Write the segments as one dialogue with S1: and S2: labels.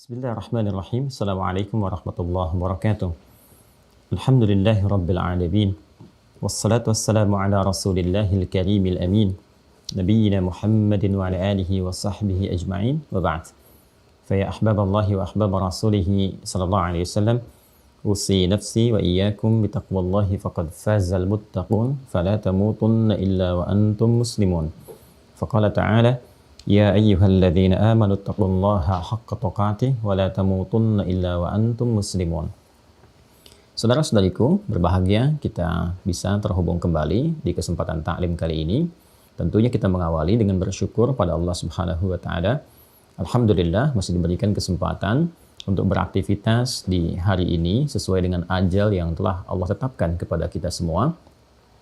S1: Bismillahirrahmanirrahim. Assalamualaikum warahmatullahi wabarakatuh. Alhamdulillahi rabbil alamin. Wassalatu wassalamu ala rasulillahil karimil amin. Nabiyyina Muhammadin wa ala alihi wa sahbihi ajma'in. Wa ba'd. Faya ahbaballahi wa ahbab rasulihi sallallahu alaihi wasallam. Usi nafsi wa iyyakum bitaqwallahi faqad fazal muttaqun. Fala tamutunna illa wa antum muslimun. Faqala ta'ala Ya ayyuhalladzina amanu taqullaha haqqa tuqatih wa la tamutunna illa wa antum muslimun. Saudara-saudariku, berbahagia kita bisa terhubung kembali di kesempatan taklim kali ini. Tentunya kita mengawali dengan bersyukur pada Allah Subhanahu wa taala. Alhamdulillah masih diberikan kesempatan untuk beraktivitas di hari ini sesuai dengan ajal yang telah Allah tetapkan kepada kita semua.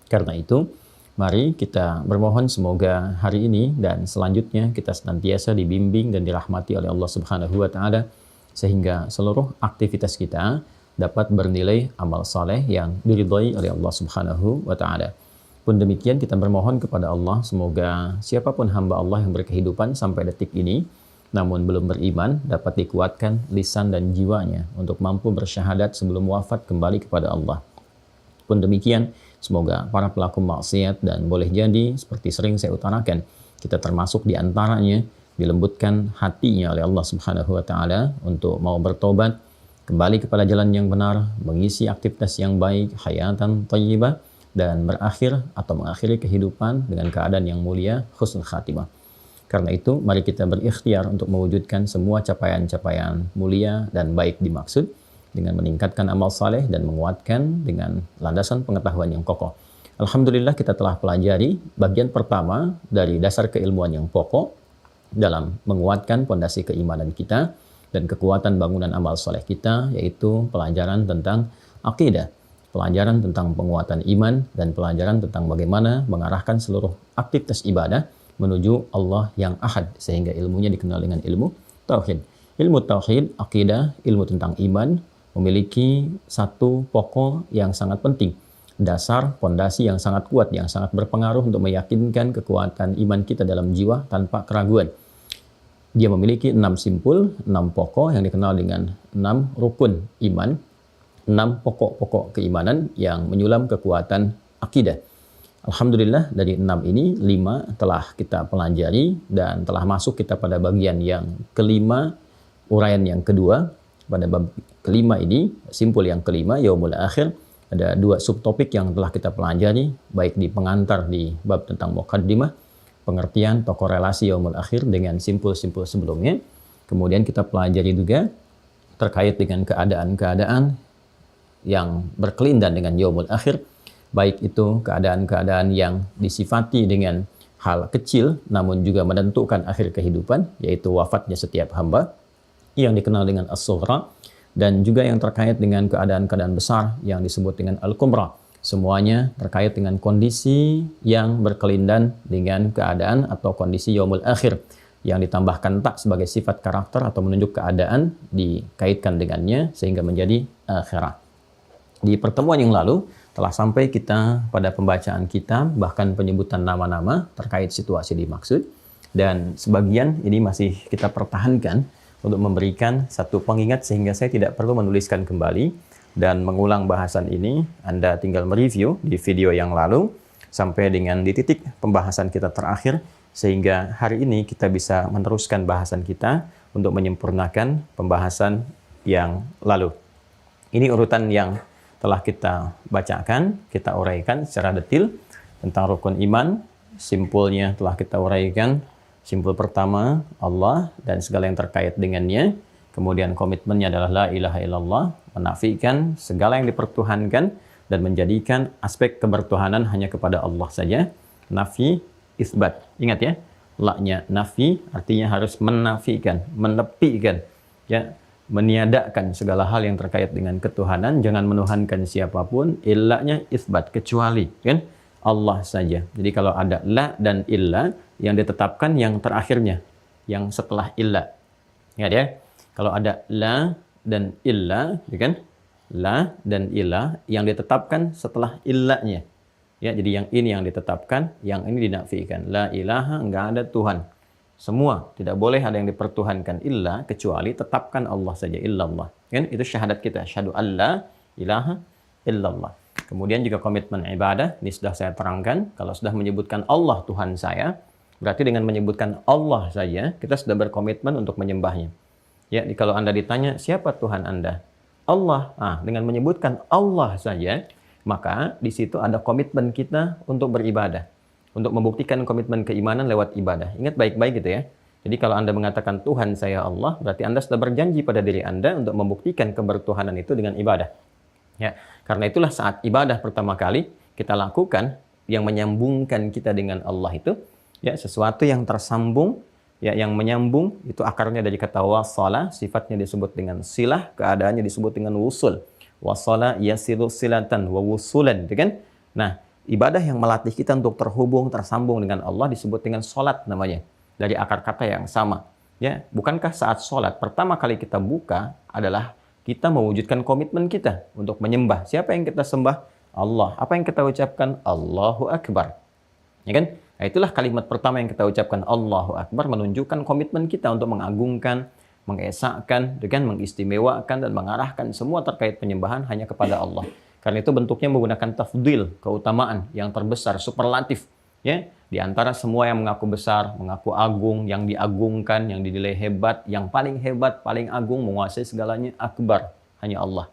S1: Karena itu, mari kita bermohon semoga hari ini dan selanjutnya kita senantiasa dibimbing dan dirahmati oleh Allah Subhanahu wa taala sehingga seluruh aktivitas kita dapat bernilai amal saleh yang diridhai oleh Allah Subhanahu wa taala. Pun demikian kita bermohon kepada Allah semoga siapapun hamba Allah yang berkehidupan sampai detik ini namun belum beriman dapat dikuatkan lisan dan jiwanya untuk mampu bersyahadat sebelum wafat kembali kepada Allah. Pun demikian, semoga para pelaku maksiat dan boleh jadi, seperti sering saya utarakan, kita termasuk di antaranya, dilembutkan hatinya oleh Allah Subhanahu wa taala untuk mau bertobat, kembali kepada jalan yang benar, mengisi aktivitas yang baik, hayatan thayyibah, dan berakhir atau mengakhiri kehidupan dengan keadaan yang mulia, husnul khatimah. Karena itu, mari kita berikhtiar untuk mewujudkan semua capaian-capaian mulia dan baik dimaksud, dengan meningkatkan amal saleh dan menguatkan dengan landasan pengetahuan yang kokoh. Alhamdulillah kita telah pelajari bagian pertama dari dasar keilmuan yang pokok dalam menguatkan pondasi keimanan kita dan kekuatan bangunan amal saleh kita, yaitu pelajaran tentang akidah, pelajaran tentang penguatan iman, dan pelajaran tentang bagaimana mengarahkan seluruh aktivitas ibadah menuju Allah yang ahad, sehingga ilmunya dikenal dengan ilmu tauhid. Ilmu tauhid, akidah, ilmu tentang iman, memiliki satu pokok yang sangat penting, dasar, pondasi yang sangat kuat, yang sangat berpengaruh untuk meyakinkan kekuatan iman kita dalam jiwa tanpa keraguan. Dia memiliki 6 simpul, 6 pokok yang dikenal dengan 6 rukun iman, 6 pokok-pokok keimanan yang menyulam kekuatan akidah. Alhamdulillah dari 6 ini, 5 telah kita pelajari dan telah masuk kita pada bagian yang kelima, uraian yang kedua. Pada bab kelima ini, simpul yang kelima, yaumul akhir, ada 2 subtopik yang telah kita pelajari, baik di pengantar di bab tentang muqaddimah, pengertian atau korelasi yaumul akhir dengan simpul-simpul sebelumnya. Kemudian kita pelajari juga terkait dengan keadaan-keadaan yang berkelindan dengan yaumul akhir, baik itu keadaan-keadaan yang disifati dengan hal kecil, namun juga menentukan akhir kehidupan, yaitu wafatnya setiap hamba, yang dikenal dengan as-sughra, dan juga yang terkait dengan keadaan-keadaan besar yang disebut dengan al-kubra. Semuanya terkait dengan kondisi yang berkelindan dengan keadaan atau kondisi yaumul akhir yang ditambahkan tak sebagai sifat karakter atau menunjuk keadaan dikaitkan dengannya sehingga menjadi akhirat. Di pertemuan yang lalu telah sampai kita pada pembacaan kitab, bahkan penyebutan nama-nama terkait situasi dimaksud, dan sebagian ini masih kita pertahankan untuk memberikan satu pengingat sehingga saya tidak perlu menuliskan kembali dan mengulang bahasan ini. Anda tinggal mereview di video yang lalu sampai dengan di titik pembahasan kita terakhir, sehingga hari ini kita bisa meneruskan bahasan kita untuk menyempurnakan pembahasan yang lalu. Ini urutan yang telah kita bacakan, kita uraikan secara detail tentang rukun iman. Simpulnya telah kita uraikan. Simpul pertama, Allah dan segala yang terkait dengannya. Kemudian komitmennya adalah la ilaha illallah, menafikan segala yang dipertuhankan dan menjadikan aspek kebertuhanan hanya kepada Allah saja. Nafi, isbat. Ingat ya, la-nya nafi artinya harus menafikan, menepikan, ya, meniadakan segala hal yang terkait dengan ketuhanan, jangan menuhankan siapapun. Illa-nya isbat, kecuali, kan? Allah saja. Jadi kalau ada la dan illa, yang ditetapkan yang terakhirnya, yang setelah illa. Ingat ya, kalau ada la dan illa, ya kan? La dan illa yang ditetapkan setelah illanya. Ya, jadi yang ini yang ditetapkan, yang ini dinafikan. La ilaha, enggak ada Tuhan Semua, tidak boleh ada yang dipertuhankan illa kecuali tetapkan Allah saja, illallah. Kan? Itu syahadat kita, syahadu alla ilaha illallah. Kemudian juga komitmen ibadah, ini sudah saya terangkan. Kalau sudah menyebutkan Allah Tuhan saya, berarti dengan menyebutkan Allah saja, kita sudah berkomitmen untuk menyembahnya. Ya, kalau Anda ditanya, siapa Tuhan Anda? Allah. Dengan menyebutkan Allah saja, maka di situ ada komitmen kita untuk beribadah. Untuk membuktikan komitmen keimanan lewat ibadah. Ingat baik-baik gitu ya. Jadi kalau Anda mengatakan Tuhan saya Allah, berarti Anda sudah berjanji pada diri Anda untuk membuktikan kebertuhanan itu dengan ibadah. Ya, karena itulah saat ibadah pertama kali kita lakukan yang menyambungkan kita dengan Allah itu, ya sesuatu yang tersambung, ya yang menyambung itu akarnya dari kata wasala, sifatnya disebut dengan silah, keadaannya disebut dengan wusul. Wasala yasilu silatan wa wusulan, gitu kan? Nah, ibadah yang melatih kita untuk terhubung, tersambung dengan Allah disebut dengan sholat namanya. Dari akar kata yang sama. Ya, bukankah saat sholat pertama kali kita buka adalah kita mewujudkan komitmen kita untuk menyembah. Siapa yang kita sembah? Allah. Apa yang kita ucapkan? Allahu Akbar. Ya kan? Nah, itulah kalimat pertama yang kita ucapkan, Allahu Akbar, menunjukkan komitmen kita untuk mengagungkan, mengesahkan, dengan mengistimewakan dan mengarahkan semua terkait penyembahan hanya kepada Allah. Karena itu bentuknya menggunakan tafdil, keutamaan yang terbesar, superlatif. Ya, di antara semua yang mengaku besar, mengaku agung, yang diagungkan, yang dinilai hebat, yang paling hebat, paling agung, menguasai segalanya, akbar, hanya Allah.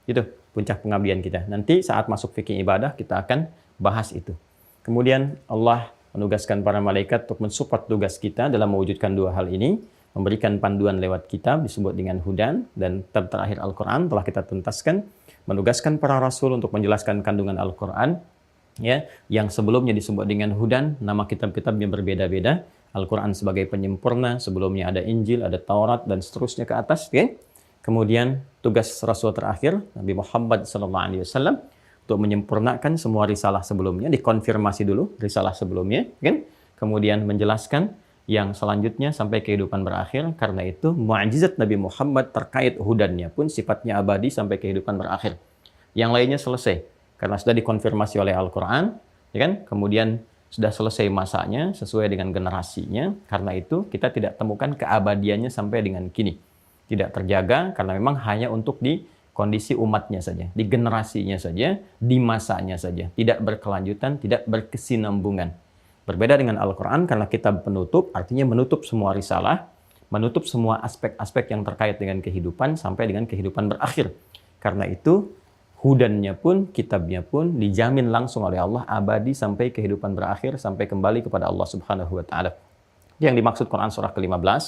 S1: Itu puncak pengabdian kita. Nanti saat masuk fikih ibadah, kita akan bahas itu. Kemudian Allah menugaskan para malaikat untuk mensupport tugas kita dalam mewujudkan dua hal ini, memberikan panduan lewat kitab, disebut dengan hudan, dan terakhir Al-Quran, telah kita tuntaskan, menugaskan para rasul untuk menjelaskan kandungan Al-Quran, ya, yang sebelumnya disebut dengan hudan, nama kitab-kitab yang berbeda-beda. Al-Quran sebagai penyempurna, sebelumnya ada Injil, ada Taurat, dan seterusnya ke atas. Ya. Kemudian tugas rasul terakhir, Nabi Muhammad SAW, untuk menyempurnakan semua risalah sebelumnya, dikonfirmasi dulu risalah sebelumnya, kan? Kemudian menjelaskan yang selanjutnya sampai kehidupan berakhir. Karena itu mukjizat Nabi Muhammad terkait hudannya pun sifatnya abadi sampai kehidupan berakhir. Yang lainnya selesai karena sudah dikonfirmasi oleh Al-Quran, ya kan? Kemudian sudah selesai masanya sesuai dengan generasinya. Karena itu kita tidak temukan keabadiannya sampai dengan kini. Tidak terjaga karena memang hanya untuk di kondisi umatnya saja, di generasinya saja, di masanya saja, tidak berkelanjutan, tidak berkesinambungan. Berbeda dengan Al-Quran karena kitab penutup, artinya menutup semua risalah, menutup semua aspek-aspek yang terkait dengan kehidupan sampai dengan kehidupan berakhir. Karena itu, hudannya pun, kitabnya pun dijamin langsung oleh Allah abadi sampai kehidupan berakhir, sampai kembali kepada Allah Subhanahu wa Ta'ala. Yang dimaksud Quran surah ke-15,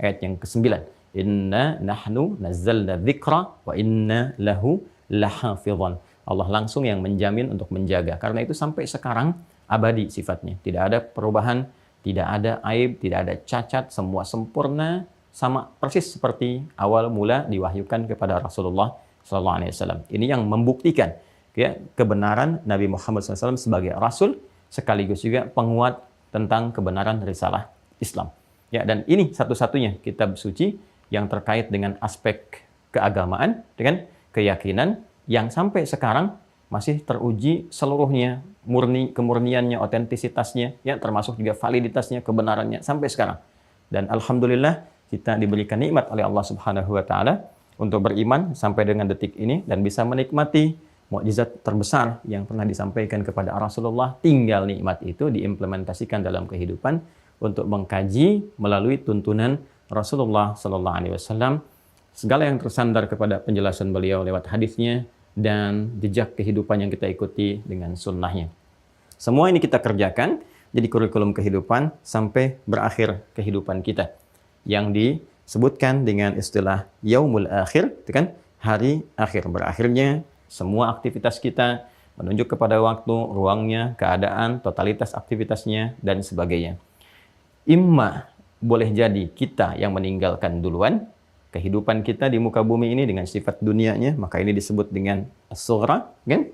S1: ayat yang ke-9. Inna nahnu nazzalna dzikra wa inna lahu lahafidhan. Allah langsung yang menjamin untuk menjaga. Karena itu sampai sekarang abadi sifatnya. Tidak ada perubahan, tidak ada aib, tidak ada cacat, semua sempurna, sama persis seperti awal mula diwahyukan kepada Rasulullah SAW. Ini yang membuktikan ya, kebenaran Nabi Muhammad SAW sebagai Rasul, sekaligus juga penguat tentang kebenaran risalah Islam. Ya, dan ini satu-satunya kitab suci yang terkait dengan aspek keagamaan, dengan keyakinan yang sampai sekarang masih teruji seluruhnya, kemurniannya, otentisitasnya, ya termasuk juga validitasnya, kebenarannya sampai sekarang. Dan alhamdulillah kita diberikan nikmat oleh Allah Subhanahu wa Ta'ala untuk beriman sampai dengan detik ini dan bisa menikmati mukjizat terbesar yang pernah disampaikan kepada Rasulullah. Tinggal nikmat itu diimplementasikan dalam kehidupan untuk mengkaji melalui tuntunan Rasulullah Sallallahu Alaihi Wasallam, segala yang tersandar kepada penjelasan beliau lewat hadisnya dan jejak kehidupan yang kita ikuti dengan sunnahnya. Semua ini kita kerjakan jadi kurikulum kehidupan sampai berakhir kehidupan kita, yang disebutkan dengan istilah yaumul akhir, itu kan hari akhir. Berakhirnya semua aktivitas kita menunjuk kepada waktu, ruangnya, keadaan, totalitas aktivitasnya, dan sebagainya. Imma boleh jadi kita yang meninggalkan duluan kehidupan kita di muka bumi ini dengan sifat dunianya, maka ini disebut dengan as-sughra, kan?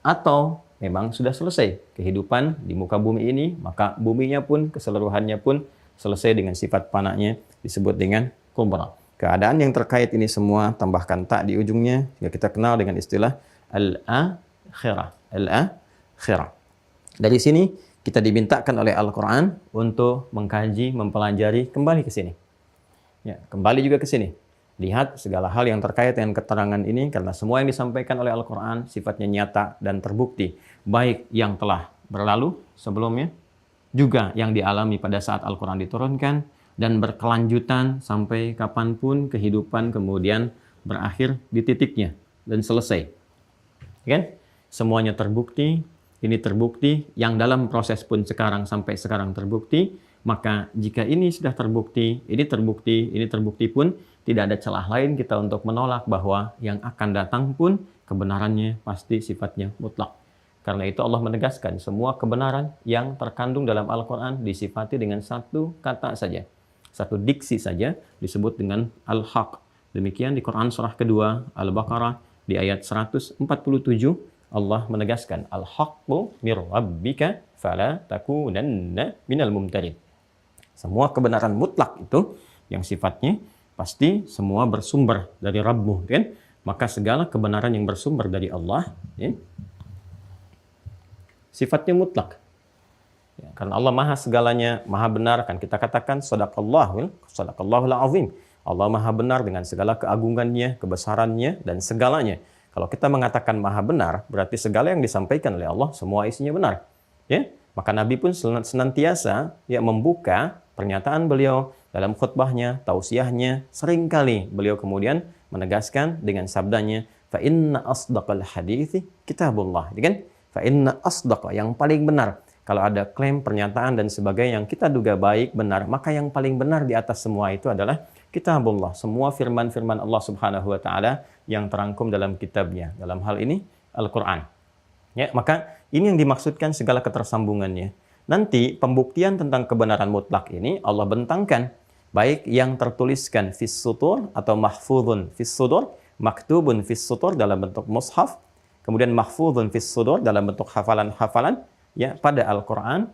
S1: Atau memang sudah selesai kehidupan di muka bumi ini, maka buminya pun, keseluruhannya pun selesai dengan sifat panahnya, disebut dengan kubra. Keadaan yang terkait ini semua, tambahkan tak di ujungnya, yang kita kenal dengan istilah al-akhirah. Al-akhirah. Dari sini Kita dimintakan oleh Al-Quran untuk mengkaji, mempelajari, kembali ke sini. Ya, kembali juga ke sini. Lihat segala hal yang terkait dengan keterangan ini, karena semua yang disampaikan oleh Al-Quran sifatnya nyata dan terbukti. Baik yang telah berlalu sebelumnya, juga yang dialami pada saat Al-Quran diturunkan, dan berkelanjutan sampai kapanpun kehidupan kemudian berakhir di titiknya dan selesai. Kan? Semuanya terbukti, ini terbukti, yang dalam proses pun sekarang sampai sekarang terbukti. Maka jika ini sudah terbukti, ini terbukti pun tidak ada celah lain kita untuk menolak bahwa yang akan datang pun kebenarannya pasti sifatnya mutlak. Karena itu Allah menegaskan semua kebenaran yang terkandung dalam Al-Quran disifati dengan satu kata saja. Satu diksi saja disebut dengan Al-Haq. Demikian di Quran surah kedua Al-Baqarah di ayat 147 Allah menegaskan Al-Haqqu mir rabbika fala takunanna minal mumtarin. Semua kebenaran mutlak itu yang sifatnya pasti semua bersumber dari Rabbmu, kan? Maka segala kebenaran yang bersumber dari Allah, ya, sifatnya mutlak. Ya, karena Allah maha segalanya, maha benar, kan kita katakan sadaqallahul azim. Allah maha benar dengan segala keagungannya, kebesarannya, dan segalanya. Kalau kita mengatakan maha benar, berarti segala yang disampaikan oleh Allah semua isinya benar. Ya, maka Nabi pun senantiasa ya membuka pernyataan beliau dalam khutbahnya, tausiahnya, seringkali beliau kemudian menegaskan dengan sabdanya, fa inna asdaqal hadithi kitabullah. Kan? Fa inna asdaqa, yang paling benar. Kalau ada klaim, pernyataan dan sebagainya yang kita duga baik, benar, maka yang paling benar di atas semua itu adalah kitabullah. Semua firman-firman Allah Subhanahu wa taala yang terangkum dalam kitabnya. Dalam hal ini Al-Qur'an. Ya, maka ini yang dimaksudkan segala ketersambungannya. Nanti pembuktian tentang kebenaran mutlak ini Allah bentangkan, baik yang tertuliskan fis sutur atau mahfuzun fis sudur, maktubun fis sutur dalam bentuk mushaf, kemudian mahfuzun fis sudur dalam bentuk hafalan-hafalan ya pada Al-Qur'an,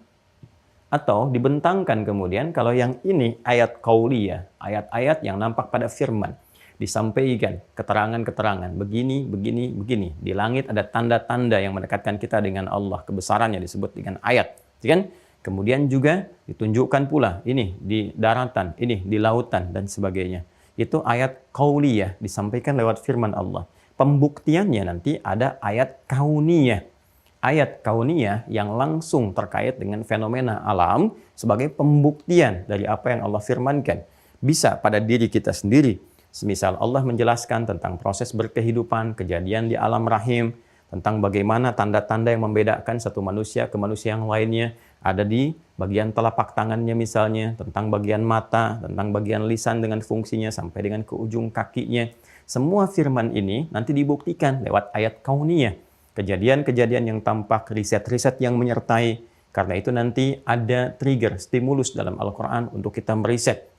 S1: atau dibentangkan kemudian kalau yang ini ayat qauliyah, ayat-ayat yang nampak pada firman, disampaikan keterangan-keterangan begini, begini, begini. Di langit ada tanda-tanda yang mendekatkan kita dengan Allah, kebesarannya disebut dengan ayat. Kan? Kemudian juga ditunjukkan pula ini di daratan, ini di lautan dan sebagainya. Itu ayat qauliyah disampaikan lewat firman Allah. Pembuktiannya nanti ada ayat kauniyah. Ayat kauniyah yang langsung terkait dengan fenomena alam sebagai pembuktian dari apa yang Allah firmankan. Bisa pada diri kita sendiri. Semisal Allah menjelaskan tentang proses berkehidupan, kejadian di alam rahim, tentang bagaimana tanda-tanda yang membedakan satu manusia ke manusia yang lainnya, ada di bagian telapak tangannya misalnya, tentang bagian mata, tentang bagian lisan dengan fungsinya sampai dengan ke ujung kakinya. Semua firman ini nanti dibuktikan lewat ayat kauniyah. Kejadian-kejadian yang tampak, riset-riset yang menyertai. Karena itu nanti ada trigger, stimulus dalam Al-Quran untuk kita meriset.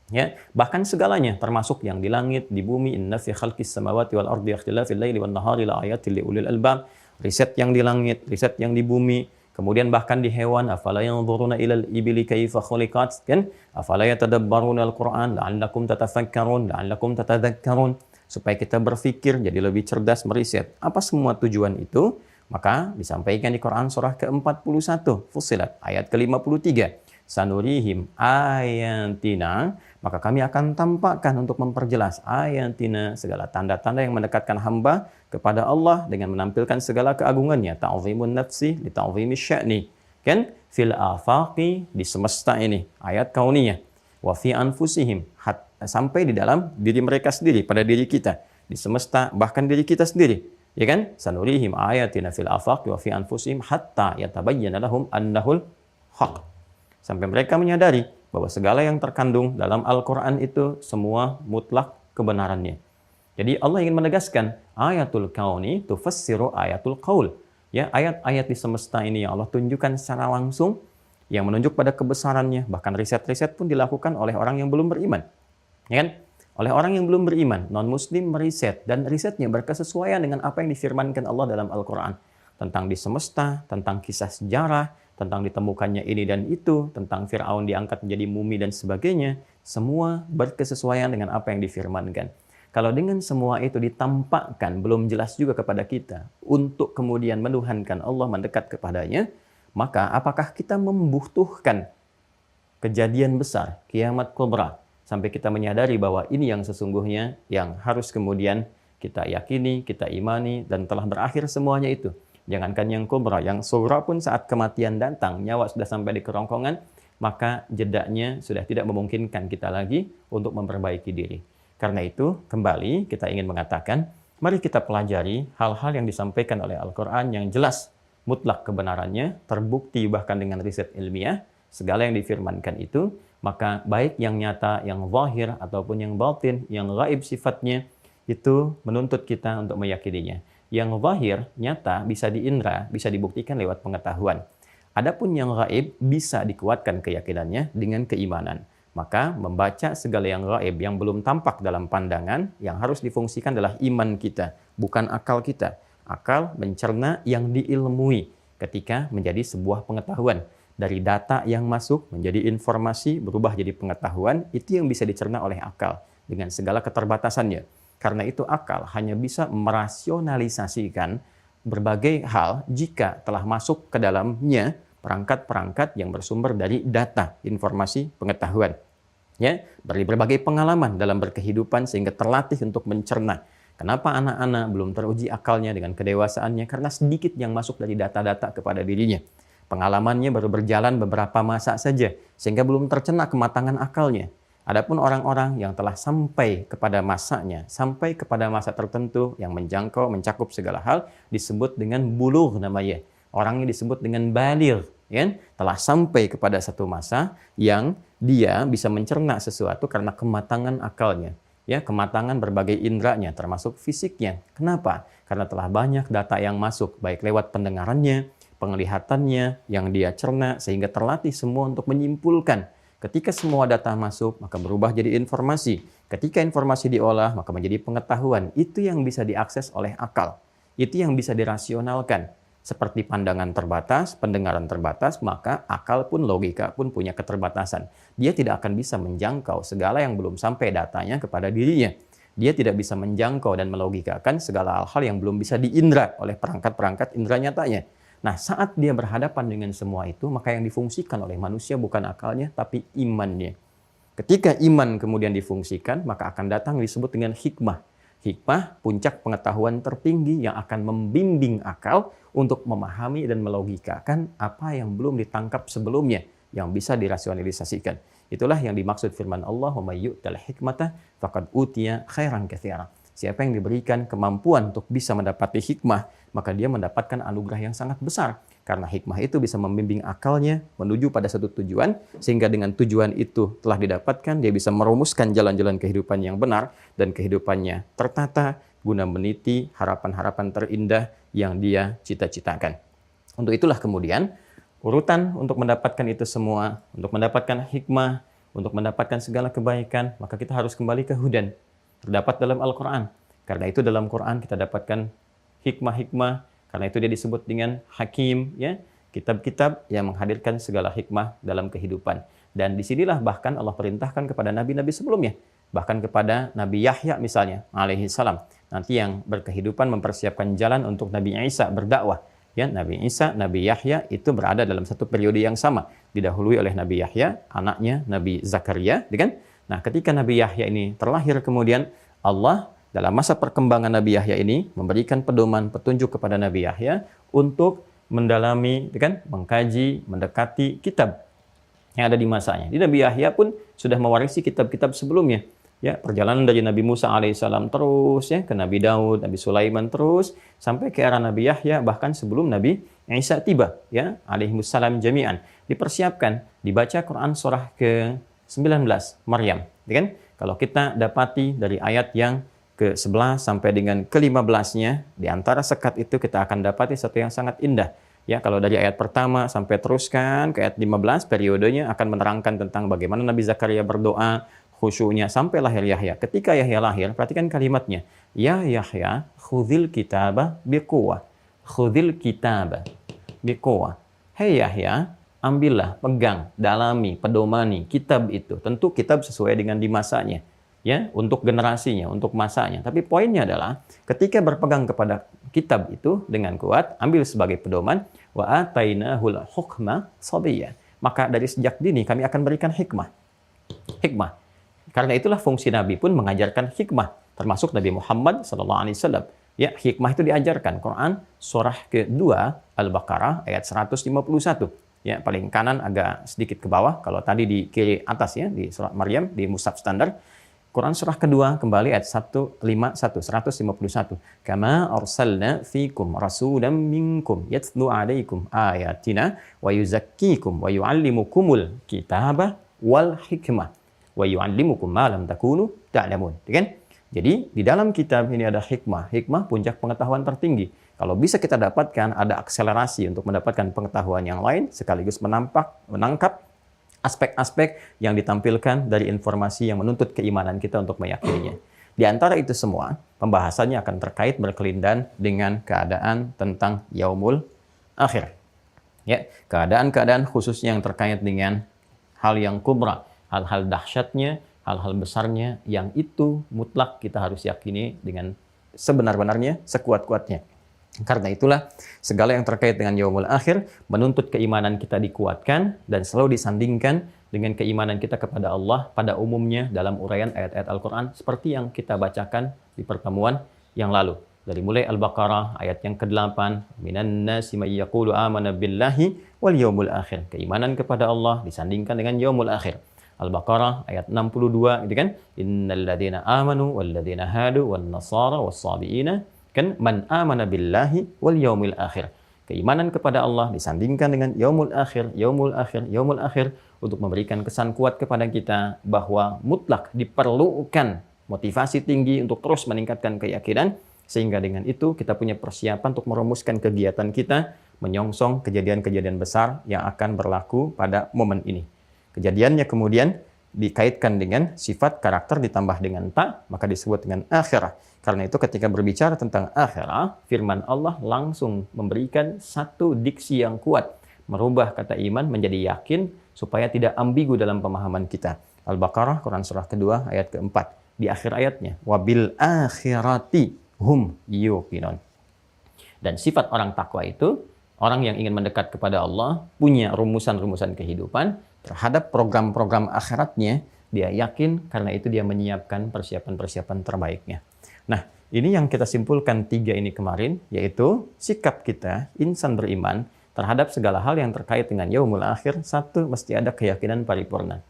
S1: Ya, bahkan segalanya termasuk yang di langit, di bumi, inna fi khalqis samawati wal ardi ikhtilafil laili wan nahari la ayatil liulil albab. Riset yang di langit, riset yang di bumi, kemudian bahkan di hewan, afala yanzuruna ilal ibili kaifa khuliqat, kan? Afala yatadabbaruna al-Qur'an la'allakum tatafakkarun, la'allakum tatadzakkarun, supaya kita berpikir jadi lebih cerdas meriset. Apa semua tujuan itu? Maka disampaikan di Quran surah ke-41 Fussilat ayat ke-53. Sanurihim ayatina, maka kami akan tampakkan untuk memperjelas ayatina, segala tanda-tanda yang mendekatkan hamba kepada Allah dengan menampilkan segala keagungannya, ta'zimun nafsi li ta'zimi sya'ni, kan? Fil afaqi, di semesta ini, ayat kauniyah, wa fi anfusihim, sampai di dalam diri mereka sendiri, pada diri kita, di semesta, bahkan diri kita sendiri, ya kan? Sanurihim ayatina fil afaqi wa fi anfusihim hatta yatabayyana lahum annahul haq. Sampai mereka menyadari bahwa segala yang terkandung dalam Al-Quran itu semua mutlak kebenarannya. Jadi Allah ingin menegaskan ayatul kauni tufassiru ayatul qaul. Ya, ayat-ayat di semesta ini yang Allah tunjukkan secara langsung yang menunjuk pada kebesarannya. Bahkan riset-riset pun dilakukan oleh orang yang belum beriman. Ya kan? Oleh orang yang belum beriman, non-muslim meriset, dan risetnya berkesesuaian dengan apa yang difirmankan Allah dalam Al-Quran. Tentang di semesta, tentang kisah sejarah, tentang ditemukannya ini dan itu, tentang Fir'aun diangkat menjadi mumi dan sebagainya, semua berkesesuaian dengan apa yang difirmankan. Kalau dengan semua itu ditampakkan, belum jelas juga kepada kita, untuk kemudian menuhankan Allah, mendekat kepadanya, Maka apakah kita membutuhkan kejadian besar, kiamat kubra, sampai kita menyadari bahwa ini yang sesungguhnya yang harus kemudian kita yakini, kita imani, dan telah berakhir semuanya itu. Jangankan yang kubra, yang sughra pun saat kematian datang, nyawa sudah sampai di kerongkongan, maka jedaknya sudah tidak memungkinkan kita lagi untuk memperbaiki diri. Karena itu, kembali kita ingin mengatakan, mari kita pelajari hal-hal yang disampaikan oleh Al-Quran yang jelas, mutlak kebenarannya, terbukti bahkan dengan riset ilmiah, segala yang difirmankan itu, maka baik yang nyata, yang zahir, ataupun yang batin, yang gaib sifatnya, itu menuntut kita untuk meyakininya. Yang zahir, nyata, bisa diindra, bisa dibuktikan lewat pengetahuan. Adapun yang gaib bisa dikuatkan keyakinannya dengan keimanan. Maka membaca segala yang gaib yang belum tampak dalam pandangan, yang harus difungsikan adalah iman kita, bukan akal kita. Akal mencerna yang diilmui ketika menjadi sebuah pengetahuan. Dari data yang masuk menjadi informasi, berubah jadi pengetahuan, itu yang bisa dicerna oleh akal dengan segala keterbatasannya. Karena itu akal hanya bisa merasionalisasikan berbagai hal jika telah masuk ke dalamnya perangkat-perangkat yang bersumber dari data, informasi, pengetahuan. Ya, dari berbagai pengalaman dalam berkehidupan sehingga terlatih untuk mencerna. Kenapa anak-anak belum teruji akalnya dengan kedewasaannya? Karena sedikit yang masuk dari data-data kepada dirinya. Pengalamannya baru berjalan beberapa masa saja, sehingga belum tercerna kematangan akalnya. Adapun orang-orang yang telah sampai kepada masanya, sampai kepada masa tertentu yang menjangkau, mencakup segala hal, disebut dengan bulugh namanya. Orangnya disebut dengan baligh, ya? Telah sampai kepada satu masa yang dia bisa mencerna sesuatu karena kematangan akalnya, ya, kematangan berbagai indranya, termasuk fisiknya. Kenapa? Karena telah banyak data yang masuk, baik lewat pendengarannya, penglihatannya, yang dia cerna, sehingga terlatih semua untuk menyimpulkan. Ketika semua data masuk, maka berubah jadi informasi. Ketika informasi diolah, maka menjadi pengetahuan. Itu yang bisa diakses oleh akal. Itu yang bisa dirasionalkan. Seperti pandangan terbatas, pendengaran terbatas, maka akal pun, logika pun punya keterbatasan. Dia tidak akan bisa menjangkau segala yang belum sampai datanya kepada dirinya. Dia tidak bisa menjangkau dan melogikakan segala hal-hal yang belum bisa diindra oleh perangkat-perangkat indra nyatanya. Nah, saat dia berhadapan dengan semua itu, maka yang difungsikan oleh manusia bukan akalnya, tapi imannya. Ketika iman kemudian difungsikan, maka akan datang disebut dengan hikmah. Hikmah, puncak pengetahuan tertinggi yang akan membimbing akal untuk memahami dan melogikakan apa yang belum ditangkap sebelumnya, yang bisa dirasionalisasikan. Itulah yang dimaksud firman Allah, "Wa may yu'tal hikmata faqad utiya khairan katsira." Siapa yang diberikan kemampuan untuk bisa mendapati hikmah, maka dia mendapatkan anugerah yang sangat besar. Karena hikmah itu bisa membimbing akalnya menuju pada satu tujuan, sehingga dengan tujuan itu telah didapatkan, dia bisa merumuskan jalan-jalan kehidupan yang benar, dan kehidupannya tertata, guna meniti harapan-harapan terindah yang dia cita-citakan. Untuk itulah kemudian, urutan untuk mendapatkan itu semua, untuk mendapatkan hikmah, untuk mendapatkan segala kebaikan, maka kita harus kembali ke hudan. Terdapat dalam Al-Quran. Karena itu dalam Quran kita dapatkan hikmah-hikmah. Karena itu dia disebut dengan hakim, ya, kitab-kitab yang menghadirkan segala hikmah dalam kehidupan. Dan disinilah bahkan Allah perintahkan kepada nabi-nabi sebelumnya. Bahkan kepada Nabi Yahya misalnya, alaihi salam. Nanti yang berkehidupan mempersiapkan jalan untuk Nabi Isa berdakwah. Ya, Nabi Isa, Nabi Yahya itu berada dalam satu periode yang sama. Didahului oleh Nabi Yahya, anaknya Nabi Zakaria, kan? Nah, ketika Nabi Yahya ini terlahir, kemudian Allah dalam masa perkembangan Nabi Yahya ini memberikan pedoman, petunjuk kepada Nabi Yahya untuk mendalami, kan, mengkaji, mendekati kitab yang ada di masanya. Di Nabi Yahya pun sudah mewarisi kitab-kitab sebelumnya. Ya, perjalanan dari Nabi Musa alaihissalam terus, ya, ke Nabi Daud, Nabi Sulaiman terus, sampai ke era Nabi Yahya, bahkan sebelum Nabi Isa tiba, ya, alaihissalam jami'an. Dipersiapkan, dibaca Quran surah ke-19, Maryam. Kan? Kalau kita dapati dari ayat yang ke-11 sampai dengan ke-15-nya, di antara sekat itu kita akan dapati satu yang sangat indah. Ya, kalau dari ayat pertama sampai teruskan ke ayat 15, periodenya akan menerangkan tentang bagaimana Nabi Zakaria berdoa, khusyuknya sampai lahir Yahya. Ketika Yahya lahir, perhatikan kalimatnya. Ya Yahya, khudhil kitaba biquwah. Khudhil kitaba biquwah. Hei Yahya, ambillah, pegang, dalami, pedomani kitab itu. Tentu kitab sesuai dengan di masanya. ya, untuk generasinya, untuk masanya. Tapi poinnya adalah ketika berpegang kepada kitab itu dengan kuat, ambil sebagai pedoman, wa atainahul hukma sabiyyan. Maka dari sejak dini kami akan berikan hikmah. Hikmah. Karena itulah fungsi Nabi pun mengajarkan hikmah, termasuk Nabi Muhammad SAW. Ya, hikmah itu diajarkan. Quran surah kedua Al-Baqarah ayat 151. Ya, paling kanan agak sedikit ke bawah. Kalau tadi di kiri atas ya, di surat Maryam, di mushaf standar. Quran surah kedua kembali ayat 151. Kama arsalna fikum rasulan minkum yatlu alaikum ayatina wa yuzakkikum wa yuallimukumul kitaba wal hikmah wa yuallimukum ma lam takunu ta'lamun. Kan? Jadi di dalam kitab ini ada hikmah. Hikmah puncak pengetahuan tertinggi. Kalau bisa kita dapatkan, ada akselerasi untuk mendapatkan pengetahuan yang lain, sekaligus menangkap aspek-aspek yang ditampilkan dari informasi yang menuntut keimanan kita untuk meyakininya. Di antara itu semua, pembahasannya akan terkait berkelindan dengan keadaan tentang yaumul akhir. Ya, keadaan-keadaan khususnya yang terkait dengan hal yang kubra, hal-hal dahsyatnya, hal-hal besarnya, yang itu mutlak kita harus yakini dengan sebenar-benarnya, sekuat-kuatnya. Karena itulah segala yang terkait dengan yaumul akhir menuntut keimanan kita dikuatkan dan selalu disandingkan dengan keimanan kita kepada Allah pada umumnya dalam uraian ayat-ayat Al-Quran seperti yang kita bacakan di pertemuan yang lalu. Dari mulai Al-Baqarah ayat yang ke-8, minan nasi may yaqulu amana billahi wal yaumil akhir. Keimanan kepada Allah disandingkan dengan yaumul akhir. Al-Baqarah ayat 62 gitu kan, innal ladzina amanu wal ladzina hadu wan nasara was sabiina. Kan man amana billahi wal yaumil akhir. Keimanan kepada Allah disandingkan dengan yaumul akhir, yaumul akhir, yaumul akhir untuk memberikan kesan kuat kepada kita bahwa mutlak diperlukan motivasi tinggi untuk terus meningkatkan keyakinan, sehingga dengan itu kita punya persiapan untuk merumuskan kegiatan kita menyongsong kejadian-kejadian besar yang akan berlaku pada momen ini. Kejadiannya kemudian dikaitkan dengan sifat karakter ditambah dengan ta, maka disebut dengan akhirah. Karena itu ketika berbicara tentang akhirah, firman Allah langsung memberikan satu diksi yang kuat, merubah kata iman menjadi yakin supaya tidak ambigu dalam pemahaman kita. Al-Baqarah, Quran surah kedua ayat keempat. Di akhir ayatnya, wabil akhirati hum yuqinun. Dan sifat orang takwa itu, orang yang ingin mendekat kepada Allah, punya rumusan-rumusan kehidupan, terhadap program-program akhiratnya, dia yakin, karena itu dia menyiapkan persiapan-persiapan terbaiknya. Nah, ini yang kita simpulkan 3 ini kemarin, yaitu sikap kita, insan beriman, terhadap segala hal yang terkait dengan yaumul akhir. 1, mesti ada keyakinan paripurna.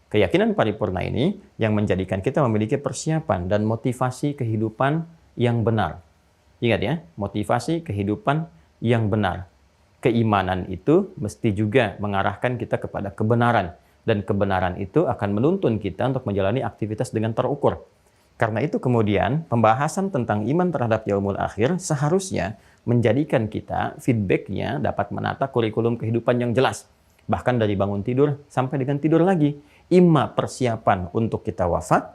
S1: Keyakinan paripurna ini yang menjadikan kita memiliki persiapan dan motivasi kehidupan yang benar. Ingat ya, motivasi kehidupan yang benar. Keimanan itu mesti juga mengarahkan kita kepada kebenaran. Dan kebenaran itu akan menuntun kita untuk menjalani aktivitas dengan terukur. Karena itu kemudian pembahasan tentang iman terhadap yaumul akhir seharusnya menjadikan kita feedbacknya dapat menata kurikulum kehidupan yang jelas. Bahkan dari bangun tidur sampai dengan tidur lagi. Imma persiapan untuk kita wafat,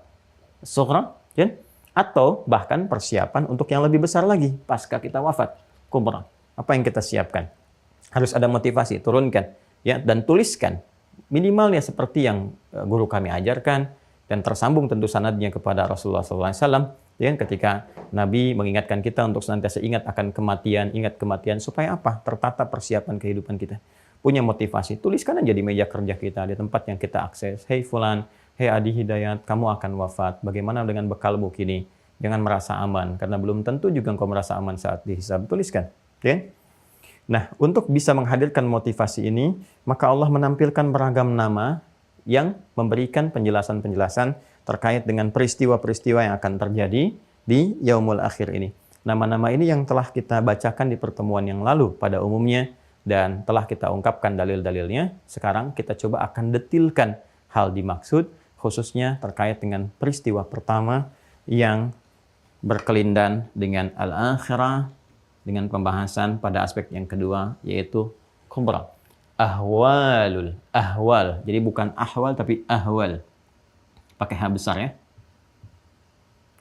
S1: sughra, ya? Atau bahkan persiapan untuk yang lebih besar lagi pasca kita wafat, kubra. Apa yang kita siapkan? Harus ada motivasi, turunkan ya, dan tuliskan. Minimalnya seperti yang guru kami ajarkan, dan tersambung tentu sanadnya kepada Rasulullah SAW, ya, ketika Nabi mengingatkan kita untuk senantiasa ingat akan kematian, supaya apa? Tertata persiapan kehidupan kita. Punya motivasi, tuliskan aja di meja kerja kita, di tempat yang kita akses. Hei Fulan, hei Adi Hidayat, kamu akan wafat. Bagaimana dengan bekalmu kini? Jangan merasa aman, karena belum tentu juga engkau merasa aman saat dihisab. Tuliskan. Ya? Nah, untuk bisa menghadirkan motivasi ini, maka Allah menampilkan beragam nama yang memberikan penjelasan-penjelasan terkait dengan peristiwa-peristiwa yang akan terjadi di yaumul akhir ini. Nama-nama ini yang telah kita bacakan di pertemuan yang lalu pada umumnya, dan telah kita ungkapkan dalil-dalilnya. Sekarang kita coba akan detilkan hal dimaksud, khususnya terkait dengan peristiwa pertama yang berkelindan dengan al-akhirah, dengan pembahasan pada aspek yang kedua, yaitu kubra. Ahwal. Jadi bukan ahwal tapi ahwal. Pakai H besar ya.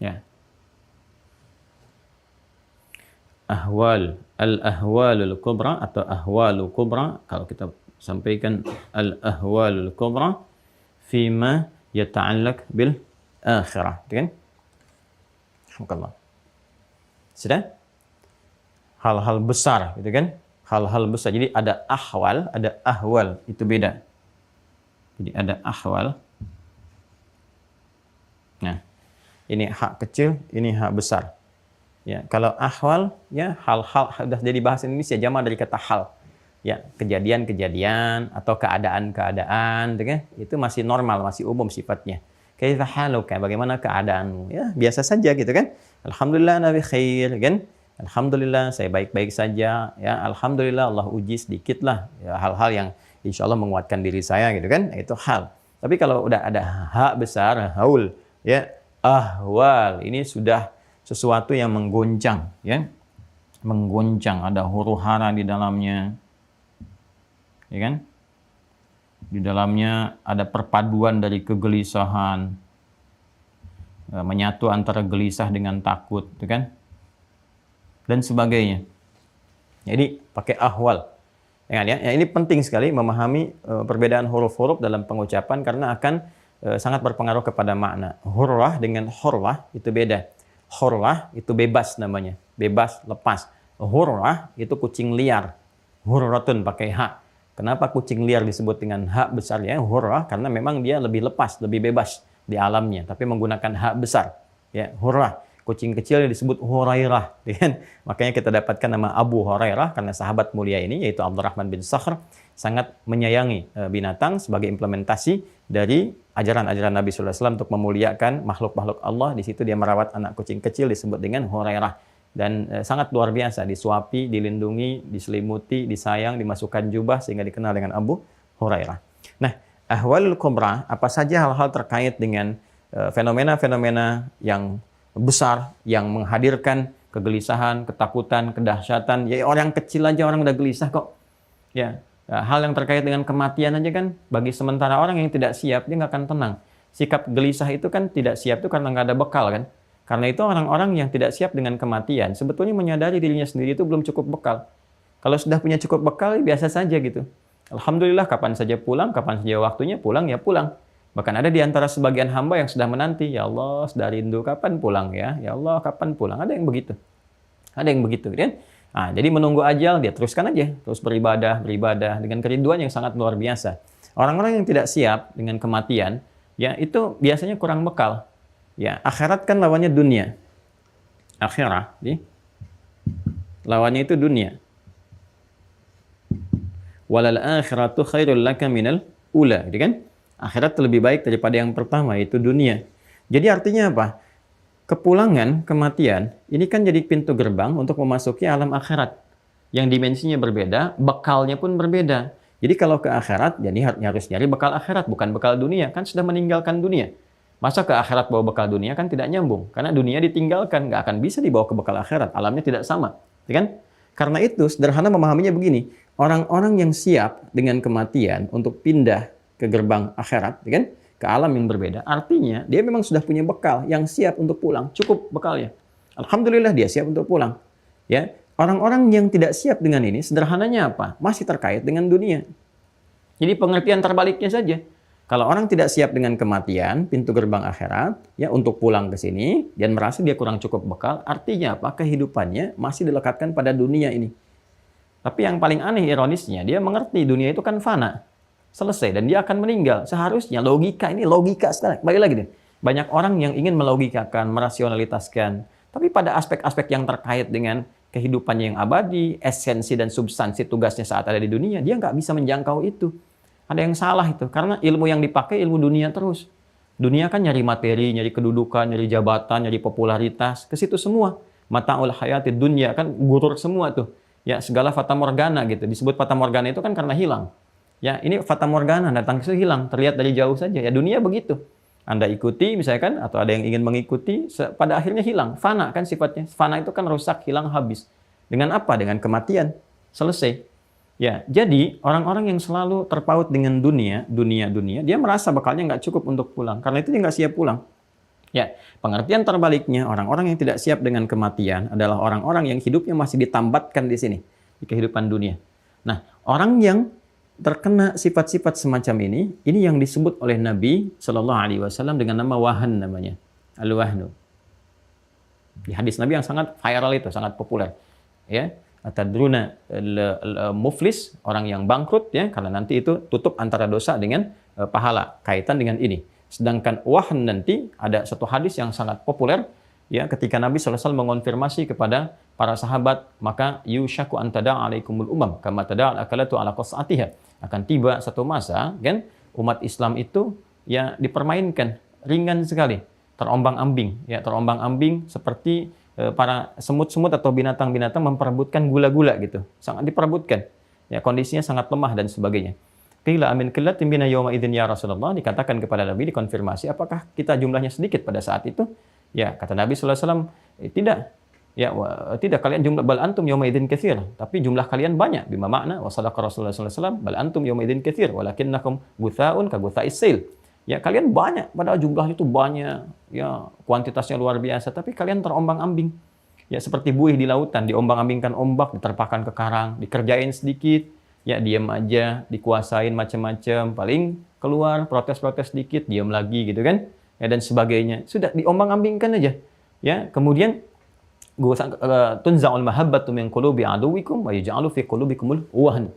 S1: Ya. Ahwal. Al-ahwalul kubra atau ahwalul kubra. Kalau kita sampaikan al-ahwalul kubra fima yata'allaq bil akhirah, gitu kan? Alhamdulillah. Sudah? Hal-hal besar, gitu kan? Hal-hal besar. Jadi ada ahwal, ada ahwal, itu beda. Jadi ada ahwal. Nah, ini hak kecil, ini hak besar. Ya, kalau ahwal, ya hal-hal sudah jadi bahasa Indonesia jamak dari kata hal. Ya, kejadian-kejadian atau keadaan-keadaan, gitu kan? Itu masih normal, masih umum sifatnya. Kaifa haluka, bagaimana keadaanmu? Ya, biasa saja gitu kan? Alhamdulillah nabi khair, kan? Alhamdulillah saya baik-baik saja. Ya, alhamdulillah Allah uji sedikit lah. Ya, hal-hal yang insya Allah menguatkan diri saya gitu kan? Itu hal. Tapi kalau udah ada hak besar, haul, ya, ahwal, ini sudah sesuatu yang menggoncang, ya, menggoncang, ada huru hara di dalamnya, ya kan? Di dalamnya ada perpaduan dari kegelisahan, menyatu antara gelisah dengan takut, ya kan? Dan sebagainya. Jadi pakai ahwal, ya, ya ini penting sekali memahami perbedaan huruf-huruf dalam pengucapan karena akan sangat berpengaruh kepada makna. Hurwah dengan horwah itu beda. Hurwah itu bebas namanya, bebas, lepas. Hurwah itu kucing liar. Hurratun pakai hak. Kenapa kucing liar disebut dengan hak besar ya? Hurwah karena memang dia lebih lepas, lebih bebas di alamnya, tapi menggunakan hak besar. Ya, hurwah. Kucing kecil yang disebut Hurairah, kan? Makanya kita dapatkan nama Abu Hurairah karena sahabat mulia ini yaitu Abdurrahman bin Sakhr sangat menyayangi binatang sebagai implementasi dari ajaran-ajaran Nabi sallallahu alaihi wasallam untuk memuliakan makhluk-makhluk Allah. Di situ dia merawat anak kucing kecil disebut dengan Hurairah dan sangat luar biasa, disuapi, dilindungi, diselimuti, disayang, dimasukkan jubah sehingga dikenal dengan Abu Hurairah. Nah, ahwalul kubra apa saja hal-hal terkait dengan fenomena-fenomena yang besar yang menghadirkan kegelisahan, ketakutan, kedahsyatan. Ya orang kecil aja orang udah gelisah kok. Ya, hal yang terkait dengan kematian aja kan bagi sementara orang yang tidak siap dia nggak akan tenang. Sikap gelisah itu kan tidak siap itu karena nggak ada bekal kan. Karena itu orang-orang yang tidak siap dengan kematian sebetulnya menyadari dirinya sendiri itu belum cukup bekal. Kalau sudah punya cukup bekal biasa saja gitu. Alhamdulillah kapan saja pulang, kapan saja waktunya pulang ya pulang. Bahkan ada di antara sebagian hamba yang sudah menanti, ya Allah, sudah rindu kapan pulang ya? Ya Allah, kapan pulang? Ada yang begitu. Ada yang begitu, kan? Nah, jadi menunggu ajal, dia teruskan aja. Terus beribadah, beribadah dengan kerinduan yang sangat luar biasa. Orang-orang yang tidak siap dengan kematian, ya itu biasanya kurang bekal. Ya, akhirat kan lawannya dunia. Akhirat, lawannya itu dunia. Walal akhiratu khairul laka minal ula, gitu kan? Akhirat lebih baik daripada yang pertama, yaitu dunia. Jadi artinya apa? Kepulangan, kematian, ini kan jadi pintu gerbang untuk memasuki alam akhirat. Yang dimensinya berbeda, bekalnya pun berbeda. Jadi kalau ke akhirat, jadi harus nyari bekal akhirat, bukan bekal dunia. Kan sudah meninggalkan dunia. Masa ke akhirat bawa bekal dunia kan tidak nyambung. Karena dunia ditinggalkan, nggak akan bisa dibawa ke bekal akhirat. Alamnya tidak sama. Ya kan? Karena itu, sederhana memahaminya begini. Orang-orang yang siap dengan kematian untuk pindah ke gerbang akhirat, kan? Ke alam yang berbeda. Artinya, dia memang sudah punya bekal yang siap untuk pulang. Cukup bekalnya. Alhamdulillah dia siap untuk pulang. Ya, orang-orang yang tidak siap dengan ini, sederhananya apa? Masih terkait dengan dunia. Jadi pengertian terbaliknya saja. Kalau orang tidak siap dengan kematian, pintu gerbang akhirat, ya untuk pulang ke sini, dan merasa dia kurang cukup bekal, artinya apa? Kehidupannya masih dilekatkan pada dunia ini. Tapi yang paling aneh, ironisnya, dia mengerti dunia itu kan fana. Selesai dan dia akan meninggal. Seharusnya logika ini logika sekali. Balik lagi nih. Banyak orang yang ingin melogikakan, merasionalitaskan, tapi pada aspek-aspek yang terkait dengan kehidupannya yang abadi, esensi dan substansi tugasnya saat ada di dunia, dia nggak bisa menjangkau itu. Ada yang salah itu karena ilmu yang dipakai ilmu dunia terus. Dunia kan nyari materi, nyari kedudukan, nyari jabatan, nyari popularitas, ke situ semua. Mata'ul hayatid dunya kan gurur semua tuh. Ya, segala fata morgana gitu. Disebut fata morgana itu kan karena hilang. Ya, ini fata morgana, datang ke situ hilang, terlihat dari jauh saja. Ya, dunia begitu. Anda ikuti misalkan, atau ada yang ingin mengikuti, pada akhirnya hilang. Fana kan sifatnya. Fana itu kan rusak, hilang, habis. Dengan apa? Dengan kematian. Selesai. Ya, jadi orang-orang yang selalu terpaut dengan dunia, dia merasa bekalnya nggak cukup untuk pulang. Karena itu dia nggak siap pulang. Ya, pengertian terbaliknya, orang-orang yang tidak siap dengan kematian adalah orang-orang yang hidupnya masih ditambatkan di sini, di kehidupan dunia. Nah, orang yang terkena sifat-sifat semacam ini yang disebut oleh Nabi Shallallahu Alaihi Wasallam dengan nama wahan namanya, al-wahnu. Di hadis Nabi yang sangat viral itu, sangat populer. Ya, atadruna muflis, orang yang bangkrut, ya, karena nanti itu tutup antara dosa dengan pahala, kaitan dengan ini. Sedangkan wahan nanti ada satu hadis yang sangat populer, ya, ketika Nabi SAW mengonfirmasi kepada para sahabat, maka yushaku an tada'a alaikumul umam kama tada'al akalatu ala qas'atiha. Akan tiba satu masa, kan, umat Islam itu ya dipermainkan ringan sekali, terombang-ambing, ya, terombang-ambing seperti para semut-semut atau binatang-binatang memperebutkan gula-gula gitu. Sangat diperebutkan. Ya, kondisinya sangat lemah dan sebagainya. Qila amin qillatin bina yawma idzin ya Rasulullah, dikatakan kepada Nabi, dikonfirmasi, apakah kita jumlahnya sedikit pada saat itu? Ya, kata Nabi sallallahu alaihi wasallam, tidak. Ya, tidak, kalian jumlah bal antum yawma idzin katsir, tapi jumlah kalian banyak. Bima makna wa sadaqa Rasulullah sallallahu alaihi wasallam, bal antum yawma idzin katsir walakinnakum gutsaun ka gutsa'is sil. Ya, kalian banyak, padahal jumlahnya itu banyak. Ya, kuantitasnya luar biasa, tapi kalian terombang-ambing. Ya, seperti buih di lautan, diombang-ambingkan ombak, diterpahkan ke karang, dikerjain sedikit, ya diam aja, dikuasain macam-macam, paling keluar protes-protes sedikit, diam lagi gitu kan. Ya, dan sebagainya. Sudah diombang-ambingkan aja. Ya, kemudian tunza'ul mahabbatu min qulubi aduwikum wa yaj'alu fi qulubikumul wahn.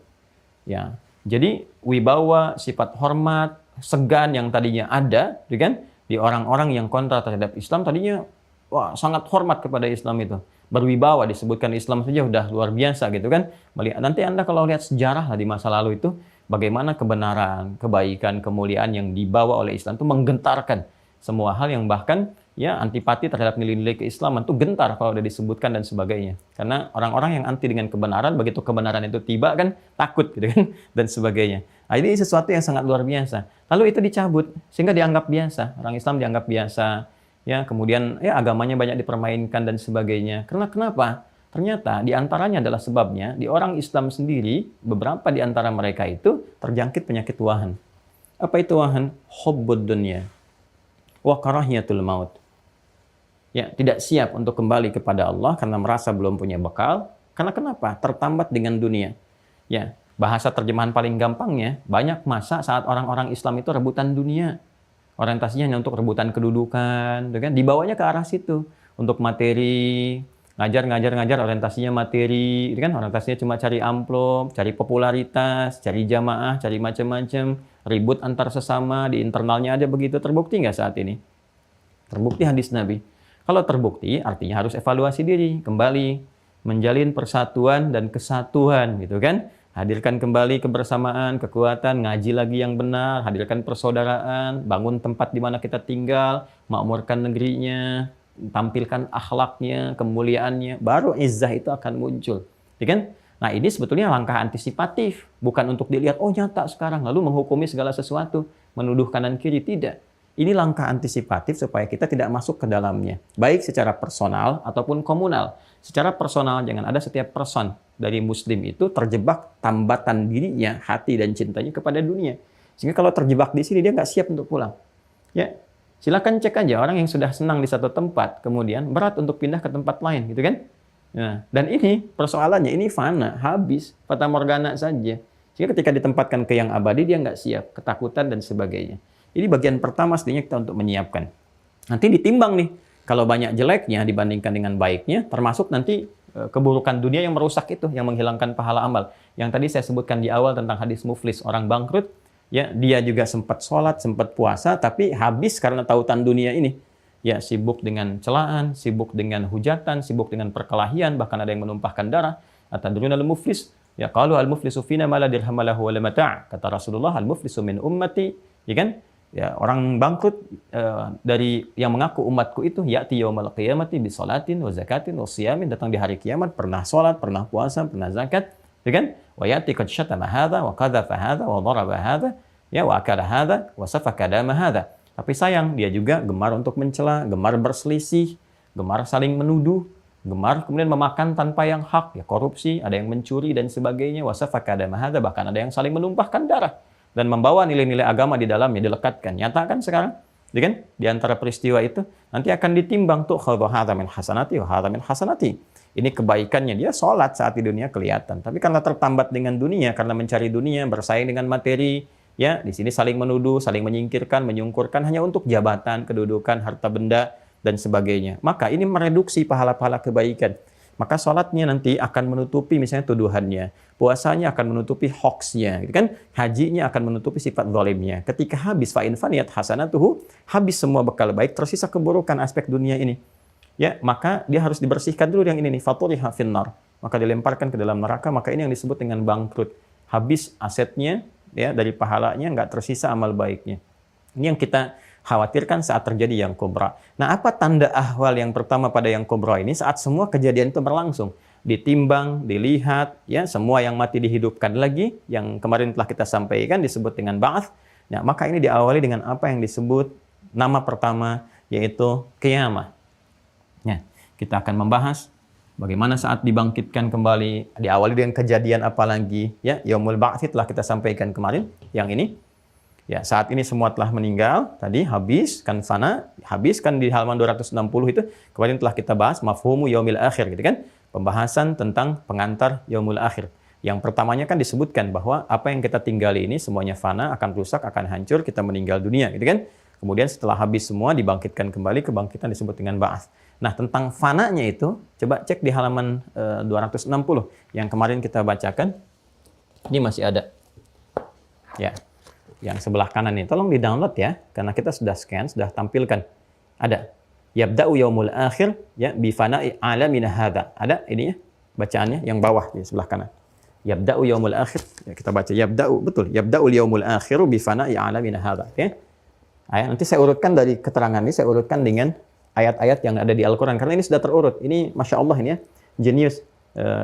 S1: Ya. Jadi wibawa, sifat hormat, segan yang tadinya ada, gitu kan, di orang-orang yang kontra terhadap Islam, tadinya wah sangat hormat kepada Islam itu. Berwibawa, disebutkan Islam saja udah luar biasa gitu kan. Nanti Anda kalau lihat sejarah di masa lalu itu, bagaimana kebenaran, kebaikan, kemuliaan yang dibawa oleh Islam itu menggentarkan semua hal yang bahkan ya antipati terhadap nilai-nilai keislaman itu gentar kalau udah disebutkan dan sebagainya. Karena orang-orang yang anti dengan kebenaran, begitu kebenaran itu tiba kan takut gitu kan dan sebagainya. Nah, ini sesuatu yang sangat luar biasa. Lalu itu dicabut sehingga dianggap biasa. Orang Islam dianggap biasa. Ya, kemudian ya agamanya banyak dipermainkan dan sebagainya. Karena kenapa? Ternyata di antaranya adalah sebabnya di orang Islam sendiri, beberapa di antara mereka itu terjangkit penyakit wahan. Apa itu wahan? Hubbud dunya wa karahiyatul maut. Ya, tidak siap untuk kembali kepada Allah karena merasa belum punya bekal. Karena kenapa? Tertambat dengan dunia. Ya, bahasa terjemahan paling gampangnya, banyak masa saat orang-orang Islam itu rebutan dunia. Orientasinya hanya untuk rebutan kedudukan, kan? Dibawanya ke arah situ. Untuk materi, ngajar orientasinya materi, kan? Orientasinya cuma cari amplop, cari popularitas, cari jamaah, cari macam-macam, ribut antar sesama, di internalnya ada begitu. Terbukti nggak saat ini? Terbukti hadis Nabi. Kalau terbukti, artinya harus evaluasi diri, kembali menjalin persatuan dan kesatuan, gitu kan? Hadirkan kembali kebersamaan, kekuatan, ngaji lagi yang benar, hadirkan persaudaraan, bangun tempat di mana kita tinggal, makmurkan negerinya, tampilkan akhlaknya, kemuliaannya, baru izzah itu akan muncul, ya kan? Nah, ini sebetulnya langkah antisipatif, bukan untuk dilihat, oh nyata sekarang, lalu menghukumi segala sesuatu, menuduh kanan kiri, tidak. Ini langkah antisipatif supaya kita tidak masuk ke dalamnya, baik secara personal ataupun komunal. Secara personal, jangan ada setiap person dari muslim itu terjebak tambatan dirinya, hati dan cintanya kepada dunia. Sehingga kalau terjebak di sini, dia nggak siap untuk pulang. Ya, silakan cek aja orang yang sudah senang di satu tempat, kemudian berat untuk pindah ke tempat lain, gitu kan? Nah, dan ini persoalannya, ini fana, habis, fata morgana saja. Sehingga ketika ditempatkan ke yang abadi, dia nggak siap, ketakutan dan sebagainya. Ini bagian pertama sebenarnya kita untuk menyiapkan. Nanti ditimbang nih, kalau banyak jeleknya dibandingkan dengan baiknya, termasuk nanti keburukan dunia yang merusak itu, yang menghilangkan pahala amal. Yang tadi saya sebutkan di awal tentang hadis muflis, orang bangkrut, ya dia juga sempat sholat, sempat puasa, tapi habis karena tautan dunia ini. Ya, sibuk dengan celaan, sibuk dengan hujatan, sibuk dengan perkelahian, bahkan ada yang menumpahkan darah. Atadruna al-muflis, ya qalu al-muflisu fina ma la dirham lahu wa la mata'. Kata Rasulullah, al-muflisu min ummati, ya kan? Ya, orang bangkrut dari yang mengaku umatku itu ya'ti yaumal qiyamati bi sholatin wa zakatin wa siyamin, datang di hari kiamat pernah salat, pernah puasa, pernah zakat, ya kan? Wa ya'ti qad syatama hadza wa qadhafa hadza wa daraba hadza, ya wa akala hadza wa safaka dama hadza. Tapi sayang, dia juga gemar untuk mencela, gemar berselisih, gemar saling menuduh, gemar kemudian memakan tanpa yang hak, ya korupsi, ada yang mencuri dan sebagainya, wa safaka dama hadza, bahkan ada yang saling menumpahkan darah. Dan membawa nilai-nilai agama di dalamnya, dilekatkan. Nyata kan sekarang? Ya kan? Di antara peristiwa itu, nanti akan ditimbang tuh, hadza min hasanati wa hadza min hasanati. Ini kebaikannya, dia sholat saat di dunia kelihatan. Tapi karena tertambat dengan dunia, karena mencari dunia, bersaing dengan materi, ya di sini saling menuduh, saling menyingkirkan, menyungkurkan hanya untuk jabatan, kedudukan, harta benda, dan sebagainya. Maka ini mereduksi pahala-pahala kebaikan. Maka sholatnya nanti akan menutupi misalnya tuduhannya. Puasanya akan menutupi hoaxnya. Gitu kan? Hajinya akan menutupi sifat zalimnya. Ketika habis, fa'in faniyat hasanatuhu, habis semua bekal baik, tersisa keburukan aspek dunia ini. Ya, maka dia harus dibersihkan dulu yang ini nih, faturiha finnar. Maka dilemparkan ke dalam neraka, maka ini yang disebut dengan bangkrut. Habis asetnya, ya, dari pahalanya nggak tersisa amal baiknya. Ini yang kita khawatirkan saat terjadi yang kubra. Nah, apa tanda ahwal yang pertama pada yang kubra ini? Saat semua kejadian itu berlangsung, ditimbang, dilihat, ya, semua yang mati dihidupkan lagi, yang kemarin telah kita sampaikan disebut dengan ba'ats. Nah, maka ini diawali dengan apa yang disebut nama pertama, yaitu qiyamah. Nah, kita akan membahas bagaimana saat dibangkitkan kembali, diawali dengan kejadian apa lagi, ya, yaumul ba'ts telah kita sampaikan kemarin, yang ini. Ya, saat ini semua telah meninggal, tadi habis kan fana, habis kan di halaman 260 itu, kemarin telah kita bahas mafhumu yaumil akhir gitu kan, pembahasan tentang pengantar yaumul akhir. Yang pertamanya kan disebutkan bahwa apa yang kita tinggali ini semuanya fana, akan rusak, akan hancur, kita meninggal dunia gitu kan. Kemudian setelah habis semua dibangkitkan kembali, kebangkitan disebut dengan ba'ats. Nah, tentang fananya itu, coba cek di halaman 260 yang kemarin kita bacakan. Ini masih ada. Ya, yang sebelah kanan ini. Tolong di-download ya, karena kita sudah scan, sudah tampilkan. Ada. Yabda'u yaumul akhir, ya, bi fana'i alamina hadza. Ada ininya, bacaannya yang bawah di sebelah kanan. Yabda'u yaumul akhir. Ya, kita baca yabda'u, betul. Yabda'u yaumul akhiru bi fana'i alamina hadza. Ya. Nanti saya urutkan dari keterangan ini, saya urutkan dengan ayat-ayat yang ada di Al-Quran. Karena ini sudah terurut. Ini Masya Allah ini ya, jenius.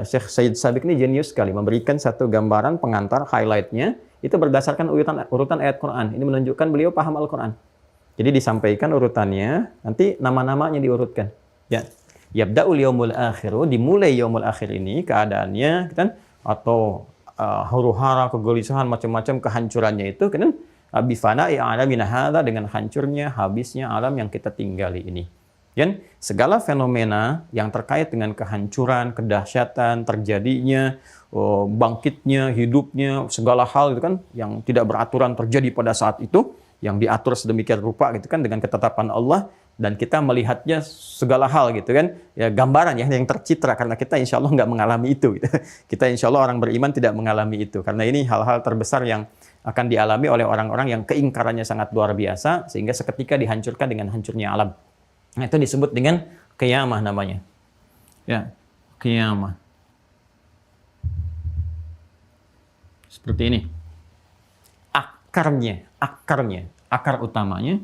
S1: Syekh Said Sabiq ini jenius sekali. Memberikan satu gambaran pengantar, highlight-nya. Itu berdasarkan urutan ayat Quran. Ini menunjukkan beliau paham Al-Quran. Jadi disampaikan urutannya, nanti nama-namanya diurutkan. Ya. Yabda'ul yaumul akhiru, dimulai yaumul akhir ini, keadaannya, kan, atau huru-hara, kegelisahan, macam-macam kehancurannya itu, kan, bifana'i alamina hadza, dengan hancurnya, habisnya alam yang kita tinggali ini. Dan segala fenomena yang terkait dengan kehancuran, kedahsyatan, terjadinya, bangkitnya, hidupnya, segala hal itu kan yang tidak beraturan terjadi pada saat itu, yang diatur sedemikian rupa gitu kan dengan ketetapan Allah, dan kita melihatnya segala hal gitu kan, ya gambaran ya yang tercitra, karena kita insya Allah nggak mengalami itu gitu. Kita insya Allah orang beriman tidak mengalami itu, karena ini hal-hal terbesar yang akan dialami oleh orang-orang yang keingkarannya sangat luar biasa, sehingga seketika dihancurkan dengan hancurnya alam. Nah, itu disebut dengan qiyamah namanya. Ya, qiyamah. Seperti ini. Akar utamanya.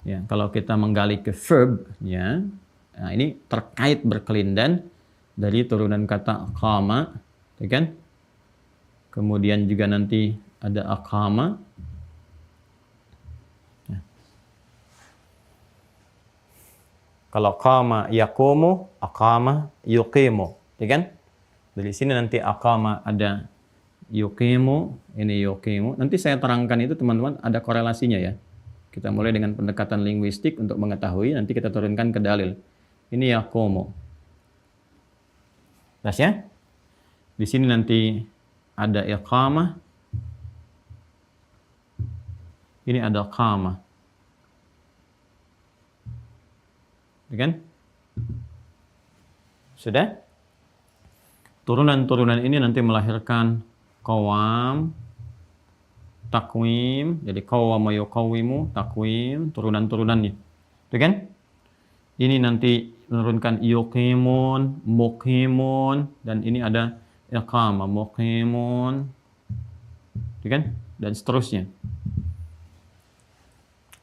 S1: Ya, kalau kita menggali ke verb, ya, nah ini terkait berkelindan dari turunan kata aqama, ya kan? Kemudian juga nanti ada aqama. Ya. Kalau qama yaqumu, aqama yuqimu, ya kan? Dari sini nanti aqama ada yuqimu, ini yuqimu. Nanti saya terangkan itu teman-teman, ada korelasinya ya. Kita mulai dengan pendekatan linguistik untuk mengetahui, nanti kita turunkan ke dalil. Ini yaqumu. Jelas ya? Di sini nanti ada iqamah. Ini ada qamah. Ya kan? Sudah? Turunan-turunan ini nanti melahirkan qawam, takwim, jadi qawwama yuqawwimu, takwim, turunan-turunannya. Itu kan? Ini nanti menurunkan yuqimun, muqimun, dan ini ada iqamah, muqimun. Itu kan? Dan seterusnya.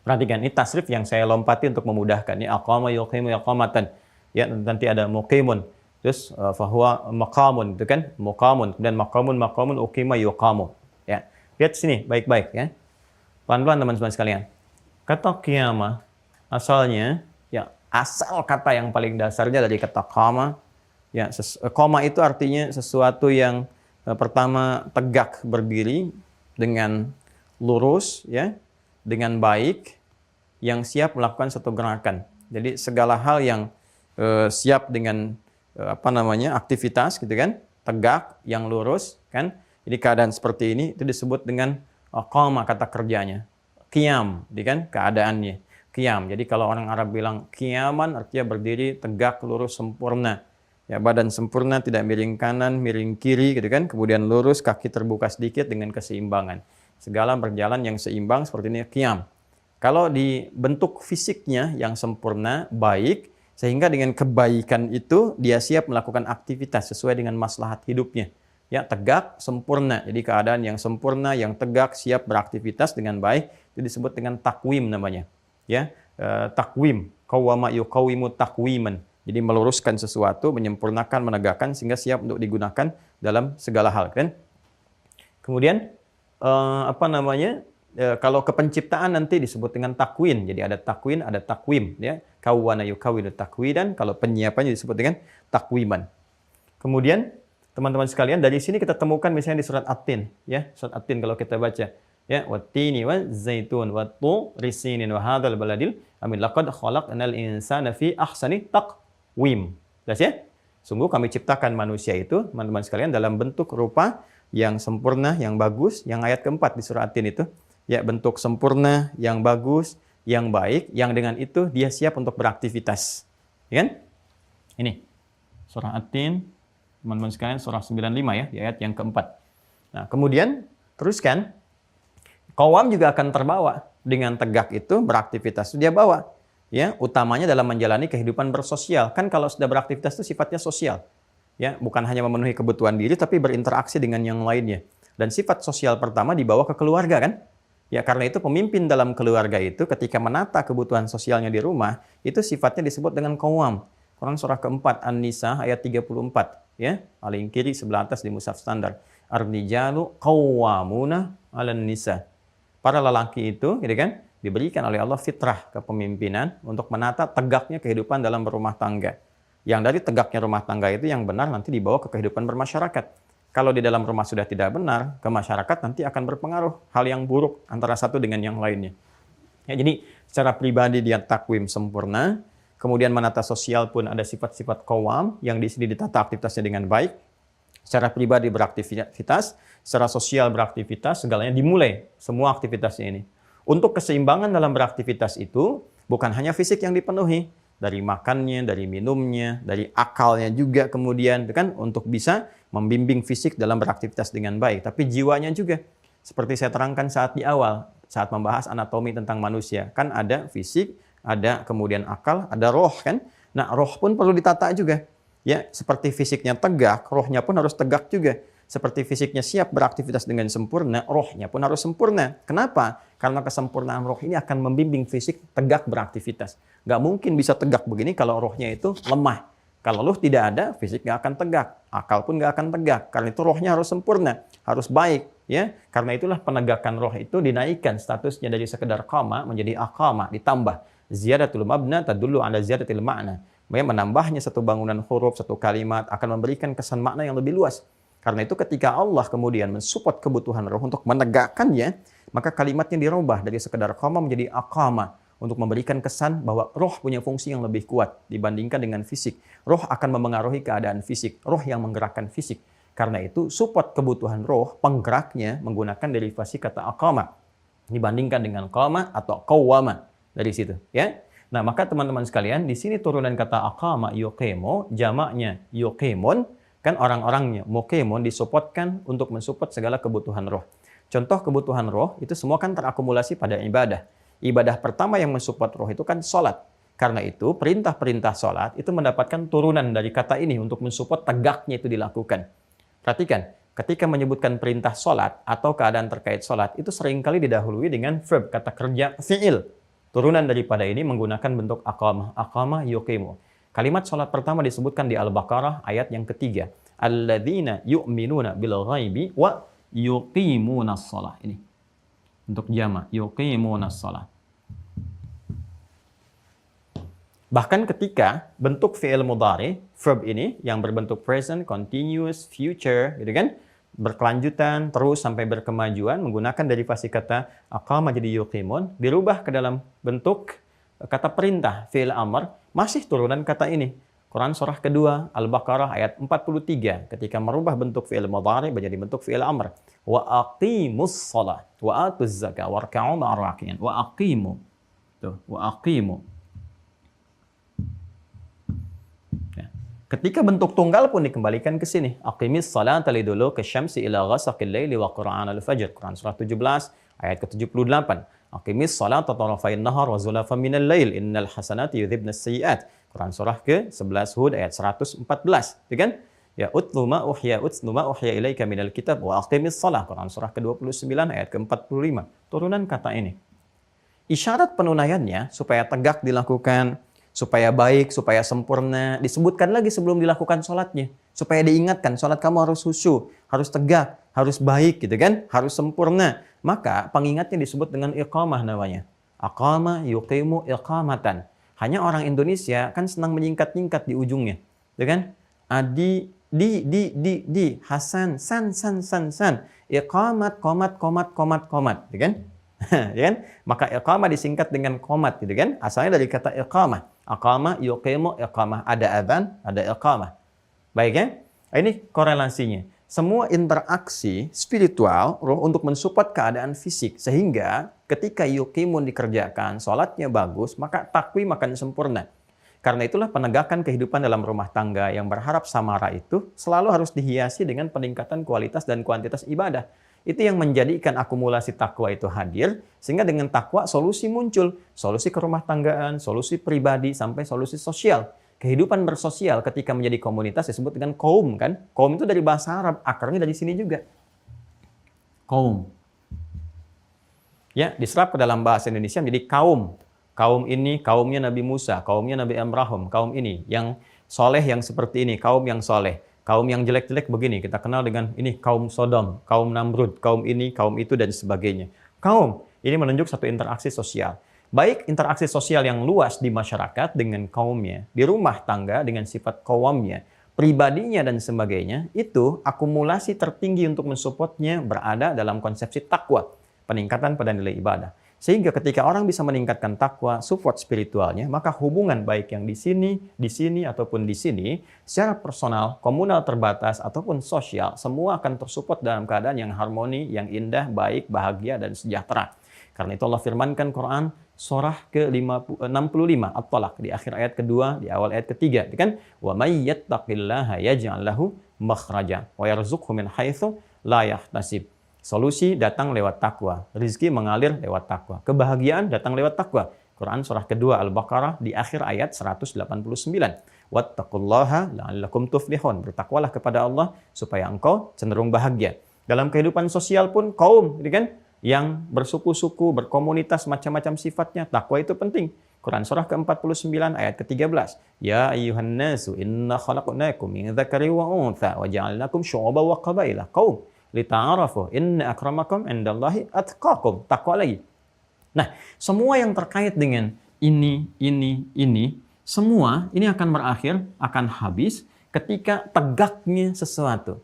S1: Perhatikan, ini tasrif yang saya lompati untuk memudahkan. Ini aqama yuqimu iqamatan. Ya, nanti ada muqimun. Terus fahuwa maqamun, itu kan? Muqamun, dan maqamun uqima yuqamu. Ya. Lihat sini baik-baik ya. Pelan-pelan teman-teman sekalian. Kata qiyamah asalnya ya, asal kata yang paling dasarnya dari kata qama. Ya, qama itu artinya sesuatu yang pertama tegak berdiri dengan lurus ya, dengan baik, yang siap melakukan satu gerakan. Jadi segala hal yang siap dengan aktivitas gitu kan, tegak, yang lurus kan. Jadi keadaan seperti ini itu disebut dengan qama kata kerjanya. Qiyam, gitu kan, keadaannya. Qiyam. Jadi kalau orang Arab bilang qiyaman artinya berdiri tegak, lurus, sempurna. Ya, badan sempurna, tidak miring kanan, miring kiri gitu kan. Kemudian lurus, kaki terbuka sedikit dengan keseimbangan. Segala berjalan yang seimbang seperti ini qiyam. Kalau di bentuk fisiknya yang sempurna, baik, sehingga dengan kebaikan itu dia siap melakukan aktivitas sesuai dengan maslahat hidupnya. Ya, tegak, sempurna. Jadi keadaan yang sempurna, yang tegak, siap beraktivitas dengan baik, itu disebut dengan takwim namanya. Ya, takwim, qawwama yuqawwimu takwiman. Jadi meluruskan sesuatu, menyempurnakan, menegakkan sehingga siap untuk digunakan dalam segala hal, kan? Kemudian kalau kepenciptaan nanti disebut dengan takwin. Jadi ada takwin, ada takwim, ya. Kawwana yukawwinu takwidan, kalau penyiapannya disebut dengan takwiman. Kemudian teman-teman sekalian, dari sini kita temukan misalnya di surat At-Tin, ya. Surat At-Tin kalau kita baca, ya, wattini wa zaitun wa turi sinin wa hadzal baladil amin laqad khalaqnal insana fi ahsani taqwim. Jelas ya? Sungguh kami ciptakan manusia itu, teman-teman sekalian, dalam bentuk rupa yang sempurna, yang bagus, yang ayat keempat di surah At-Tin itu, ya, bentuk sempurna, yang bagus, yang baik, yang dengan itu dia siap untuk beraktivitas. Ya kan? Ini surah At-Tin, teman-teman sekalian, surah 95 ya, di ayat yang keempat. Nah, kemudian teruskan, qawam juga akan terbawa dengan tegak itu beraktivitas. Dia bawa, ya, utamanya dalam menjalani kehidupan bersosial. Kan kalau sudah beraktivitas itu sifatnya sosial. Ya, bukan hanya memenuhi kebutuhan diri tapi berinteraksi dengan yang lainnya. Dan sifat sosial pertama dibawa ke keluarga kan? Ya, karena itu pemimpin dalam keluarga itu ketika menata kebutuhan sosialnya di rumah, itu sifatnya disebut dengan qawam. Quran surah keempat An-Nisa ayat 34, ya, paling kiri sebelah atas di mushaf standar. Ar-rijalu qawwamuna 'alan nisa. Para lelaki itu, gitu kan, diberikan oleh Allah fitrah kepemimpinan untuk menata tegaknya kehidupan dalam berumah tangga. Yang dari tegaknya rumah tangga itu yang benar nanti dibawa ke kehidupan bermasyarakat. Kalau di dalam rumah sudah tidak benar, ke masyarakat nanti akan berpengaruh hal yang buruk antara satu dengan yang lainnya. Ya, jadi secara pribadi dia takwim sempurna, kemudian menata sosial pun ada sifat-sifat qawam yang di sini ditata aktivitasnya dengan baik. Secara pribadi beraktivitas, secara sosial beraktivitas, segalanya dimulai semua aktivitasnya ini. Untuk keseimbangan dalam beraktivitas itu bukan hanya fisik yang dipenuhi, dari makannya, dari minumnya, dari akalnya juga kemudian, kan, untuk bisa membimbing fisik dalam beraktivitas dengan baik, tapi jiwanya juga. Seperti saya terangkan saat di awal, saat membahas anatomi tentang manusia, kan ada fisik, ada kemudian akal, ada roh kan. Nah, roh pun perlu ditata juga. Ya, seperti fisiknya tegak, rohnya pun harus tegak juga. Seperti fisiknya siap beraktivitas dengan sempurna, rohnya pun harus sempurna. Kenapa? Karena kesempurnaan roh ini akan membimbing fisik tegak beraktivitas. Nggak mungkin bisa tegak begini kalau rohnya itu lemah. Kalau roh tidak ada, fisik nggak akan tegak. Akal pun nggak akan tegak. Karena itu rohnya harus sempurna, harus baik. Ya, karena itulah penegakan roh itu dinaikkan statusnya dari sekedar qama menjadi aqama, ditambah. Ziyadatul mabna tadullu ala ziyadatil ma'na. Menambahnya satu bangunan huruf, satu kalimat akan memberikan kesan makna yang lebih luas. Karena itu ketika Allah kemudian mensupport kebutuhan roh untuk menegakkannya, maka kalimatnya dirubah dari sekedar qama menjadi aqama untuk memberikan kesan bahwa roh punya fungsi yang lebih kuat dibandingkan dengan fisik. Roh akan memengaruhi keadaan fisik, roh yang menggerakkan fisik. Karena itu support kebutuhan roh, penggeraknya menggunakan derivasi kata aqama dibandingkan dengan qama atau qawwama dari situ, ya. Nah, maka teman-teman sekalian, di sini turunan kata aqama yuqimo, jamaknya yuqimun, kan orang-orangnya muqimun disupportkan untuk mensupport segala kebutuhan roh. Contoh kebutuhan roh itu semua kan terakumulasi pada ibadah. Ibadah pertama yang mensupport roh itu kan sholat. Karena itu perintah-perintah sholat itu mendapatkan turunan dari kata ini untuk mensupport tegaknya itu dilakukan. Perhatikan, ketika menyebutkan perintah sholat atau keadaan terkait sholat itu seringkali didahului dengan verb, kata kerja fi'il. Turunan daripada ini menggunakan bentuk aqamah, aqamah yuqimu. Kalimat sholat pertama disebutkan di Al-Baqarah ayat yang ketiga. Alladzina yu'minuna bil ghaibi wa yuqimunas shalah. Ini untuk jama, yuqimunas shalah. Bahkan ketika bentuk fi'il mudhari, verb ini yang berbentuk present, continuous, future, gitu kan, berkelanjutan terus sampai berkemajuan menggunakan derivasi kata aqama jadi yuqimun, dirubah ke dalam bentuk kata perintah fi'il amr, masih turunan kata ini. Quran surah kedua Al-Baqarah ayat 43 ketika merubah bentuk fi'il mudhari menjadi bentuk fi'il amr. Wa aqimus shalah wa atuz zakah warka'u ma'ar raki'in. Wa aqimu. Tuh, wa aqimu. Ya. Ketika bentuk tunggal pun dikembalikan ke sini. Aqimis salata lidulu kasyamsi ila ghasaqil laili wa qur'an al-fajr. Quran surah 17 ayat ke-78. Aqimis salata tarafain nahar wa zulafan minal lail innal hasanati yudhibnas sayyi'at. Quran surah ke-11 Hud ayat 114, ya kan? Ya utlu ma uhya ilaika minal kitab wa aqimis shalah. Quran surah ke-29 ayat ke-45. Turunan kata ini. Isyarat penunaiannya supaya tegak dilakukan, supaya baik, supaya sempurna, disebutkan lagi sebelum dilakukan sholatnya. Supaya diingatkan, sholat kamu harus khusyuk, harus tegak, harus baik, gitu kan? Harus sempurna. Maka pengingatnya disebut dengan iqamah namanya. Aqama yuqimu iqamatan. Hanya orang Indonesia kan senang menyingkat-nyingkat di ujungnya, ya kan? Hasan, san, iqamat, komat, ya kan? Ya kan? Maka iqamah disingkat dengan komat, gitu kan? Asalnya dari kata iqamah. Aqama, yuqimu, iqamah. Ada adzan, ada iqamah. Baik ya? Ini korelasinya. Semua interaksi spiritual roh untuk mensupport keadaan fisik. Sehingga ketika yuqimun dikerjakan, sholatnya bagus, maka takwim akan sempurna. Karena itulah penegakan kehidupan dalam rumah tangga yang berharap samara itu selalu harus dihiasi dengan peningkatan kualitas dan kuantitas ibadah. Itu yang menjadikan akumulasi takwa itu hadir, sehingga dengan takwa solusi muncul. Solusi kerumah tanggaan, solusi pribadi, sampai solusi sosial. Kehidupan bersosial ketika menjadi komunitas disebut dengan kaum, kan? Kaum itu dari bahasa Arab, akarnya dari sini juga. Kaum. Ya, diserap ke dalam bahasa Indonesia menjadi kaum. Kaum ini, kaumnya Nabi Musa, kaumnya Nabi Ibrahim, kaum ini. Yang soleh yang seperti ini, kaum yang soleh. Kaum yang jelek-jelek begini, kita kenal dengan ini kaum Sodom, kaum Namrud, kaum ini, kaum itu, dan sebagainya. Kaum, ini menunjuk satu interaksi sosial. Baik interaksi sosial yang luas di masyarakat dengan kaumnya, di rumah tangga dengan sifat kaumnya, pribadinya dan sebagainya, itu akumulasi tertinggi untuk mensupportnya berada dalam konsepsi takwa, peningkatan pada nilai ibadah. Sehingga ketika orang bisa meningkatkan takwa, support spiritualnya, maka hubungan baik yang di sini, ataupun di sini, secara personal, komunal terbatas, ataupun sosial, semua akan tersupport dalam keadaan yang harmoni, yang indah, baik, bahagia, dan sejahtera. Karena itu Allah firmankan Quran surah ke-65 At-Talaq di akhir ayat kedua, di awal ayat ketiga, kan? Wa may yattaqillaha yaj'al lahu makhraja wa yarzuqhu min haitsu la yahtasib. Solusi datang lewat takwa, rezeki mengalir lewat takwa, kebahagiaan datang lewat takwa. Quran surah kedua Al-Baqarah di akhir ayat 189. Wattaqullaha la'allakum tuflihun. Bertakwalah kepada Allah supaya engkau cenderung bahagia. Dalam kehidupan sosial pun kaum, kan? Yang bersuku-suku, berkomunitas, macam-macam sifatnya. Takwa itu penting. Quran surah ke-49 ayat ke-13. Ya ayyuhan nasu inna khalaqnakum min dzakari wa untha wa ja'alnakum syu'uban wa qabaila qaum lita'arafu inna akramakum indallahi atqakum. Takwa lagi. Nah, semua yang terkait dengan ini, semua ini akan berakhir, akan habis ketika tegaknya sesuatu.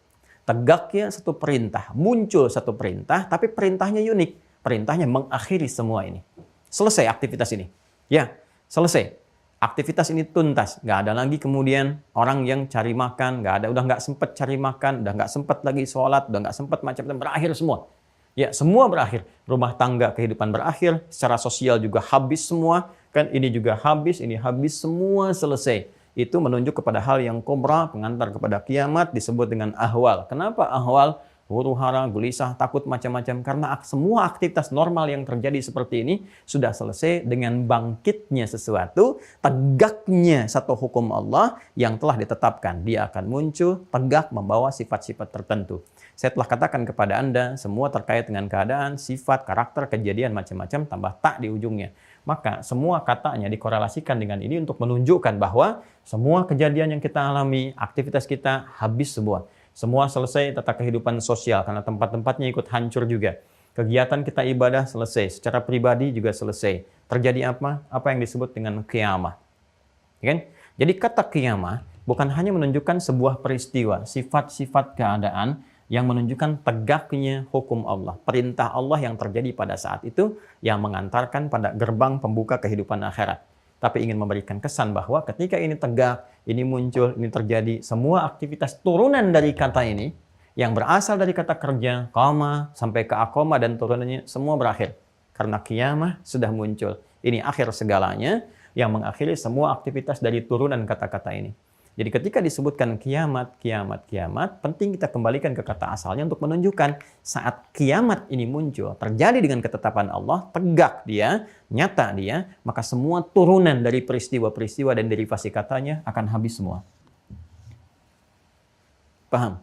S1: Tegaknya satu perintah, muncul satu perintah, tapi perintahnya unik. Perintahnya mengakhiri semua ini. Selesai aktivitas ini. Ya, selesai. Aktivitas ini tuntas. Nggak ada lagi kemudian orang yang cari makan, udah nggak sempat cari makan, udah nggak sempat lagi sholat, udah nggak sempat macam-macam, berakhir semua. Ya, semua berakhir. Rumah tangga, kehidupan berakhir. Secara sosial juga habis semua. Kan ini juga habis, ini habis, semua selesai. Itu menunjuk kepada hal yang kubra, pengantar kepada kiamat, disebut dengan ahwal. Kenapa ahwal? Huru-hara, gelisah, takut, macam-macam. Karena semua aktivitas normal yang terjadi seperti ini sudah selesai dengan bangkitnya sesuatu, tegaknya satu hukum Allah yang telah ditetapkan. Dia akan muncul, tegak, membawa sifat-sifat tertentu. Saya telah katakan kepada Anda, semua terkait dengan keadaan, sifat, karakter, kejadian, macam-macam, tambah tak di ujungnya. Maka semua katanya dikorelasikan dengan ini untuk menunjukkan bahwa semua kejadian yang kita alami, aktivitas kita habis semua. Semua selesai tata kehidupan sosial karena tempat-tempatnya ikut hancur juga. Kegiatan kita ibadah selesai, secara pribadi juga selesai. Terjadi apa? Apa yang disebut dengan qiyamah. Kan? Jadi kata qiyamah bukan hanya menunjukkan sebuah peristiwa, sifat-sifat keadaan yang menunjukkan tegaknya hukum Allah. Perintah Allah yang terjadi pada saat itu yang mengantarkan pada gerbang pembuka kehidupan akhirat. Tapi ingin memberikan kesan bahwa ketika ini tegak, ini muncul, ini terjadi. Semua aktivitas turunan dari kata ini, yang berasal dari kata kerja, koma, sampai ke akoma dan turunannya, semua berakhir. Karena kiamah sudah muncul. Ini akhir segalanya, yang mengakhiri semua aktivitas dari turunan kata-kata ini. Jadi ketika disebutkan kiamat, kiamat, kiamat, penting kita kembalikan ke kata asalnya untuk menunjukkan saat kiamat ini muncul, terjadi dengan ketetapan Allah, tegak dia, nyata dia, maka semua turunan dari peristiwa-peristiwa dan derivasi katanya akan habis semua. Paham?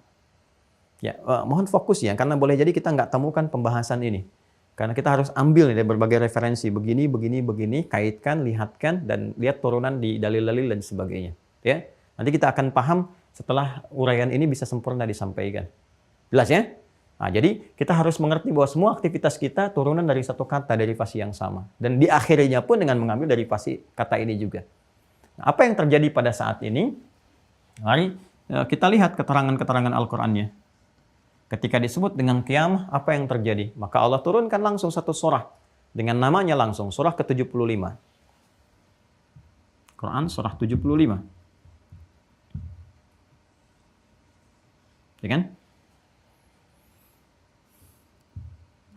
S1: Ya, mohon fokus ya, karena boleh jadi kita nggak temukan pembahasan ini. Karena kita harus ambil dari berbagai referensi, begini, begini, begini, kaitkan, lihatkan, dan lihat turunan di dalil-dalil dan sebagainya. Ya, nanti kita akan paham setelah uraian ini bisa sempurna disampaikan. Jelas ya? Nah, jadi kita harus mengerti bahwa semua aktivitas kita turunan dari satu kata, derivasi yang sama. Dan di akhirnya pun dengan mengambil derivasi kata ini juga. Nah, apa yang terjadi pada saat ini? Mari kita lihat keterangan-keterangan Al-Qur'annya. Ketika disebut dengan qiyamah, apa yang terjadi? Maka Allah turunkan langsung satu surah dengan namanya langsung, surah ke-75. Quran surah 75. Ya kan?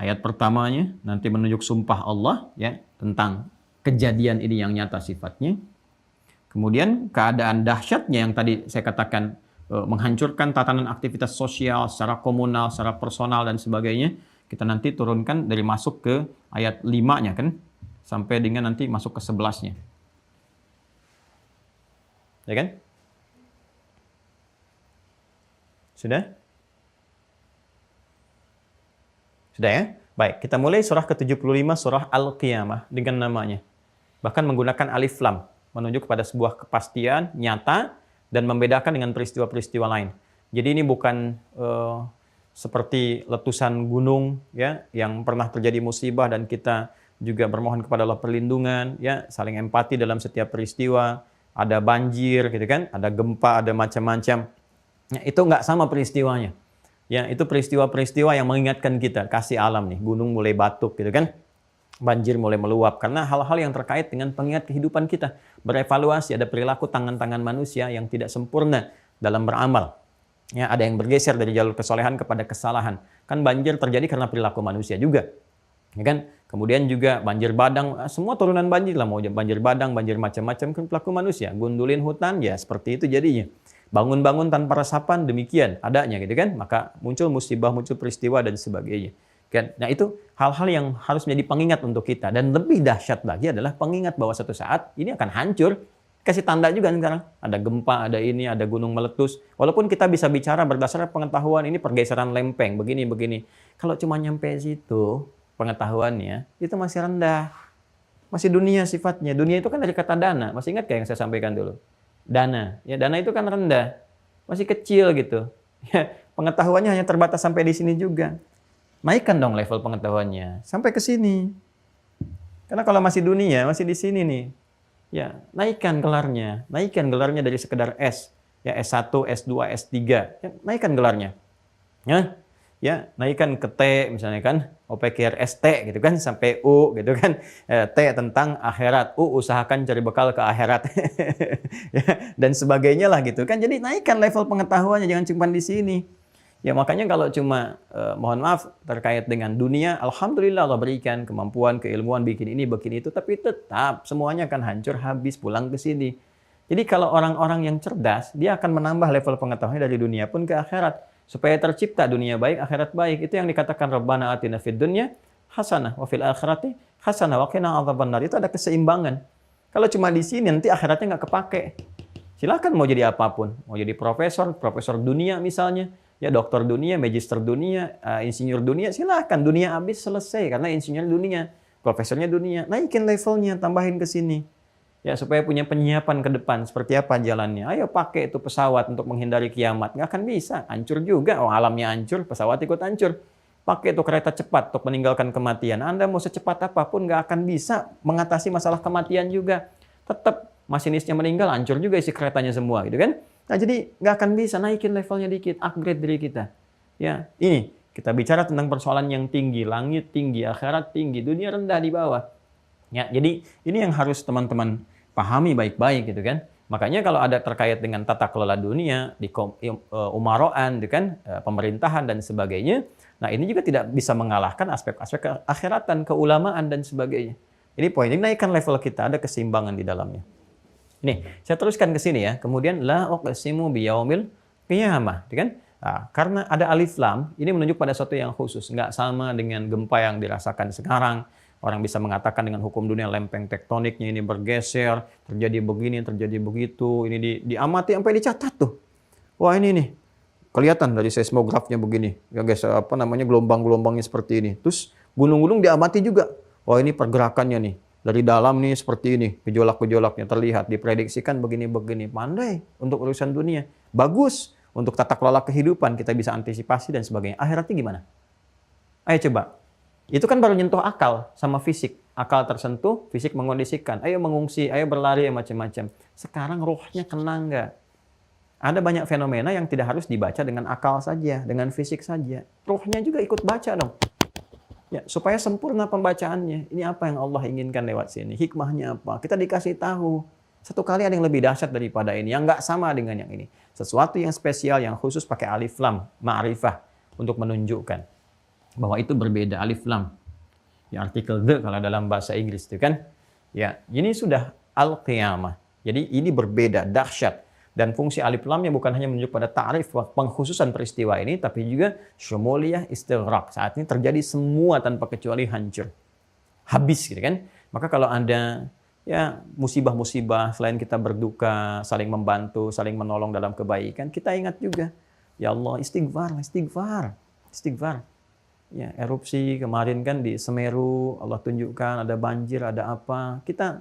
S1: Ayat pertamanya nanti menunjuk sumpah Allah ya tentang kejadian ini yang nyata sifatnya. Kemudian keadaan dahsyatnya yang tadi saya katakan menghancurkan tatanan aktivitas sosial secara komunal, secara personal dan sebagainya. Kita nanti turunkan dari masuk ke ayat 5-nya kan sampai dengan nanti masuk ke 11-nya. Ya kan? Sudah? Sudah ya? Baik, kita mulai surah ke-75 surah Al-Qiyamah dengan namanya. Bahkan menggunakan alif lam menunjuk kepada sebuah kepastian nyata dan membedakan dengan peristiwa-peristiwa lain. Jadi ini bukan seperti letusan gunung ya yang pernah terjadi musibah dan kita juga bermohon kepada Allah perlindungan ya, saling empati dalam setiap peristiwa, ada banjir gitu kan, ada gempa, ada macam-macam. Ya, itu nggak sama peristiwanya. Ya, itu peristiwa-peristiwa yang mengingatkan kita kasih alam nih, gunung mulai batuk gitu kan. Banjir mulai meluap karena hal-hal yang terkait dengan pengingat kehidupan kita. Berevaluasi ada perilaku tangan-tangan manusia yang tidak sempurna dalam beramal. Ya, ada yang bergeser dari jalur kesolehan kepada kesalahan. Kan banjir terjadi karena perilaku manusia juga. Ya kan? Kemudian juga banjir badang, semua turunan banjir lah, mau banjir badang, banjir macam-macam kan perilaku manusia. Gundulin hutan ya seperti itu jadinya. Bangun-bangun tanpa resapan demikian adanya gitu kan. Maka muncul musibah, muncul peristiwa dan sebagainya. Kan? Nah itu hal-hal yang harus menjadi pengingat untuk kita. Dan lebih dahsyat lagi adalah pengingat bahwa suatu saat ini akan hancur. Kasih tanda juga sekarang. Ada gempa, ada ini, ada gunung meletus. Walaupun kita bisa bicara berdasarkan pengetahuan ini pergeseran lempeng, begini-begini. Kalau cuma nyampe situ pengetahuannya, itu masih rendah. Masih dunia sifatnya. Dunia itu kan dari kata dana. Masih ingat kayak yang saya sampaikan dulu? Dana. Ya, dana itu kan rendah. Masih kecil gitu. Ya, pengetahuannya hanya terbatas sampai di sini juga. Naikkan dong level pengetahuannya sampai ke sini. Karena kalau masih dunia, masih di sini nih. Ya, naikkan gelarnya. Naikkan gelarnya dari sekedar S, ya S1, S2, S3. Ya, naikkan gelarnya. Ya, naikkan ke T misalnya kan, OPQR ST gitu kan sampai U gitu kan. T tentang akhirat, U usahakan cari bekal ke akhirat. Ya, dan sebagainya lah gitu kan. Jadi naikkan level pengetahuannya, jangan cuma di sini. Ya makanya kalau cuma mohon maaf terkait dengan dunia, alhamdulillah Allah berikan kemampuan, keilmuan bikin ini, bikin itu, tapi tetap semuanya akan hancur habis pulang ke sini. Jadi kalau orang-orang yang cerdas, dia akan menambah level pengetahuannya dari dunia pun ke akhirat supaya tercipta dunia baik, akhirat baik. Itu yang dikatakan Rabbana atina fid dunya hasanah wa fil akhirati hasanah wa qina adzabannar. Itu ada keseimbangan. Kalau cuma di sini nanti akhiratnya nggak kepake. Silakan mau jadi apapun, mau jadi profesor dunia misalnya. Ya dokter dunia, magister dunia, insinyur dunia, silahkan. Dunia habis selesai karena insinyur dunia, profesornya dunia. Naikin levelnya, tambahin ke sini. Ya supaya punya penyiapan ke depan. Seperti apa jalannya? Ayo pakai itu pesawat untuk menghindari kiamat. Nggak akan bisa. Hancur juga. Oh alamnya hancur, pesawat ikut hancur. Pakai itu kereta cepat untuk meninggalkan kematian. Anda mau secepat apapun nggak akan bisa mengatasi masalah kematian juga. Tetap masinisnya meninggal, hancur juga isi keretanya semua gitu kan. Nah, jadi nggak akan bisa, naikin levelnya dikit, upgrade diri kita. Ya, ini kita bicara tentang persoalan yang tinggi, langit tinggi, akhirat tinggi, dunia rendah di bawah. Ya, jadi ini yang harus teman-teman pahami baik-baik gitu kan. Makanya kalau ada terkait dengan tata kelola dunia, di umaraan, kan, pemerintahan dan sebagainya, nah ini juga tidak bisa mengalahkan aspek-aspek keakhiratan, keulamaan dan sebagainya. Ini poin, ini naikkan level kita, ada keseimbangan di dalamnya. Nih, saya teruskan ke sini ya. Kemudian la uqsimu biyaumil qiyamah, kan? Nah, karena ada alif lam, ini menunjuk pada sesuatu yang khusus, nggak sama dengan gempa yang dirasakan sekarang. Orang bisa mengatakan dengan hukum dunia lempeng tektoniknya ini bergeser, terjadi begini, terjadi begitu, ini diamati sampai dicatat tuh. Wah ini nih, kelihatan dari seismografnya begini, ya guys, apa namanya, gelombang-gelombangnya seperti ini. Terus gunung-gunung diamati juga. Wah ini pergerakannya nih, dari dalam nih seperti ini, gejolak-gejolaknya terlihat, diprediksikan begini-begini. Pandai untuk urusan dunia. Bagus untuk tata kelola kehidupan, kita bisa antisipasi dan sebagainya. Akhiratnya gimana? Ayo coba. Itu kan baru nyentuh akal sama fisik. Akal tersentuh, fisik mengondisikan. Ayo mengungsi, ayo berlari, macam-macam. Sekarang rohnya kena nggak? Ada banyak fenomena yang tidak harus dibaca dengan akal saja, dengan fisik saja. Rohnya juga ikut baca dong. Ya, supaya sempurna pembacaannya. Ini apa yang Allah inginkan lewat sini? Hikmahnya apa? Kita dikasih tahu. Satu kali ada yang lebih dahsyat daripada ini. Yang nggak sama dengan yang ini. Sesuatu yang spesial, yang khusus pakai alif lam, ma'rifah. Untuk menunjukkan bahwa itu berbeda, alif lam. Ya, artikel the kalau dalam bahasa Inggris itu kan. Ya, ini sudah al-qiyamah. Jadi ini berbeda, dahsyat. Dan fungsi alif lamnya bukan hanya menunjuk pada ta'rif, pengkhususan peristiwa ini, tapi juga syumuliyah istighraq. Saat ini terjadi semua tanpa kecuali hancur. Habis gitu kan. Maka kalau ada ya musibah-musibah, selain kita berduka, saling membantu, saling menolong dalam kebaikan, kita ingat juga, ya Allah, istighfar, istighfar, istighfar. Ya, erupsi kemarin kan di Semeru, Allah tunjukkan ada banjir, ada apa. Kita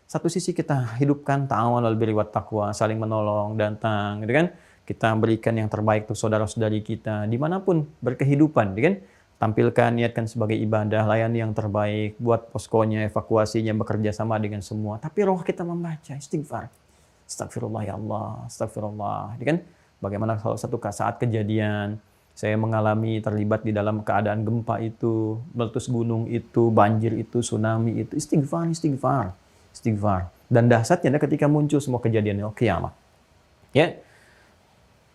S1: satu sisi kita hidupkan ta'awanul birri wat taqwa, saling menolong, datang, gitu kan? Kita berikan yang terbaik untuk saudara-saudari kita dimanapun berkehidupan, gitu kan? Tampilkan, niatkan sebagai ibadah, layani yang terbaik, buat poskonya, evakuasinya, bekerja sama dengan semua. Tapi roh kita membaca, istighfar. Astagfirullah ya Allah, astagfirullah. Gitu kan? Bagaimana kalau satu saat kejadian, saya mengalami terlibat di dalam keadaan gempa itu, meletus gunung itu, banjir itu, tsunami itu. Istighfar, istighfar, istighfar. Dan dahsyatnya ketika muncul semua kejadian kiamat. Ya.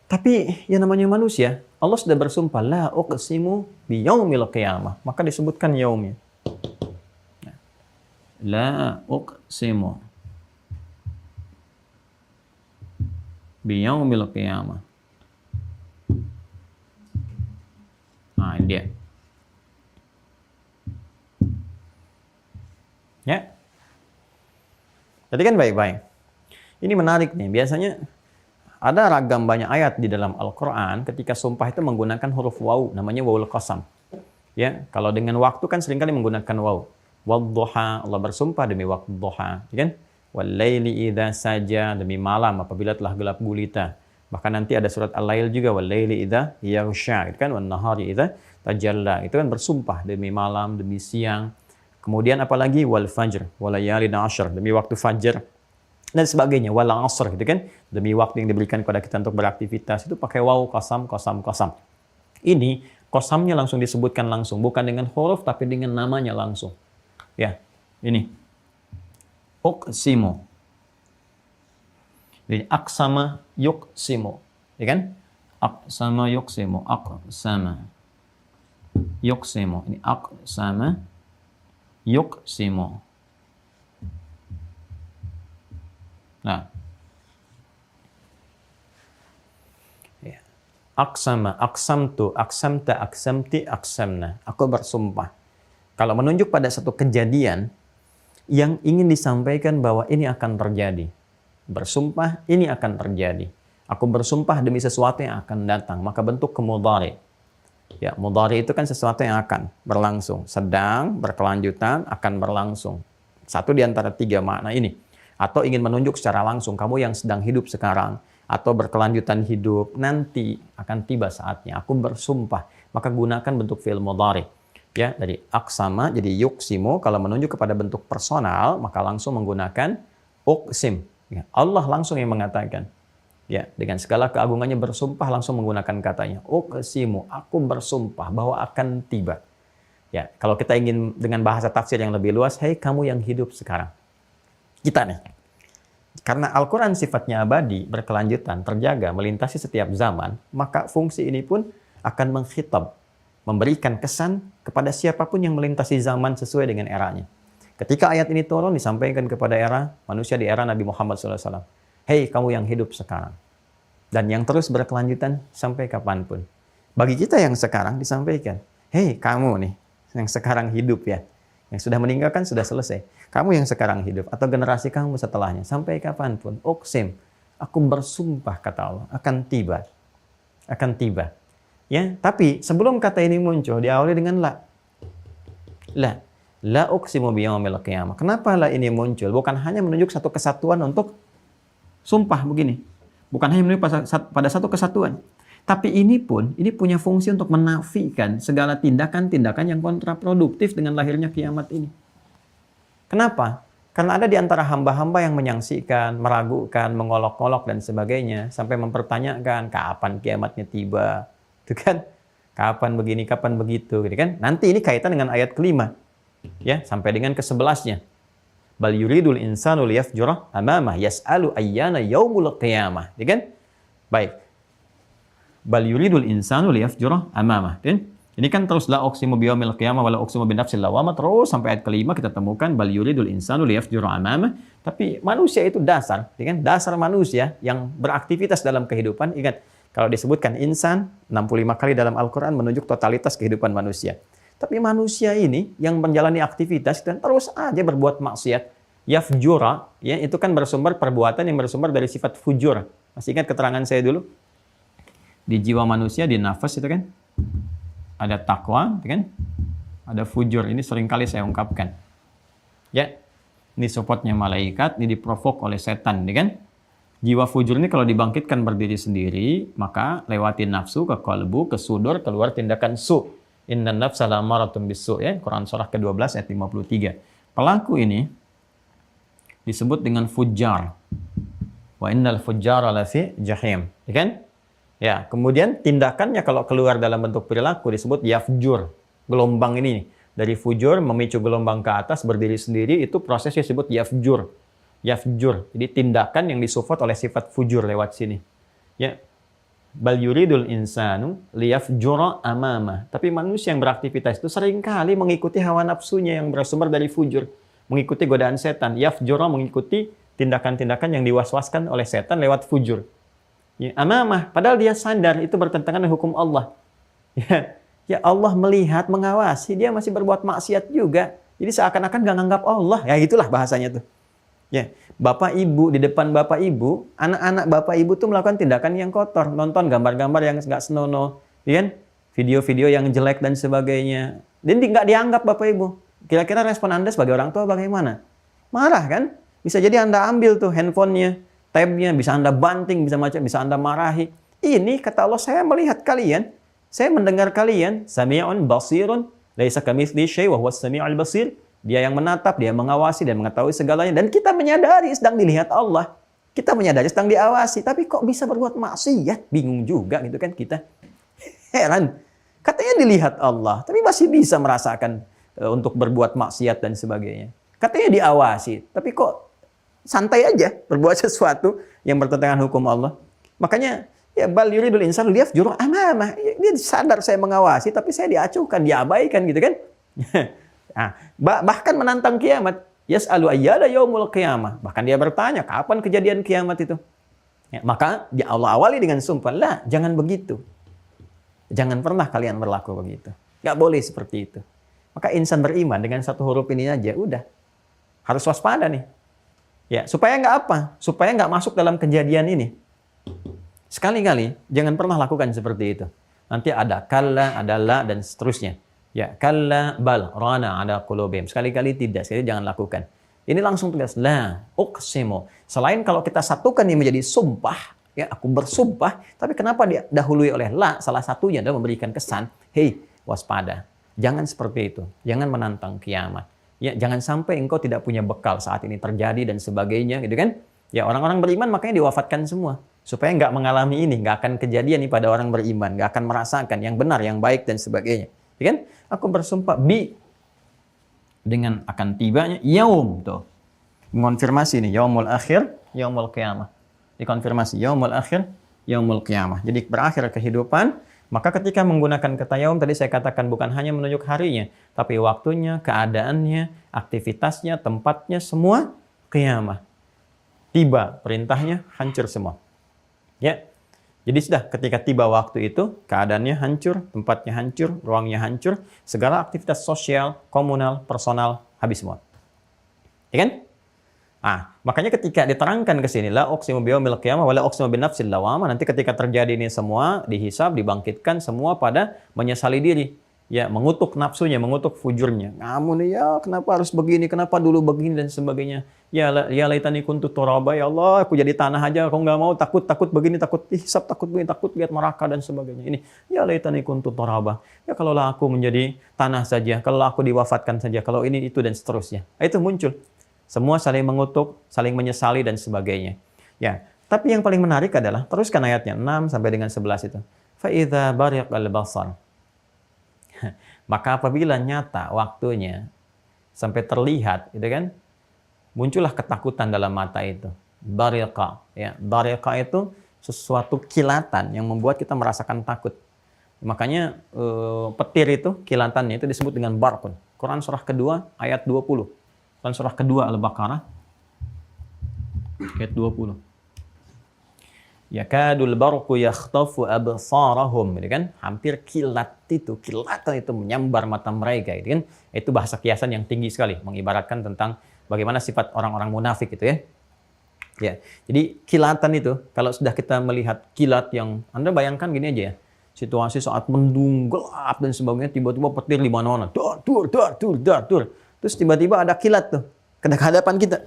S1: Tapi yang namanya manusia, Allah sudah bersumpah, la uqsimu biyaumil qiyamah. Maka disebutkan yaumnya. La uqsimu biyaumil qiyamah. Nah, ini dia. Ya. Jadi kan baik-baik. Ini menarik nih. Biasanya ada ragam banyak ayat di dalam Al-Quran ketika sumpah itu menggunakan huruf waw, namanya wawul qasam. Ya, kalau dengan waktu kan seringkali menggunakan waw. Wadduha, Allah bersumpah demi waktu duha, ya kan? Wal-laili idza saja, demi malam apabila telah gelap gulita. Bahkan nanti ada surat Al-Lail juga, wal-laili idza yaghsha, gitu kan? Wan-nahari idza tajalla. Itu kan bersumpah demi malam, demi siang. Kemudian apalagi wal fajr, walayalin ashr, demi waktu fajar dan sebagainya, wal asr, gitu kan? Demi waktu yang diberikan kepada kita untuk beraktivitas, itu pakai waw, qasam, qasam, qasam. Ini qasamnya langsung disebutkan langsung, bukan dengan huruf tapi dengan namanya langsung. Ya, ini uqsimu. Jadi aqsama yuqsimu, ya kan? Aqsama yuqsimu, aqsama yuqsimu. Ini aqsama yuqsimu. Nah, ya. Aqsama, aqsamtu, aqsamta, aqsamti, aqsamna. Aku bersumpah. Kalau menunjuk pada satu kejadian yang ingin disampaikan bahwa ini akan terjadi. Bersumpah ini akan terjadi. Aku bersumpah demi sesuatu yang akan datang. Maka bentuk ke mudhari. Ya, mudhari itu kan sesuatu yang akan berlangsung. Sedang, berkelanjutan, akan berlangsung. Satu di antara tiga makna ini. Atau ingin menunjuk secara langsung kamu yang sedang hidup sekarang. Atau berkelanjutan hidup. Nanti akan tiba saatnya. Aku bersumpah. Maka gunakan bentuk fi'il mudhari. Ya, dari aqsama jadi yuqsimu. Kalau menunjuk kepada bentuk personal, maka langsung menggunakan uqsim. Ya, Allah langsung yang mengatakan. Ya, dengan segala keagungannya bersumpah langsung menggunakan katanya. Uqsimu, aku bersumpah bahwa akan tiba. Ya, kalau kita ingin dengan bahasa tafsir yang lebih luas, hei kamu yang hidup sekarang. Kita nih. Karena Al-Quran sifatnya abadi, berkelanjutan, terjaga, melintasi setiap zaman, maka fungsi ini pun akan mengkhitab, memberikan kesan kepada siapapun yang melintasi zaman sesuai dengan eranya. Ketika ayat ini turun, disampaikan kepada manusia di era Nabi Muhammad SAW. Hei kamu yang hidup sekarang. Dan yang terus berkelanjutan sampai kapanpun. Bagi kita yang sekarang disampaikan. Hei kamu nih, yang sekarang hidup ya. Yang sudah meninggalkan sudah selesai. Kamu yang sekarang hidup atau generasi kamu setelahnya sampai kapanpun, uksim, aku bersumpah kata Allah akan tiba, ya. Tapi sebelum kata ini muncul diawali dengan la uqsimu biyaumil qiyamah. Kenapa la ini muncul? Bukan hanya menunjuk satu kesatuan untuk sumpah begini, bukan hanya menunjuk pada satu kesatuan. Tapi ini punya fungsi untuk menafikan segala tindakan-tindakan yang kontraproduktif dengan lahirnya kiamat ini. Kenapa? Karena ada di antara hamba-hamba yang menyaksikan, meragukan, mengolok-olok dan sebagainya, sampai mempertanyakan kapan kiamatnya tiba, itu kan? Kapan begini, kapan begitu, gitu kan? Nanti ini kaitan dengan ayat kelima, ya, sampai dengan ke-11-nya. Bal yuridul insanu liyafjura amamah yas'alu ayyana yaumul qiyamah, ya kan? Baik. Bal yuridul insanu liyafjura amamah. Ini kan terus la uqsimu biyaumil qiyamah wa la uqsimu binafsil lawamah, terus sampai ayat kelima kita temukan bal yuridul insanu liyafjura amamah. Tapi manusia itu dasar, kan? Dasar manusia yang beraktivitas dalam kehidupan. Ingat, kalau disebutkan insan 65 kali dalam Al-Qur'an menunjuk totalitas kehidupan manusia. Tapi manusia ini yang menjalani aktivitas dan terus aja berbuat maksiat. Yafjura, ya, itu kan bersumber perbuatan yang bersumber dari sifat fujur. Masih ingat keterangan saya dulu? Di jiwa manusia, di nafas itu kan, ada takwa, kan? Ada fujur. Ini seringkali saya ungkapkan. Ya, ini supportnya malaikat, ini diprovok oleh setan, kan? Jiwa fujur ini kalau dibangkitkan berdiri sendiri, maka lewati nafsu ke qalbu, ke sudur, keluar tindakan su. Innan nafsa la'amaratun bisu, ya. Quran surah ke-12 ayat 53. Pelaku ini disebut dengan fujar. Wa innal fujjara lafi jahim, ya kan? Ya, kemudian tindakannya kalau keluar dalam bentuk perilaku disebut yafjur. Gelombang ini dari fujur memicu gelombang ke atas berdiri sendiri, itu prosesnya disebut yafjur. Yafjur. Jadi tindakan yang disupport oleh sifat fujur lewat sini. Ya. Bal yuridul insanu liyafjura amama. Tapi manusia yang beraktivitas itu seringkali mengikuti hawa nafsunya yang bersumber dari fujur, mengikuti godaan setan. Yafjura mengikuti tindakan-tindakan yang diwaswaskan oleh setan lewat fujur. Ya, amamah, padahal dia sadar itu bertentangan dengan hukum Allah. Ya Allah melihat, mengawasi, dia masih berbuat maksiat juga. Jadi seakan-akan gak nganggap Allah. Ya itulah bahasanya tuh. Ya, bapak ibu, di depan bapak ibu, anak-anak bapak ibu tuh melakukan tindakan yang kotor, nonton gambar-gambar yang gak senonoh, ya kan? Video-video yang jelek dan sebagainya. Dan gak dianggap bapak ibu. Kira-kira respon Anda sebagai orang tua bagaimana? Marah kan? Bisa jadi Anda ambil tuh handphonenya, tabnya, bisa Anda banting, bisa Anda marahi. Ini kata Allah, saya melihat kalian, saya mendengar kalian, sami'un basirun, laisa kamitslihi syai' wa huwas sami'ul basir. Dia yang menatap, dia mengawasi dan mengetahui segalanya, dan kita menyadari sedang dilihat Allah. Kita menyadari sedang diawasi, tapi kok bisa berbuat maksiat? Bingung juga gitu kan kita. Heran. Katanya dilihat Allah, tapi masih bisa merasakan untuk berbuat maksiat dan sebagainya. Katanya diawasi, tapi kok santai aja berbuat sesuatu yang bertentangan hukum Allah. Makanya ya bal yuridul insan liyafjura amamah. Dia sadar saya mengawasi tapi saya diacuhkan, diabaikan gitu kan. Nah, bahkan menantang kiamat. Yas'alu ayyana yaumul qiyamah. Bahkan dia bertanya kapan kejadian kiamat itu. Ya, maka dia Allah awali dengan sumpah, lah jangan begitu. Jangan pernah kalian berlaku begitu. Gak boleh seperti itu. Maka insan beriman dengan satu huruf ini aja udah harus waspada nih. Ya, supaya nggak apa? Supaya nggak masuk dalam kejadian ini. Sekali-kali, jangan pernah lakukan seperti itu. Nanti ada kalla, ada la, dan seterusnya. Ya, kalla bal rana ada qulubihim. Sekali-kali tidak, sekali jangan lakukan. Ini langsung tegas, la uqsimu. Selain kalau kita satukan ini menjadi sumpah, ya aku bersumpah, tapi kenapa didahului oleh la? Salah satunya adalah memberikan kesan, hei, waspada. Jangan seperti itu. Jangan menantang kiamat. Ya, jangan sampai engkau tidak punya bekal saat ini terjadi dan sebagainya, gitu kan? Ya, orang-orang beriman makanya diwafatkan semua. Supaya nggak mengalami ini, nggak akan kejadian nih pada orang beriman, nggak akan merasakan yang benar, yang baik dan sebagainya. Ya kan? Aku bersumpah dengan akan tibanya yaum tuh. Mengonfirmasi nih, yaumul akhir, yaumul qiyamah. Dikonfirmasi yaumul akhir, yaumul qiyamah. Jadi berakhir kehidupan. Maka ketika menggunakan kata yaum tadi saya katakan bukan hanya menunjuk harinya, tapi waktunya, keadaannya, aktivitasnya, tempatnya, semua qiyamah. Tiba perintahnya, hancur semua. Ya. Jadi sudah ketika tiba waktu itu, keadaannya hancur, tempatnya hancur, ruangnya hancur, segala aktivitas sosial, komunal, personal habis semua. Ya kan? Makanya ketika diterangkan ke sini, la uqsimu biyaumil qiyamah wa la uqsimu binafsil lawamah, nanti ketika terjadi ini semua, dihisab, dibangkitkan semua pada menyesali diri. Ya, mengutuk nafsunya, mengutuk fujurnya. Kamu nih ya, kenapa harus begini? Kenapa dulu begini dan sebagainya? Ya laitani kuntu turaba, ya Allah, aku jadi tanah aja, aku nggak mau, takut begini, takut dihisab, takut begini, takut lihat neraka dan sebagainya. Ini, ya laitani kuntu turaba. Ya kalaulah aku menjadi tanah saja, kalau aku diwafatkan saja, kalau ini itu dan seterusnya. Itu muncul. Semua saling mengutuk, saling menyesali dan sebagainya. Ya, tapi yang paling menarik adalah teruskan ayatnya 6 sampai dengan 11 itu. Fa idza bariqal basar. Maka apabila nyata waktunya sampai terlihat, gitu kan? Muncullah ketakutan dalam mata itu. Bariqa, ya. Bariqa itu sesuatu kilatan yang membuat kita merasakan takut. Makanya petir itu, kilatannya itu disebut dengan barqun. Quran surah kedua ayat 20. Quran surah kedua Al-Baqarah ayat 20. Yakadul barqu yakhtafu absarahum, gitu kan? Hampir kilatan itu menyambar mata mereka, gitu kan? Itu bahasa kiasan yang tinggi sekali, mengibaratkan tentang bagaimana sifat orang-orang munafik itu ya. Ya. Jadi kilatan itu kalau sudah kita melihat kilat yang Anda bayangkan gini aja ya. Situasi saat mendung gelap dan sebagainya, tiba-tiba petir di mana-mana. Dar. Terus tiba-tiba ada kilat tuh ke hadapan kita.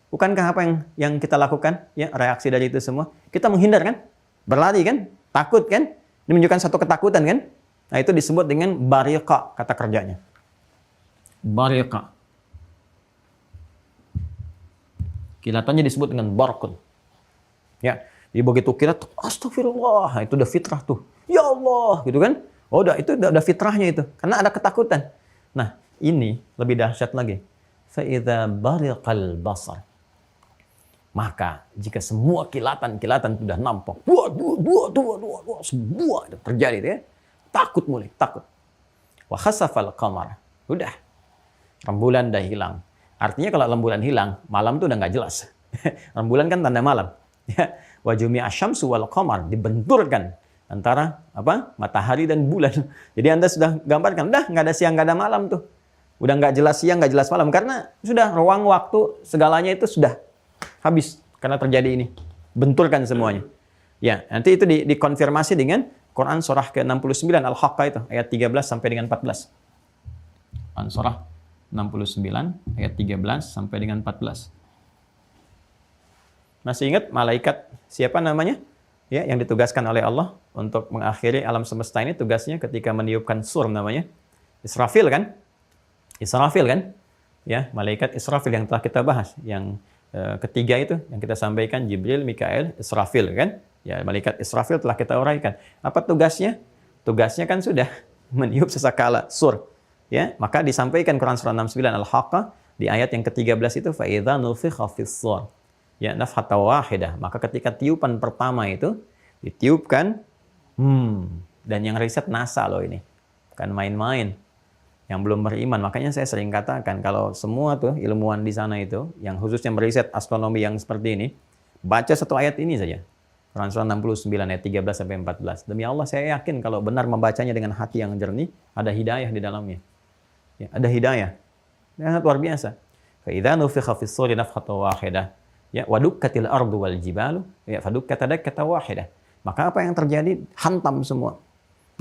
S1: Bukankah apa yang kita lakukan? Ya, reaksi dari itu semua. Kita menghindar kan? Berlari kan? Takut kan? Ini menunjukkan satu ketakutan kan? Nah, itu disebut dengan bariqa, kata kerjanya. Bariqa. Kilatannya disebut dengan barqun. Ya, jadi begitu kilat, astagfirullah, itu udah fitrah tuh. Ya Allah, gitu kan? Oh, itu udah fitrahnya itu. Karena ada ketakutan. Nah, ini lebih dahsyat lagi. Fa idza bariqal basar. Maka jika semua kilatan sudah nampak, semua itu terjadi ya. Takut mulai, takut. Wa khasafal qamar. Udah. Rembulan dah hilang. Artinya kalau rembulan hilang, malam tuh udah nggak jelas. Rembulan kan tanda malam. Ya. Wa jumi'a syamsu wal qamar, dibenturkan antara matahari dan bulan. Jadi Anda sudah gambarkan, udah nggak ada siang, nggak ada malam tuh. Udah nggak jelas siang, nggak jelas malam. Karena sudah ruang, waktu, segalanya itu sudah habis. Karena terjadi ini. Benturkan semuanya. Ya, nanti itu dikonfirmasi dengan Quran surah ke-69 Al-Haqqah itu. Ayat 13 sampai dengan 14. Quran surah 69 ayat 13 sampai dengan 14. Masih ingat malaikat siapa namanya? Ya, yang ditugaskan oleh Allah untuk mengakhiri alam semesta ini, tugasnya ketika meniupkan sur namanya Israfil kan? Israfil kan? Ya, malaikat Israfil yang telah kita bahas, yang ketiga itu yang kita sampaikan, Jibril, Mikael, Israfil kan? Ya, malaikat Israfil telah kita uraikan. Apa tugasnya? Tugasnya kan sudah meniup sesakala sur. Ya, maka disampaikan Quran surah 69 Al-Haqqah di ayat yang ke-13 itu fa idza nufikha fis-sur. Ya, nafhatan wahidah. Maka ketika tiupan pertama itu ditiupkan, dan yang riset NASA loh ini. Bukan main-main. Yang belum beriman. Makanya saya sering katakan kalau semua tuh ilmuwan di sana itu yang khususnya meriset astronomi yang seperti ini, baca satu ayat ini saja. Quran surah 69 ayat 13 sampai 14. Demi Allah saya yakin kalau benar membacanya dengan hati yang jernih, ada hidayah di dalamnya. Ya, ada hidayah. Sangat luar biasa. Fa idza nufikha fis-suri nafkhatan wahidah. Ya, wadukkatil ardu wal jibalu, ya fadukkata dakkatan wahidah. Maka apa yang terjadi? Hantam semua.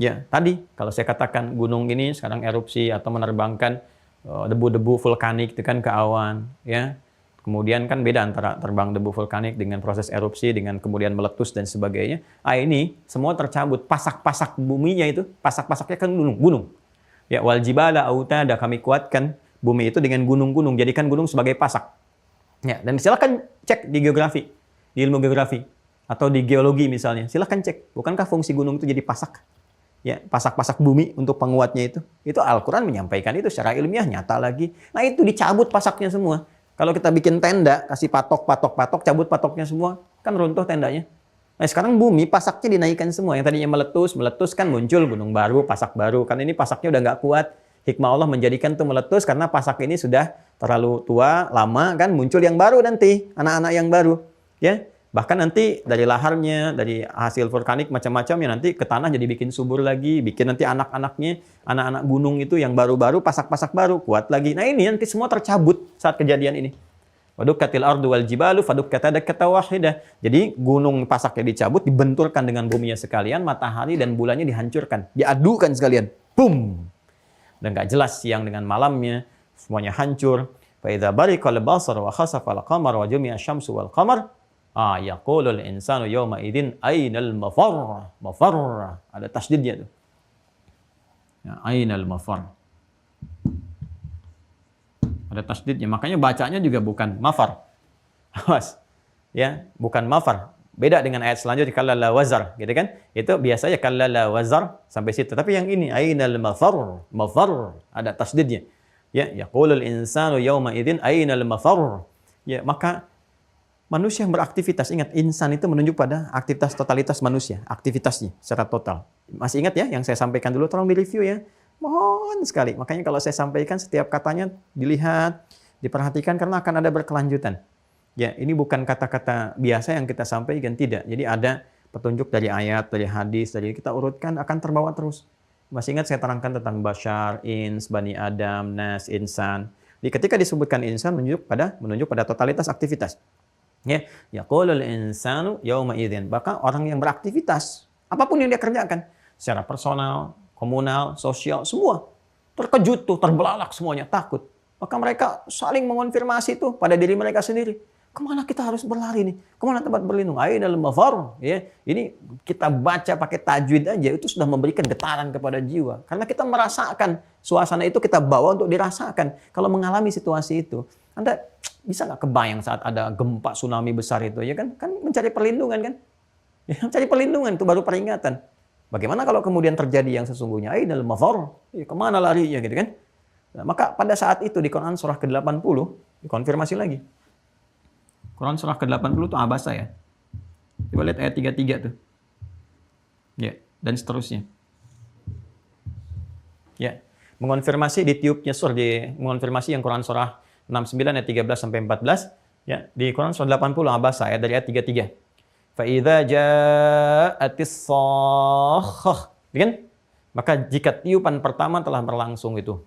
S1: Ya, tadi kalau saya katakan gunung ini sekarang erupsi atau menerbangkan debu-debu vulkanik itu kan ke awan, ya. Kemudian kan beda antara terbang debu vulkanik dengan proses erupsi dengan kemudian meletus dan sebagainya. Ini semua tercabut, pasak-pasak buminya itu, pasak-pasaknya kan gunung. Ya, wal jibala autada, kami kuatkan bumi itu dengan gunung-gunung, jadikan gunung sebagai pasak. Ya, dan silakan cek di geografi, di ilmu geografi atau di geologi misalnya. Silakan cek, bukankah fungsi gunung itu jadi pasak? Ya, pasak-pasak bumi untuk penguatnya itu. Itu Al-Qur'an menyampaikan itu secara ilmiah nyata lagi. Nah, itu dicabut pasaknya semua. Kalau kita bikin tenda, kasih patok, cabut patoknya semua, kan runtuh tendanya. Nah sekarang bumi pasaknya dinaikkan semua. Yang tadinya meletus kan muncul gunung baru, pasak baru. Kan ini pasaknya udah nggak kuat. Hikmah Allah menjadikan itu meletus karena pasak ini sudah terlalu tua, lama, kan muncul yang baru nanti, anak-anak yang baru. Ya, bahkan nanti dari laharnya, dari hasil vulkanik macam-macamnya nanti ke tanah jadi bikin subur lagi, bikin nanti anak-anaknya, anak-anak gunung itu yang baru-baru, pasak-pasak baru, kuat lagi. Nah ini nanti semua tercabut saat kejadian ini. Wadukkatil ardu wal jibalu fadukkata dakkata wahidah. Jadi gunung pasaknya dicabut, dibenturkan dengan buminya sekalian, matahari dan bulannya dihancurkan, diadukan sekalian. Boom. Dan nggak jelas siang dengan malamnya, semuanya hancur. Fa idza bariqal basar wa khasafa al-qamar wa jumi'a asy-syamsu wal qamar, yaqulul insanu yawma idzin ainal mafar. Mafar ada tasdidnya tuh. Ya, ainal mafar. Ada tasdidnya, makanya bacanya juga bukan mafar. Awas. Ya, bukan mafar. Beda dengan ayat selanjutnya kallala wazar, gitu kan? Itu biasanya kallala wazar sampai situ. Tapi yang ini ainal mafar, mafar ada tasdidnya. Ya, yaqulul insanu yauma idzin ainal mafar. Ya, maka manusia yang beraktivitas, ingat insan itu menunjuk pada aktivitas totalitas manusia, aktivitasnya secara total. Masih ingat ya yang saya sampaikan dulu, tolong direview ya. Mohon sekali. Makanya kalau saya sampaikan setiap katanya dilihat, diperhatikan karena akan ada berkelanjutan. Ya, ini bukan kata-kata biasa yang kita sampaikan, tidak. Jadi ada petunjuk dari ayat, dari hadis, dari kita urutkan akan terbawa terus. Masih ingat saya terangkan tentang Bashar, Ins, Bani Adam, Nas, Insan. Jadi ketika disebutkan insan menunjuk pada totalitas aktivitas. Ya, yaqulul insanu yauma idzin. Maka orang yang beraktivitas, apapun yang dia kerjakan, secara personal, komunal, sosial, semua terkejut tuh, terbelalak semuanya, takut. Maka mereka saling mengonfirmasi tuh pada diri mereka sendiri. Kemana kita harus berlari nih? Kemana tempat berlindung? Ainal mafar. Ya, ini kita baca pakai tajwid aja itu sudah memberikan getaran kepada jiwa. Karena kita merasakan suasana itu, kita bawa untuk dirasakan. Kalau mengalami situasi itu, Anda bisa nggak kebayang saat ada gempa tsunami besar itu, ya kan? Kan mencari perlindungan kan? Ya, mencari perlindungan itu baru peringatan. Bagaimana kalau kemudian terjadi yang sesungguhnya? Ainal mafar. Ya, kemana larinya gitu kan? Nah, maka pada saat itu di Quran surah ke-80 dikonfirmasi lagi. Quran surah ke-80 itu abasa ya. Coba lihat ayat 33 tuh. Ya, dan seterusnya. Ya, mengonfirmasi ditiupnya mengonfirmasi yang Quran surah 69 ayat 13 sampai 14, ya, di Quran surah 80 abasa ayat dari ayat 33. Fa idza ja'atis shakhah, kan? Maka jika tiupan pertama telah berlangsung itu.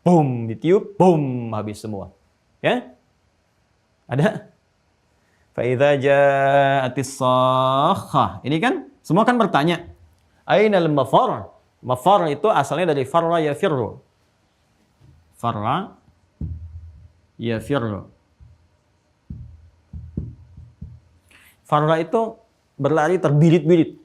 S1: Boom, ditiup, boom, habis semua. Ya? Ada? Fa idza ja'atis shakhah. Ini kan semua kan bertanya, ainal mafar? Mafar itu asalnya dari farra yafirru. Farra yafirru. Farra itu berlari terbirit-birit.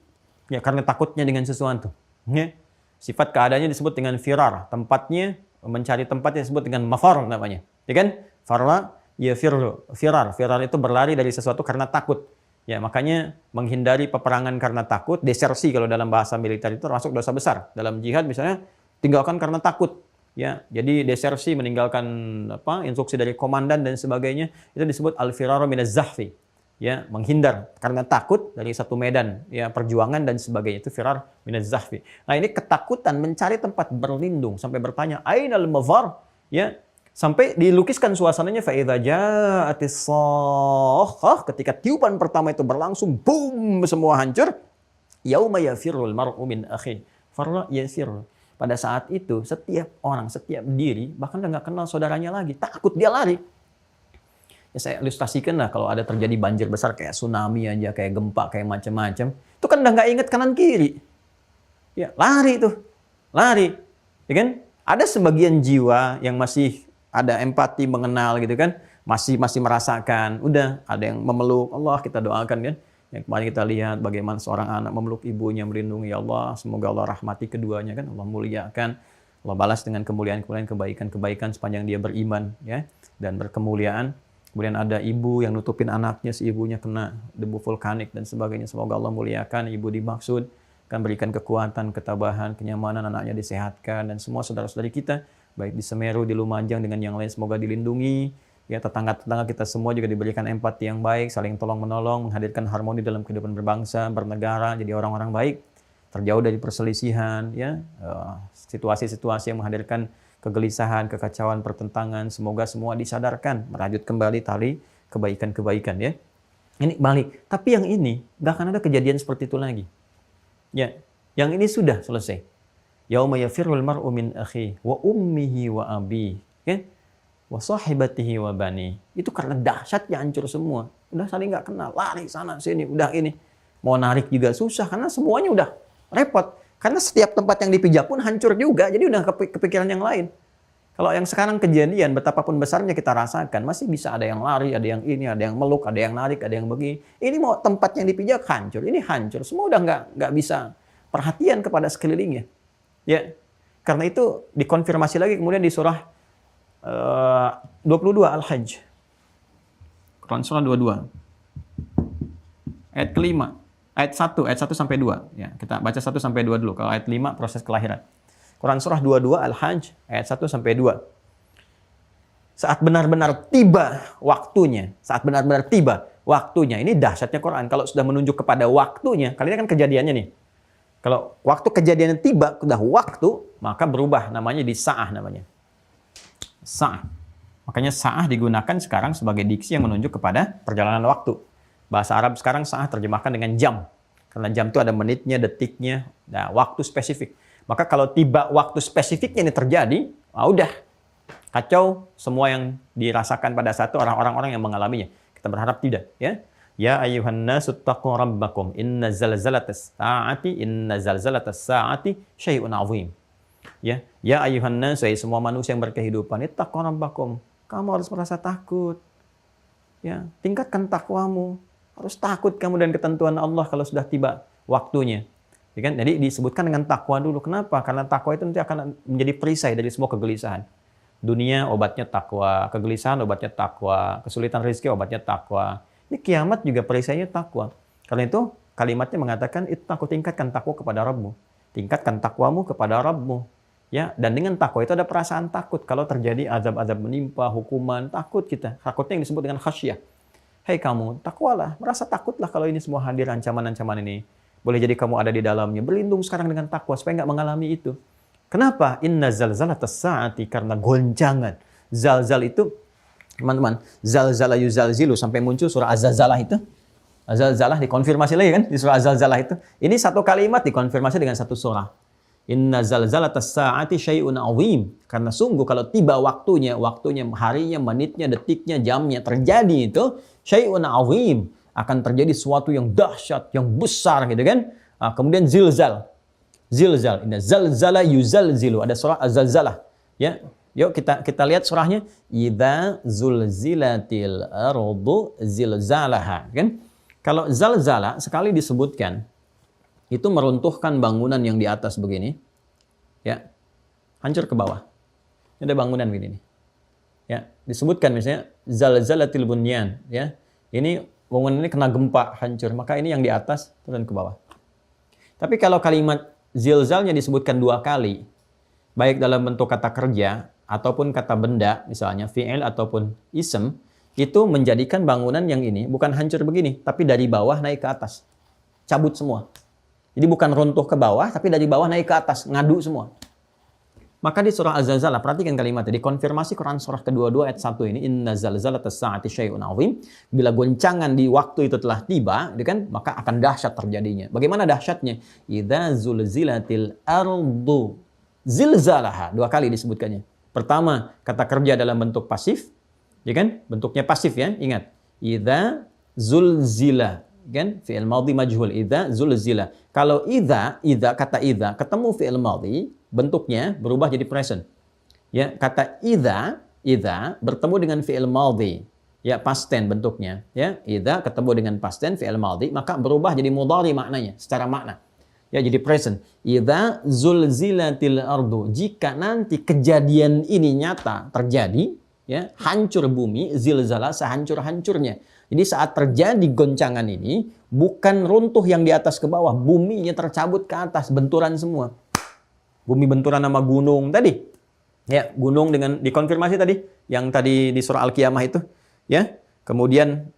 S1: Ya, karena takutnya dengan sesuatu. Ya. Sifat keadaannya disebut dengan firar. Tempatnya, mencari tempatnya disebut dengan mafar namanya. Ya kan? Farra yafirru. Firar. Firar itu berlari dari sesuatu karena takut. Ya, makanya menghindari peperangan karena takut, desersi kalau dalam bahasa militer itu termasuk dosa besar. Dalam jihad misalnya tinggalkan karena takut. Ya, jadi desersi meninggalkan instruksi dari komandan dan sebagainya itu disebut al-firaru minaz zahfi. Ya, menghindar karena takut dari satu medan, ya, perjuangan dan sebagainya, itu firar minaz zahfi. Nah, ini ketakutan mencari tempat berlindung sampai bertanya ainal mafar, ya, sampai dilukiskan suasananya fa idza ja'atis shakhah, ketika tiupan pertama itu berlangsung, boom, semua hancur. Yauma yafirrul mar'u min akhi. Farra yafir. Pada saat itu setiap orang, setiap diri bahkan enggak kenal saudaranya lagi, takut dia lari. Ya, saya ilustrasikan lah kalau ada terjadi banjir besar kayak tsunami aja, kayak gempa, kayak macam-macam. Itu kan udah nggak inget kanan kiri. Ya, lari tuh. Lari. Ya kan? Ada sebagian jiwa yang masih ada empati, mengenal gitu kan. Masih merasakan. Udah, ada yang memeluk. Allah kita doakan kan. Yang kemarin kita lihat bagaimana seorang anak memeluk ibunya, melindungi. Ya Allah, semoga Allah rahmati keduanya kan. Allah muliakan. Allah balas dengan kemuliaan-kemuliaan, kebaikan-kebaikan sepanjang dia beriman, ya, dan berkemuliaan. Kemudian ada ibu yang nutupin anaknya, si ibunya kena debu vulkanik dan sebagainya. Semoga Allah muliakan ibu dimaksud, akan berikan kekuatan, ketabahan, kenyamanan, anaknya disehatkan, dan semua saudara-saudari kita, baik di Semeru, di Lumajang, dengan yang lain, semoga dilindungi, Ya, tetangga-tetangga kita semua juga diberikan empati yang baik, saling tolong-menolong, menghadirkan harmoni dalam kehidupan berbangsa, bernegara, jadi orang-orang baik, terjauh dari perselisihan, ya, situasi-situasi yang menghadirkan kegelisahan, kekacauan, pertentangan. Semoga semua disadarkan, merajut kembali tali kebaikan-kebaikan, ya. Ini balik. Tapi yang ini nggak akan ada kejadian seperti itu lagi. Ya, yang ini sudah selesai. Yauma yafirrul mar'u min akhihi wa ummihi wa abihi, ya. Wa sahibatihi wa bani. Itu karena dahsyatnya hancur semua. Udah saling nggak kenal, lari sana sini, udah ini. Mau narik juga susah karena semuanya udah repot. Karena setiap tempat yang dipijak pun hancur juga, jadi udah kepikiran yang lain. Kalau yang sekarang kejadian, betapapun besarnya kita rasakan, masih bisa ada yang lari, ada yang ini, ada yang meluk, ada yang narik, ada yang begini. Ini mau tempat yang dipijak hancur, ini hancur. Semua udah nggak bisa perhatian kepada sekelilingnya. Ya, karena itu dikonfirmasi lagi kemudian di surah 22 Al-Hajj. Quran surah 22. Ayat kelima. Ayat 1 sampai 2. Ya, kita baca 1 sampai 2 dulu. Kalau ayat 5 proses kelahiran. Quran surah 22 Al-Hajj ayat 1 sampai 2. Saat benar-benar tiba waktunya, ini dahsyatnya Quran. Kalau sudah menunjuk kepada waktunya, kali ini kan kejadiannya nih. Kalau waktu kejadiannya tiba, sudah waktu, maka berubah namanya di sa'ah namanya. Sa'ah. Makanya sa'ah digunakan sekarang sebagai diksi yang menunjuk kepada perjalanan waktu. Bahasa Arab sekarang sa'ah terjemahkan dengan jam. Karena jam itu ada menitnya, detiknya, nah, waktu spesifik. Maka kalau tiba waktu spesifiknya ini terjadi, udah kacau semua yang dirasakan pada satu orang-orang yang mengalaminya. Kita berharap tidak, ya. Ya ayyuhan nasu taqu rabbakum inna zalzalatas saati syai'un 'azim. Ya, ya ayyuhan nas, semua manusia yang berkehidupan, ittaqu rabbakum. Kamu harus merasa takut. Ya, tingkatkan takwamu. Harus takut kamu dan ketentuan Allah kalau sudah tiba waktunya. Ya kan? Jadi disebutkan dengan takwa dulu. Kenapa? Karena takwa itu nanti akan menjadi perisai dari semua kegelisahan. Dunia obatnya takwa, kegelisahan obatnya takwa, kesulitan rezeki obatnya takwa. Ini kiamat juga perisainya takwa. Karena itu kalimatnya mengatakan ittaqu, tingkatkan takwa kepada Rabbmu. Tingkatkan takwamu kepada Rabbmu. Ya, dan dengan takwa itu ada perasaan takut kalau terjadi azab-azab menimpa, hukuman, takut kita. Takutnya yang disebut dengan khasyah. Hei kamu, takwalah, merasa takutlah kalau ini semua hadir ancaman-ancaman ini. Boleh jadi kamu ada di dalamnya. Berlindung sekarang dengan takwa supaya nggak mengalami itu. Kenapa? Inna zalzalatas saati, karena goncangan. Zalzal itu, teman-teman, zalzala yuzalzilu sampai muncul surah Az-Zalzalah itu. Az-Zalzalah dikonfirmasi lagi kan di surah Az-Zalzalah itu. Ini satu kalimat dikonfirmasi dengan satu surah. Inna zalzalatas saati syai'un 'azim. Karena sungguh kalau tiba waktunya, harinya, menitnya, detiknya, jamnya terjadi itu syai'un 'azim. Akan terjadi sesuatu yang dahsyat, yang besar gitu kan. Kemudian zilzal. Inna zalzala yuzalzilu. Ada surah Az-Zalzalah. Ya. Yuk kita lihat surahnya. Idza zulzilatil ardu zilzalaha, kan? Kalau zalzala sekali disebutkan itu meruntuhkan bangunan yang di atas begini. Ya. Hancur ke bawah. Ini ada bangunan begini nih. Ya, disebutkan misalnya zalzalatil bunyan, ya. Ini bangunan ini kena gempa, hancur. Maka ini yang di atas turun ke bawah. Tapi kalau kalimat zilzalnya disebutkan dua kali, baik dalam bentuk kata kerja ataupun kata benda, misalnya fi'il ataupun ism, itu menjadikan bangunan yang ini bukan hancur begini, tapi dari bawah naik ke atas. Cabut semua. Jadi bukan runtuh ke bawah, tapi dari bawah naik ke atas, ngadu semua. Maka di surah Az-Zalzalah, perhatikan kalimatnya, dikonfirmasi Quran surah kedua-dua ayat 1 ini, inna zalzalatas saati syai'un 'azim. Bila goncangan di waktu itu telah tiba, kan, maka akan dahsyat terjadinya. Bagaimana dahsyatnya? Idza zulzilatil ardu zilzalaha. Dua kali disebutkannya. Pertama, kata kerja dalam bentuk pasif, ya kan? Bentuknya pasif ya, ingat. Idza zulzila, kan? Fi'il madhi majhul, idza zulzila. Kalau idza kata idza ketemu fi'il madhi, bentuknya berubah jadi present. Ya, kata idza bertemu dengan fi'il madhi. Ya, past tense bentuknya, ya. Idza ketemu dengan past tense fi'il madhi, maka berubah jadi mudhari maknanya, secara makna. Ya, jadi present. Idza zulzilatil ardu. Jika nanti kejadian ini nyata terjadi, ya, hancur bumi, zilzala sehancur-hancurnya. Jadi saat terjadi goncangan ini, bukan runtuh yang di atas ke bawah, buminya tercabut ke atas, benturan semua. Bumi benturan sama gunung tadi. Ya, gunung dengan dikonfirmasi tadi yang tadi di surah Al-Qiyamah itu, ya. Kemudian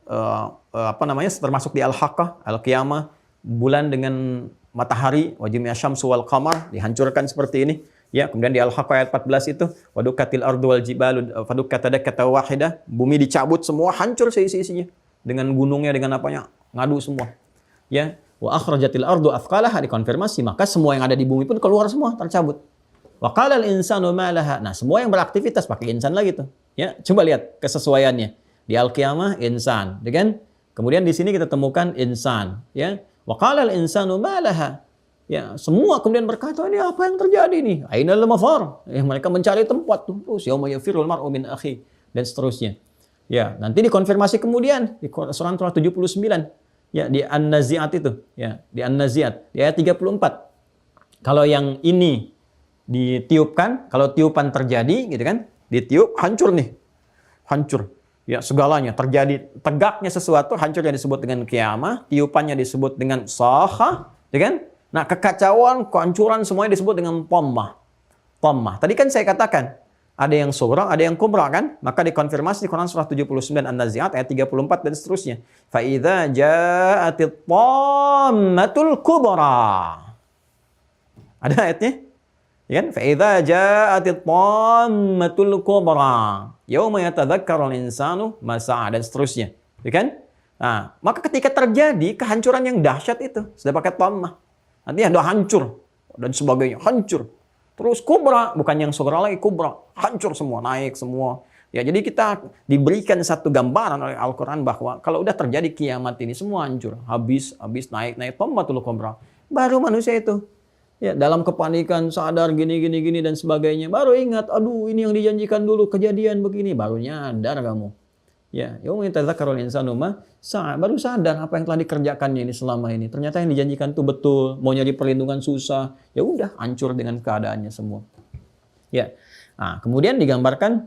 S1: termasuk di Al-Haqqah, Al-Qiyamah, bulan dengan matahari, wa jumi'a syamsu wal qamar dihancurkan seperti ini. Ya, kemudian di Al-Haqqah ayat 14 itu, wa dukkatil ardu wal jibalu fadukkata dakkatan wahidah, bumi dicabut semua, hancur seisi-isinya. Dengan gunungnya, dengan apanya, ngadu semua. Ya, wa akhrajatil ardu athqalaha dikonfirmasi, maka semua yang ada di bumi pun keluar semua, tercabut. Wa qalal insanu ma laha. Nah, semua yang beraktivitas pakai insan lagi tuh. Ya, coba lihat kesesuaiannya. Di Al-Qiyamah insan, ya kan? Kemudian di sini kita temukan insan, ya. Wa qalal insanu ma laha. Ya, semua kemudian berkata, ini apa yang terjadi nih? Ainal mafar. Ya, mereka mencari tempat tuh. Terus yauma yafirul mar'u min akhi dan seterusnya. Ya, nanti dikonfirmasi kemudian di surah 79. Ya, di An-Nazi'at itu, ya, di An-Nazi'at, di ayat 34. Kalau yang ini ditiupkan, kalau tiupan terjadi gitu kan, ditiup hancur nih. Hancur. Ya, segalanya terjadi, tegaknya sesuatu hancur yang disebut dengan qiyamah, tiupannya disebut dengan sahah, ya kan? Nah, kekacauan, kehancuran semuanya disebut dengan tammah. Tammah. Tadi kan saya katakan, ada yang sughra, ada yang kubra kan? Maka dikonfirmasi di Quran surah 79 An-Nazi'at ayat 34 dan seterusnya. Fa idza ja'atit tammatul kubra. Ada ayatnya? Ya kan? Fa idza ja'atit tammatul kubra. Yauma yatadzakkarul insanu ma sa'a dan seterusnya. Ya kan? Nah, maka ketika terjadi kehancuran yang dahsyat itu, sudah pakai tammah. Nanti ada hancur dan sebagainya, hancur. Terus kubra, bukan yang sughra lagi, kubra, hancur semua, naik semua. Ya, jadi kita diberikan satu gambaran oleh Al-Quran bahwa kalau udah terjadi kiamat ini semua hancur, habis naik tammatul kubra. Baru manusia itu ya dalam kepanikan sadar gini dan sebagainya, baru ingat, aduh ini yang dijanjikan dulu kejadian begini, baru nyadar kamu. Ya, yauma yatadzakkarul insanu ma sa'a, baru sadar apa yang telah dikerjakannya ini selama ini. Ternyata yang dijanjikan itu betul, mau nyari perlindungan susah. Ya udah, hancur dengan keadaannya semua. Ya. Nah, kemudian digambarkan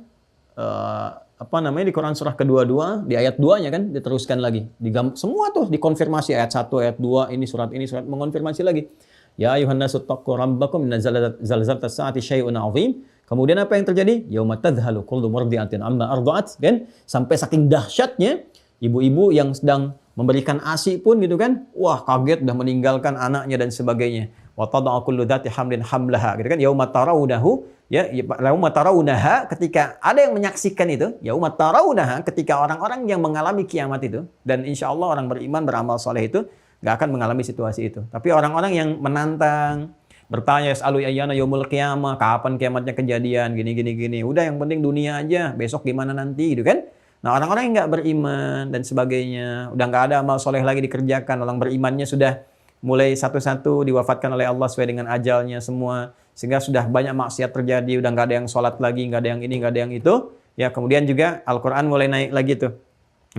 S1: di Quran surah kedua-dua, di ayat 2-nya kan diteruskan lagi. Semua tuh dikonfirmasi ayat 1, ayat 2, ini surat mengonfirmasi lagi. Ya ayuhan nasu taqu rabbakum inna zalzalatas saati syai'un 'adzim. Kemudian apa yang terjadi? Yauma tadhalu kullu murdi'atin amma arda'at, kan? Sampai saking dahsyatnya ibu-ibu yang sedang memberikan ASI pun gitu kan, wah kaget udah meninggalkan anaknya dan sebagainya. Wa tada'u kullu dzati hamlin hamlaha, gitu kan? Yauma tarawunahu, ya yauma tarawunaha, ketika ada yang menyaksikan itu, yauma tarawunaha, ketika orang-orang yang mengalami kiamat itu, dan insyaallah orang beriman beramal saleh itu nggak akan mengalami situasi itu. Tapi orang-orang yang menantang, bertanya, "Yas'alu ayyana yaumul qiyamah," kapan kiamatnya kejadian, gini. Udah yang penting dunia aja, besok gimana nanti gitu kan. Nah, orang-orang yang nggak beriman dan sebagainya, udah nggak ada amal soleh lagi dikerjakan, orang berimannya sudah mulai satu-satu diwafatkan oleh Allah sesuai dengan ajalnya semua, sehingga sudah banyak maksiat terjadi, udah nggak ada yang sholat lagi, nggak ada yang ini, nggak ada yang itu. Ya, kemudian juga Al-Quran mulai naik lagi tuh.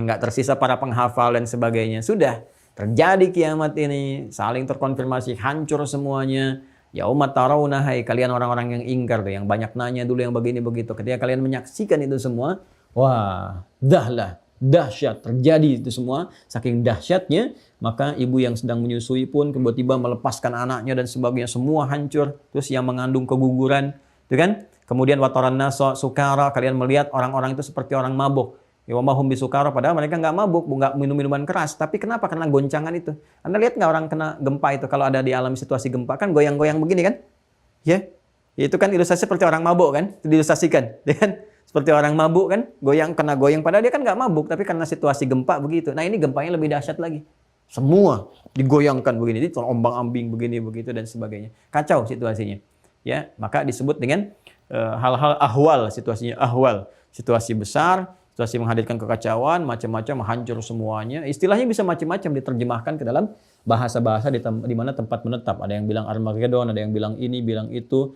S1: Nggak tersisa para penghafal dan sebagainya. Sudah terjadi kiamat ini, saling terkonfirmasi, hancur semuanya. Ya umat tarawunahai, kalian orang-orang yang ingkar tuh, yang banyak nanya dulu yang begini begitu. Ketika kalian menyaksikan itu semua, wah, dahsyat terjadi itu semua. Saking dahsyatnya, maka ibu yang sedang menyusui pun tiba-tiba melepaskan anaknya dan sebagainya, semua hancur. Terus yang mengandung keguguran, itu kan? Kemudian wataran nasa sukara, kalian melihat orang-orang itu seperti orang mabuk. Ya wamahum bisukara, padahal mereka nggak mabuk, nggak minum minuman keras. Tapi kenapa? Karena goncangan itu. Anda lihat nggak orang kena gempa itu, kalau ada di alam situasi gempa kan goyang-goyang begini kan? Ya, itu kan ilustrasi seperti orang mabuk kan? Itu diilustrasikan, ya kan? Seperti orang mabuk kan? Kena goyang, padahal dia kan nggak mabuk, tapi karena situasi gempa begitu. Nah ini gempanya lebih dahsyat lagi. Semua digoyangkan begini, terombang-ambing begini begitu dan sebagainya. Kacau situasinya. Ya, maka disebut dengan hal-hal ahwal, situasinya ahwal, situasi besar. Situasi menghadirkan kekacauan, macam-macam, hancur semuanya. Istilahnya bisa macam-macam diterjemahkan ke dalam bahasa-bahasa di mana tempat menetap. Ada yang bilang Armageddon, ada yang bilang ini, bilang itu,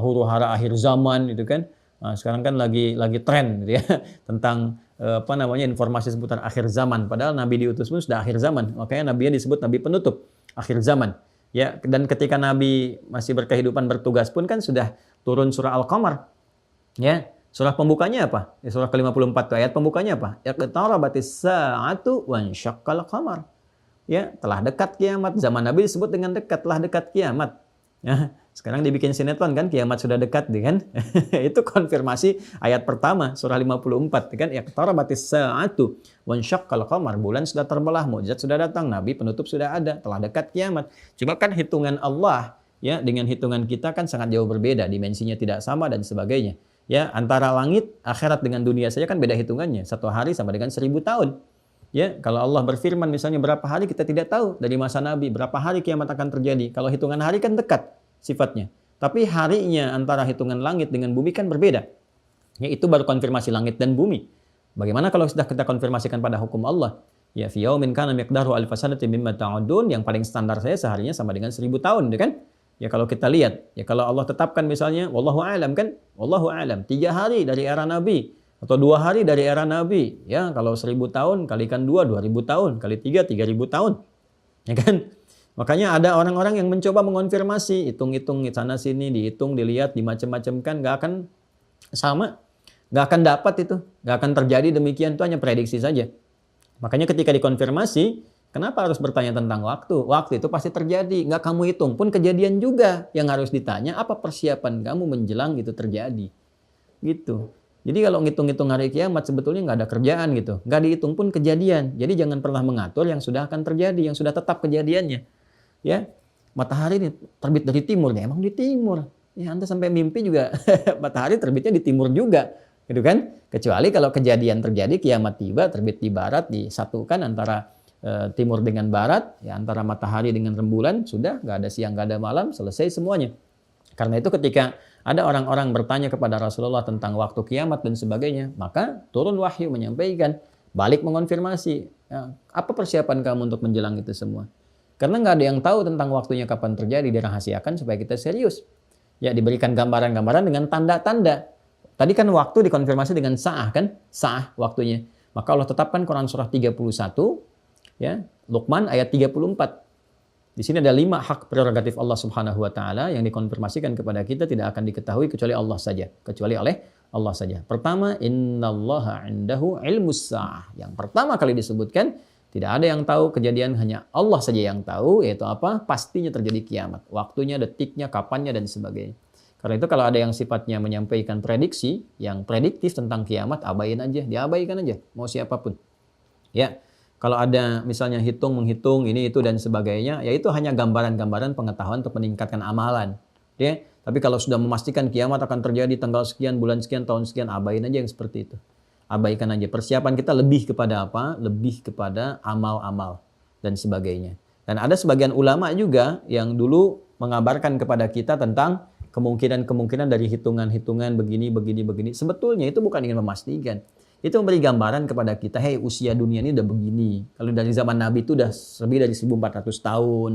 S1: huru-hara akhir zaman, gitu kan. Nah, sekarang kan lagi tren, gitu ya, tentang informasi seputar akhir zaman. Padahal Nabi diutus pun sudah akhir zaman. Makanya Nabinya disebut Nabi penutup akhir zaman. Ya, dan ketika Nabi masih berkehidupan bertugas pun kan sudah turun surah Al-Qamar. Ya. Surah pembukanya apa? Ya, surah ke-54 ayat pembukanya apa? Iqtarabatis sa'atu wansyaqqal qamar. Ya, telah dekat kiamat. Zaman Nabi disebut dengan dekat, telah dekat kiamat. Ya, sekarang dibikin sinetron kan, kiamat sudah dekat, kan? Itu konfirmasi ayat pertama surah 54, kan? Iqtarabatis sa'atu wansyaqqal qamar, bulan sudah terbelah, mukjizat sudah datang, nabi penutup sudah ada, telah dekat kiamat. Cuma kan hitungan Allah ya dengan hitungan kita kan sangat jauh berbeda, dimensinya tidak sama dan sebagainya. Ya, antara langit, akhirat dengan dunia saja kan beda hitungannya. Satu hari sama dengan 1000 tahun. Ya, kalau Allah berfirman misalnya berapa hari kita tidak tahu dari masa Nabi, berapa hari kiamat akan terjadi. Kalau hitungan hari kan dekat sifatnya. Tapi harinya antara hitungan langit dengan bumi kan berbeda. Ya, itu baru konfirmasi langit dan bumi. Bagaimana kalau sudah kita konfirmasikan pada hukum Allah? Ya, fi yaumin kana miqdaruhu alfa sanatin mimma ta'udun, yang paling standar saya seharinya sama dengan 1000 tahun, ya kan? Ya kalau kita lihat, ya kalau Allah tetapkan misalnya wallahu a'lam kan? Wallahu a'lam, 3 hari dari era Nabi atau 2 hari dari era Nabi, ya kalau 1000 tahun kalikan 2, 2000 tahun, kali 3, 3000 tahun. Ya kan? Makanya ada orang-orang yang mencoba mengonfirmasi, hitung-hitung sana sini, dihitung, dilihat, dimacam-macamkan, nggak akan sama, nggak akan dapat itu, nggak akan terjadi demikian, itu hanya prediksi saja. Makanya ketika dikonfirmasi, kenapa harus bertanya tentang waktu? Waktu itu pasti terjadi, nggak kamu hitung pun kejadian juga. Yang harus ditanya apa persiapan kamu menjelang itu terjadi, gitu. Jadi kalau ngitung-ngitung hari kiamat sebetulnya nggak ada kerjaan gitu. Nggak dihitung pun kejadian. Jadi jangan pernah mengatur yang sudah akan terjadi, yang sudah tetap kejadiannya. Ya, matahari ini terbit dari timur. Ya emang di timur. Ya Anda sampai mimpi juga matahari terbitnya di timur juga. Gitu kan? Kecuali kalau kejadian terjadi, kiamat tiba, terbit di barat, disatukan antara timur dengan barat, ya antara matahari dengan rembulan, sudah nggak ada siang, nggak ada malam, selesai semuanya. Karena itu ketika ada orang-orang bertanya kepada Rasulullah tentang waktu kiamat dan sebagainya, maka turun wahyu menyampaikan, balik mengonfirmasi, ya, apa persiapan kamu untuk menjelang itu semua? Karena nggak ada yang tahu tentang waktunya kapan terjadi, dirahasiakan supaya kita serius. Ya diberikan gambaran-gambaran dengan tanda-tanda. Tadi kan waktu dikonfirmasi dengan sa'ah kan? Sa'ah waktunya. Maka Allah tetapkan Quran surah 31, ya, Luqman ayat 34. Di sini ada 5 hak prerogatif Allah Subhanahu wa taala yang dikonfirmasikan kepada kita, tidak akan diketahui kecuali Allah saja, kecuali oleh Allah saja. Pertama, innallaha 'indahu ilmus sa'ah. Yang pertama kali disebutkan, tidak ada yang tahu kejadian, hanya Allah saja yang tahu, yaitu apa? Pastinya terjadi kiamat. Waktunya, detiknya, kapannya dan sebagainya. Karena itu kalau ada yang sifatnya menyampaikan prediksi yang prediktif tentang kiamat, abain aja, diabaikan aja, mau siapapun. Ya. Kalau ada misalnya menghitung ini itu dan sebagainya, ya itu hanya gambaran-gambaran pengetahuan untuk meningkatkan amalan. Ya, tapi kalau sudah memastikan kiamat akan terjadi tanggal sekian, bulan sekian, tahun sekian, abain aja yang seperti itu. Abaikan aja. Persiapan kita lebih kepada apa? Lebih kepada amal-amal dan sebagainya. Dan ada sebagian ulama juga yang dulu mengabarkan kepada kita tentang kemungkinan-kemungkinan dari hitungan-hitungan begini. Sebetulnya itu bukan ingin memastikan. Itu memberi gambaran kepada kita, hey usia dunia ini udah begini. Kalau dari zaman Nabi itu udah lebih dari 1400 tahun.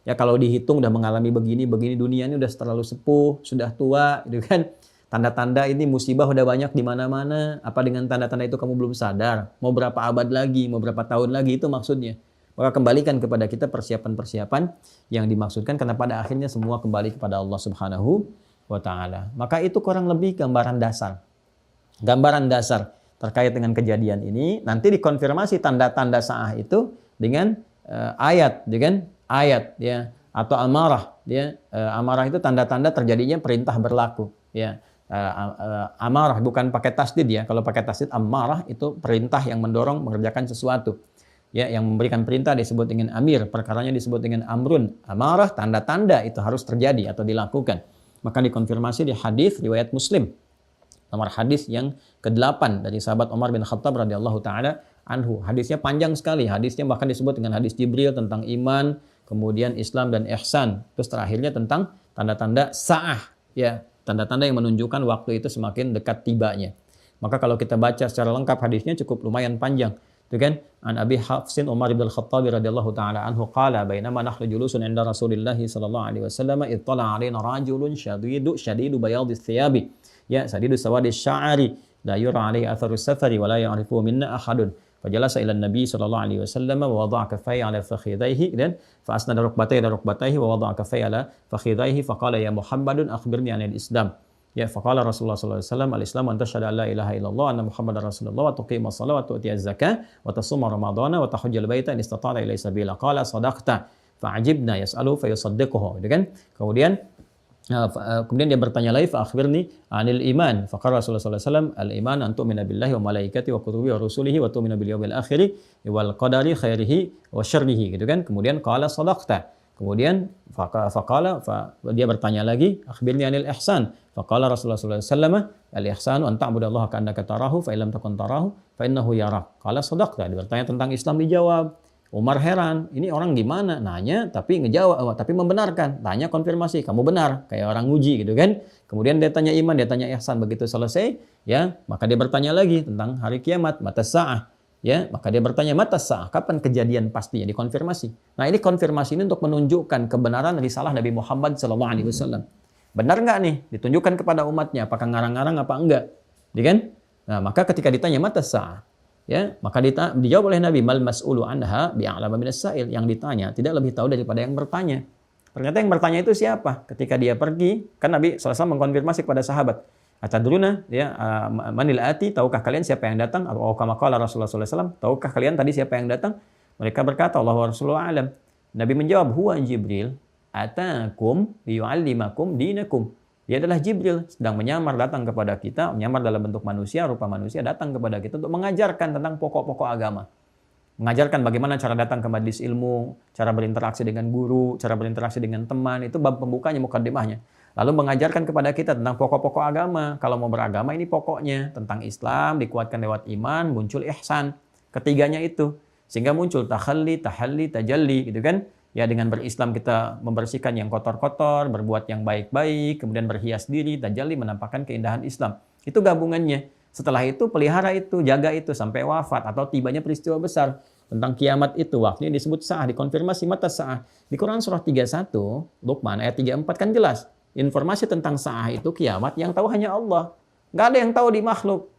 S1: Ya kalau dihitung udah mengalami begini, dunia ini udah terlalu sepuh, sudah tua, gitu kan. Tanda-tanda ini musibah udah banyak di mana-mana. Apa dengan tanda-tanda itu kamu belum sadar? Mau berapa abad lagi, mau berapa tahun lagi, itu maksudnya. Maka kembalikan kepada kita persiapan-persiapan yang dimaksudkan, karena pada akhirnya semua kembali kepada Allah Subhanahu wa taala. Maka itu kurang lebih gambaran dasar. Gambaran dasar terkait dengan kejadian ini, nanti dikonfirmasi tanda-tanda sa'ah itu dengan ayat, ya, atau amarah, ya. Amarah itu tanda-tanda terjadinya perintah berlaku, ya. Amarah bukan pakai tasdid ya. Kalau pakai tasdid amarah itu perintah yang mendorong mengerjakan sesuatu. Ya, yang memberikan perintah disebut dengan amir, perkaranya disebut dengan amrun. Amarah tanda-tanda itu harus terjadi atau dilakukan. Maka dikonfirmasi di hadis riwayat Muslim. Nomor hadis yang ke-8 dari sahabat Umar bin Khattab radhiyallahu taala anhu. Hadisnya panjang sekali. Hadisnya bahkan disebut dengan hadis Jibril tentang iman, kemudian Islam dan ihsan. Terus terakhirnya tentang tanda-tanda sa'ah, ya, tanda-tanda yang menunjukkan waktu itu semakin dekat tibanya. Maka kalau kita baca secara lengkap hadisnya cukup lumayan panjang. Itu kan an Abi Hafsin Umar bin Khattab radhiyallahu taala anhu qala bainama nahnu julusun 'inda Rasulillah sallallahu alaihi wasallam ittala 'alaina rajulun shadidu bayadis thiyabi. Ya, sadidu sawadis sya'ari la yura alaihi atharus safari wa la ya'rifu minna ahadun. Fajalasa ila Nabi sallallahu alaihi wasallam wa wada'a kaffayhi ala fakhidhaihi dan fa asnada rukbatayhi ila rukbatayhi wa wada'a kaffayhi ala fakhidhaihi fa qala ya Muhammadun akhbirni 'anil Islam. Ya, faqala Rasulullah sallallahu alaihi wasallam al-Islam an tashhadu an la ilaha illallah anna Muhammadar Rasulullah wa tuqima shalah wa tu'tiyaz zakah wa tasuma ramadhana wa tahujjal baita in istata'ta ilaihi sabila. Qala sadaqta fa'ajibna yas'alu fa yusaddiquhu, gitu kan? Kemudian Nah, kemudian dia bertanya lagi, fa akhbirni anil iman. Faqala Rasulullah sallallahu alaihi wasallam, al iman an tu'mina billahi wa malaikatihi wa kutubihi wa rusulihi wa tu'mina bil yaumil akhir wal qadari khairihi wa syarrihi, gitu kan. Kemudian qala sadaqta. Kemudian dia bertanya lagi, akhbirni anil ihsan. Faqala Rasulullah sallallahu alaihi wasallam, al ihsanu an ta'budallaha ka'annaka tarahu fa illam takun tarahu fa innahu yarak. Qala sadaqta. Dia bertanya tentang Islam, dijawab. Umar heran, ini orang gimana? Nanya tapi ngejawab, tapi membenarkan. Tanya konfirmasi, kamu benar, kayak orang nguji gitu kan. Kemudian dia tanya iman, dia tanya ihsan, begitu selesai, ya, maka dia bertanya lagi tentang hari kiamat, mata sa'ah. Ya, maka dia bertanya mata sa'ah, kapan kejadian pastinya, dikonfirmasi. Nah, ini konfirmasi ini untuk menunjukkan kebenaran risalah Nabi Muhammad SAW. Benar nggak nih? Ditunjukkan kepada umatnya, apakah ngarang-ngarang apa enggak? Ya kan? Nah, maka ketika ditanya mata sa'ah, ya, maka dijawab oleh Nabi, mal mas'ulu anha bi'a'lama minas sa'il, yang ditanya tidak lebih tahu daripada yang bertanya. Ternyata yang bertanya itu siapa? Ketika dia pergi, kan Nabi SAW mengkonfirmasi kepada sahabat, atadruna, ya, manil ati, tahukah kalian siapa yang datang? Atau kama qala Rasulullah SAW, tahukah kalian tadi siapa yang datang? Mereka berkata, Allah wa Rasulullah alam. Nabi menjawab, huwa Jibril atakum liyu'allimakum dinakum. Dia adalah Jibril, sedang menyamar datang kepada kita, menyamar dalam bentuk manusia, rupa manusia, datang kepada kita untuk mengajarkan tentang pokok-pokok agama. Mengajarkan bagaimana cara datang ke majelis ilmu, cara berinteraksi dengan guru, cara berinteraksi dengan teman, itu bab pembukanya, mukaddimahnya. Lalu mengajarkan kepada kita tentang pokok-pokok agama. Kalau mau beragama ini pokoknya, tentang Islam, dikuatkan lewat iman, muncul ihsan. Ketiganya itu. Sehingga muncul tahalli, tajalli, gitu kan. Ya, dengan berislam kita membersihkan yang kotor-kotor, berbuat yang baik-baik, kemudian berhias diri, tajalli menampakkan keindahan Islam. Itu gabungannya. Setelah itu pelihara itu, jaga itu sampai wafat atau tibanya peristiwa besar. Tentang kiamat itu, waktunya disebut sa'ah, dikonfirmasi mata sa'ah. Di Quran surah 31, Luqman ayat 34 kan jelas. Informasi tentang sa'ah itu kiamat yang tahu hanya Allah. Nggak ada yang tahu di makhluk.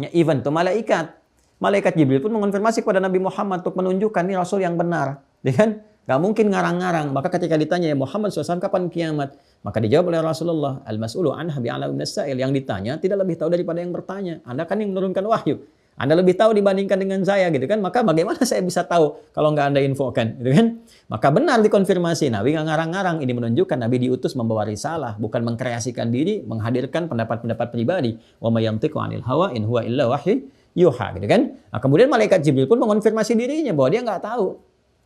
S1: Ya, even itu malaikat. Malaikat Jibril pun mengonfirmasi kepada Nabi Muhammad untuk menunjukkan ini Rasul yang benar. Ya kan? Gak mungkin ngarang-ngarang. Maka ketika ditanya, ya Muhammad SAW kapan kiamat? Maka dijawab oleh Rasulullah, al-mas'ulu anha bi'a'lama minas sa'il. Yang ditanya tidak lebih tahu daripada yang bertanya. Anda kan yang menurunkan wahyu. Anda lebih tahu dibandingkan dengan saya, gitu kan? Maka bagaimana saya bisa tahu kalau nggak Anda infokan, gitu kan? Maka benar dikonfirmasi. Nabi nggak ngarang-ngarang. Ini menunjukkan Nabi diutus membawa risalah, bukan mengkreasikan diri, menghadirkan pendapat-pendapat pribadi. Wa may yantiqu 'anil hawa in huwa illa wahyu yuha, gitu kan? Nah, kemudian malaikat Jibril pun mengonfirmasi dirinya bahwa dia nggak tahu.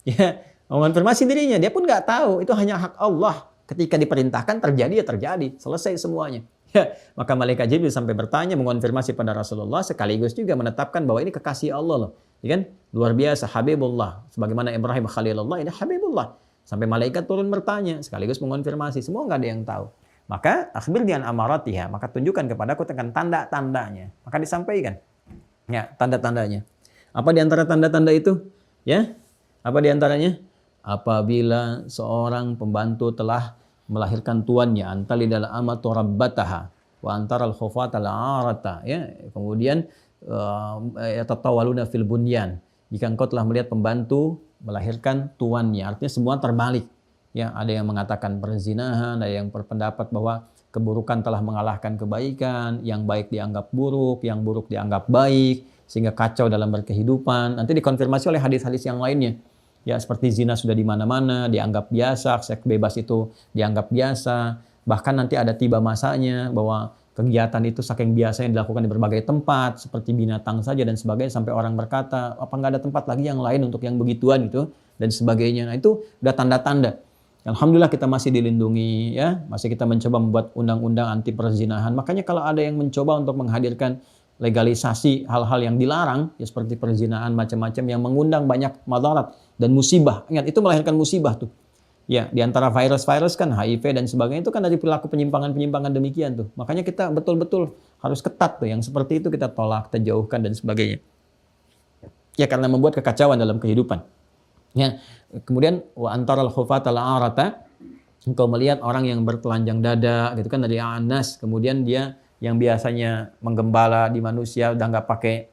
S1: Ya, mengonfirmasi dirinya, dia pun nggak tahu. Itu hanya hak Allah. Ketika diperintahkan terjadi ya terjadi, selesai semuanya. Ya, maka malaikat Jibril sampai bertanya, mengonfirmasi pada Rasulullah, sekaligus juga menetapkan bahwa ini kekasih Allah loh. Ya kan? Luar biasa, Habibullah. Sebagaimana Ibrahim Khalilullah, ini Habibullah. Sampai malaikat turun bertanya, sekaligus mengonfirmasi. Semua nggak ada yang tahu. Maka akhbir dian amaratiha, maka tunjukkan kepadaku tentang tanda-tandanya. Maka disampaikan. Ya, tanda-tandanya. Apa di antara tanda-tanda itu? Ya, apa di antaranya? Apabila seorang pembantu telah melahirkan tuannya, antalidal amatu rabbataha wa antaral khufata al-arata, ya, kemudian yatatawaluna fil bunyan. Jika engkau telah melihat pembantu melahirkan tuannya, artinya semua terbalik. Ya, ada yang mengatakan perzinahan, ada yang berpendapat bahwa keburukan telah mengalahkan kebaikan, yang baik dianggap buruk, yang buruk dianggap baik, sehingga kacau dalam berkehidupan. Nanti dikonfirmasi oleh hadis-hadis yang lainnya. Ya, seperti zina sudah di mana-mana, dianggap biasa, seks bebas itu dianggap biasa. Bahkan nanti ada tiba masanya bahwa kegiatan itu saking biasanya dilakukan di berbagai tempat, seperti binatang saja dan sebagainya, sampai orang berkata, apa nggak ada tempat lagi yang lain untuk yang begituan gitu, dan sebagainya. Nah, itu udah tanda-tanda. Alhamdulillah kita masih dilindungi, ya, masih kita mencoba membuat undang-undang anti perzinahan. Makanya kalau ada yang mencoba untuk menghadirkan legalisasi hal-hal yang dilarang, ya seperti perzinahan macam-macam yang mengundang banyak madarat dan musibah. Ingat, itu melahirkan musibah tuh. Ya, di antara virus-virus kan HIV dan sebagainya itu kan dari perilaku penyimpangan-penyimpangan demikian tuh. Makanya kita betul-betul harus ketat tuh. Yang seperti itu kita tolak, kita jauhkan dan sebagainya. Ya, karena membuat kekacauan dalam kehidupan. Ya, kemudian wa antaral khufata al-arata, engkau melihat orang yang bertelanjang dada gitu kan, dari Anas, kemudian dia yang biasanya menggembala di manusia udah nggak pakai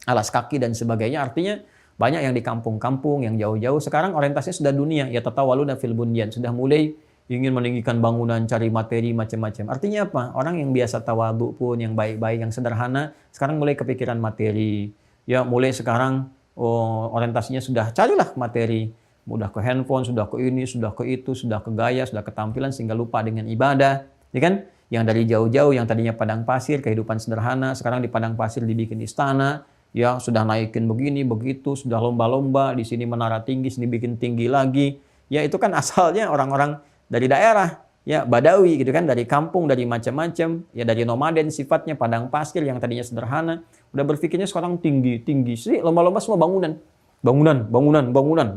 S1: alas kaki dan sebagainya. Artinya banyak yang di kampung-kampung yang jauh-jauh sekarang orientasinya sudah dunia, ya tatawaluna fil bunyan, sudah mulai ingin meninggikan bangunan, cari materi macam-macam. Artinya apa? Orang yang biasa tawadhu pun, yang baik-baik, yang sederhana, sekarang mulai kepikiran materi. Ya, mulai sekarang orientasinya sudah carilah materi. Mudah ke handphone, sudah ke ini, sudah ke itu, sudah ke gaya, sudah ke tampilan sehingga lupa dengan ibadah, ya kan? Yang dari jauh-jauh yang tadinya padang pasir, kehidupan sederhana, sekarang di padang pasir dibikin istana, ya sudah naikin begini, begitu, sudah lomba-lomba, di sini menara tinggi, sini bikin tinggi lagi. Ya itu kan asalnya orang-orang dari daerah, ya Badawi gitu kan, dari kampung, dari macam-macam, ya dari nomaden sifatnya, padang pasir yang tadinya sederhana, udah berpikirnya sekarang tinggi sih, lomba-lomba semua bangunan,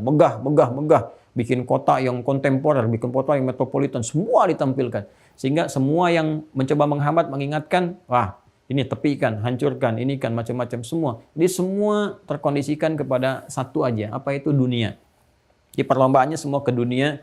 S1: megah, bikin kota yang kontemporer, bikin kota yang metropolitan, semua ditampilkan, sehingga semua yang mencoba menghambat, mengingatkan, wah ini tepikan, hancurkan, ini kan macam-macam semua, jadi semua terkondisikan kepada satu aja, apa itu dunia. Di perlombaannya semua ke dunia,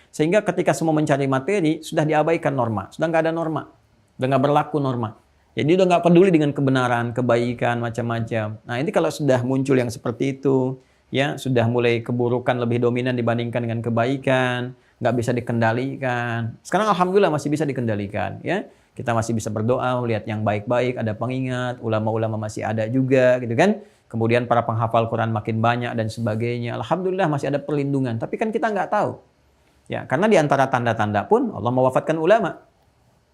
S1: sehingga ketika semua mencari materi, sudah diabaikan norma, sudah nggak ada norma, sudah nggak berlaku norma. Jadi udah nggak peduli dengan kebenaran, kebaikan, macam-macam. Nah ini kalau sudah muncul yang seperti itu, ya sudah mulai keburukan lebih dominan dibandingkan dengan kebaikan, nggak bisa dikendalikan. Sekarang alhamdulillah masih bisa dikendalikan, ya. Kita masih bisa berdoa, lihat yang baik-baik, ada pengingat, ulama-ulama masih ada juga, gitu kan. Kemudian para penghafal Quran makin banyak dan sebagainya. Alhamdulillah masih ada perlindungan. Tapi kan kita nggak tahu. Ya, karena di antara tanda-tanda pun Allah mewafatkan ulama.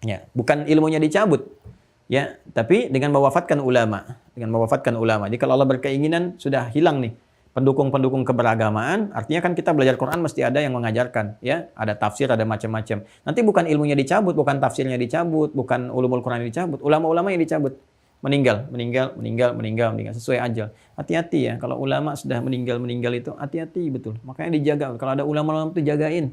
S1: Ya, bukan ilmunya dicabut. Ya, tapi dengan mewafatkan ulama. Jadi kalau Allah berkeinginan sudah hilang nih pendukung-pendukung keberagamaan, artinya kan kita belajar Quran mesti ada yang mengajarkan, ya, ada tafsir, ada macam-macam. Nanti bukan ilmunya dicabut, bukan tafsirnya dicabut, bukan ulumul Quran dicabut, ulama-ulama yang dicabut. Meninggal sesuai ajal. Hati-hati ya, kalau ulama sudah meninggal itu hati-hati betul. Makanya dijaga. Kalau ada ulama-ulama itu jagain.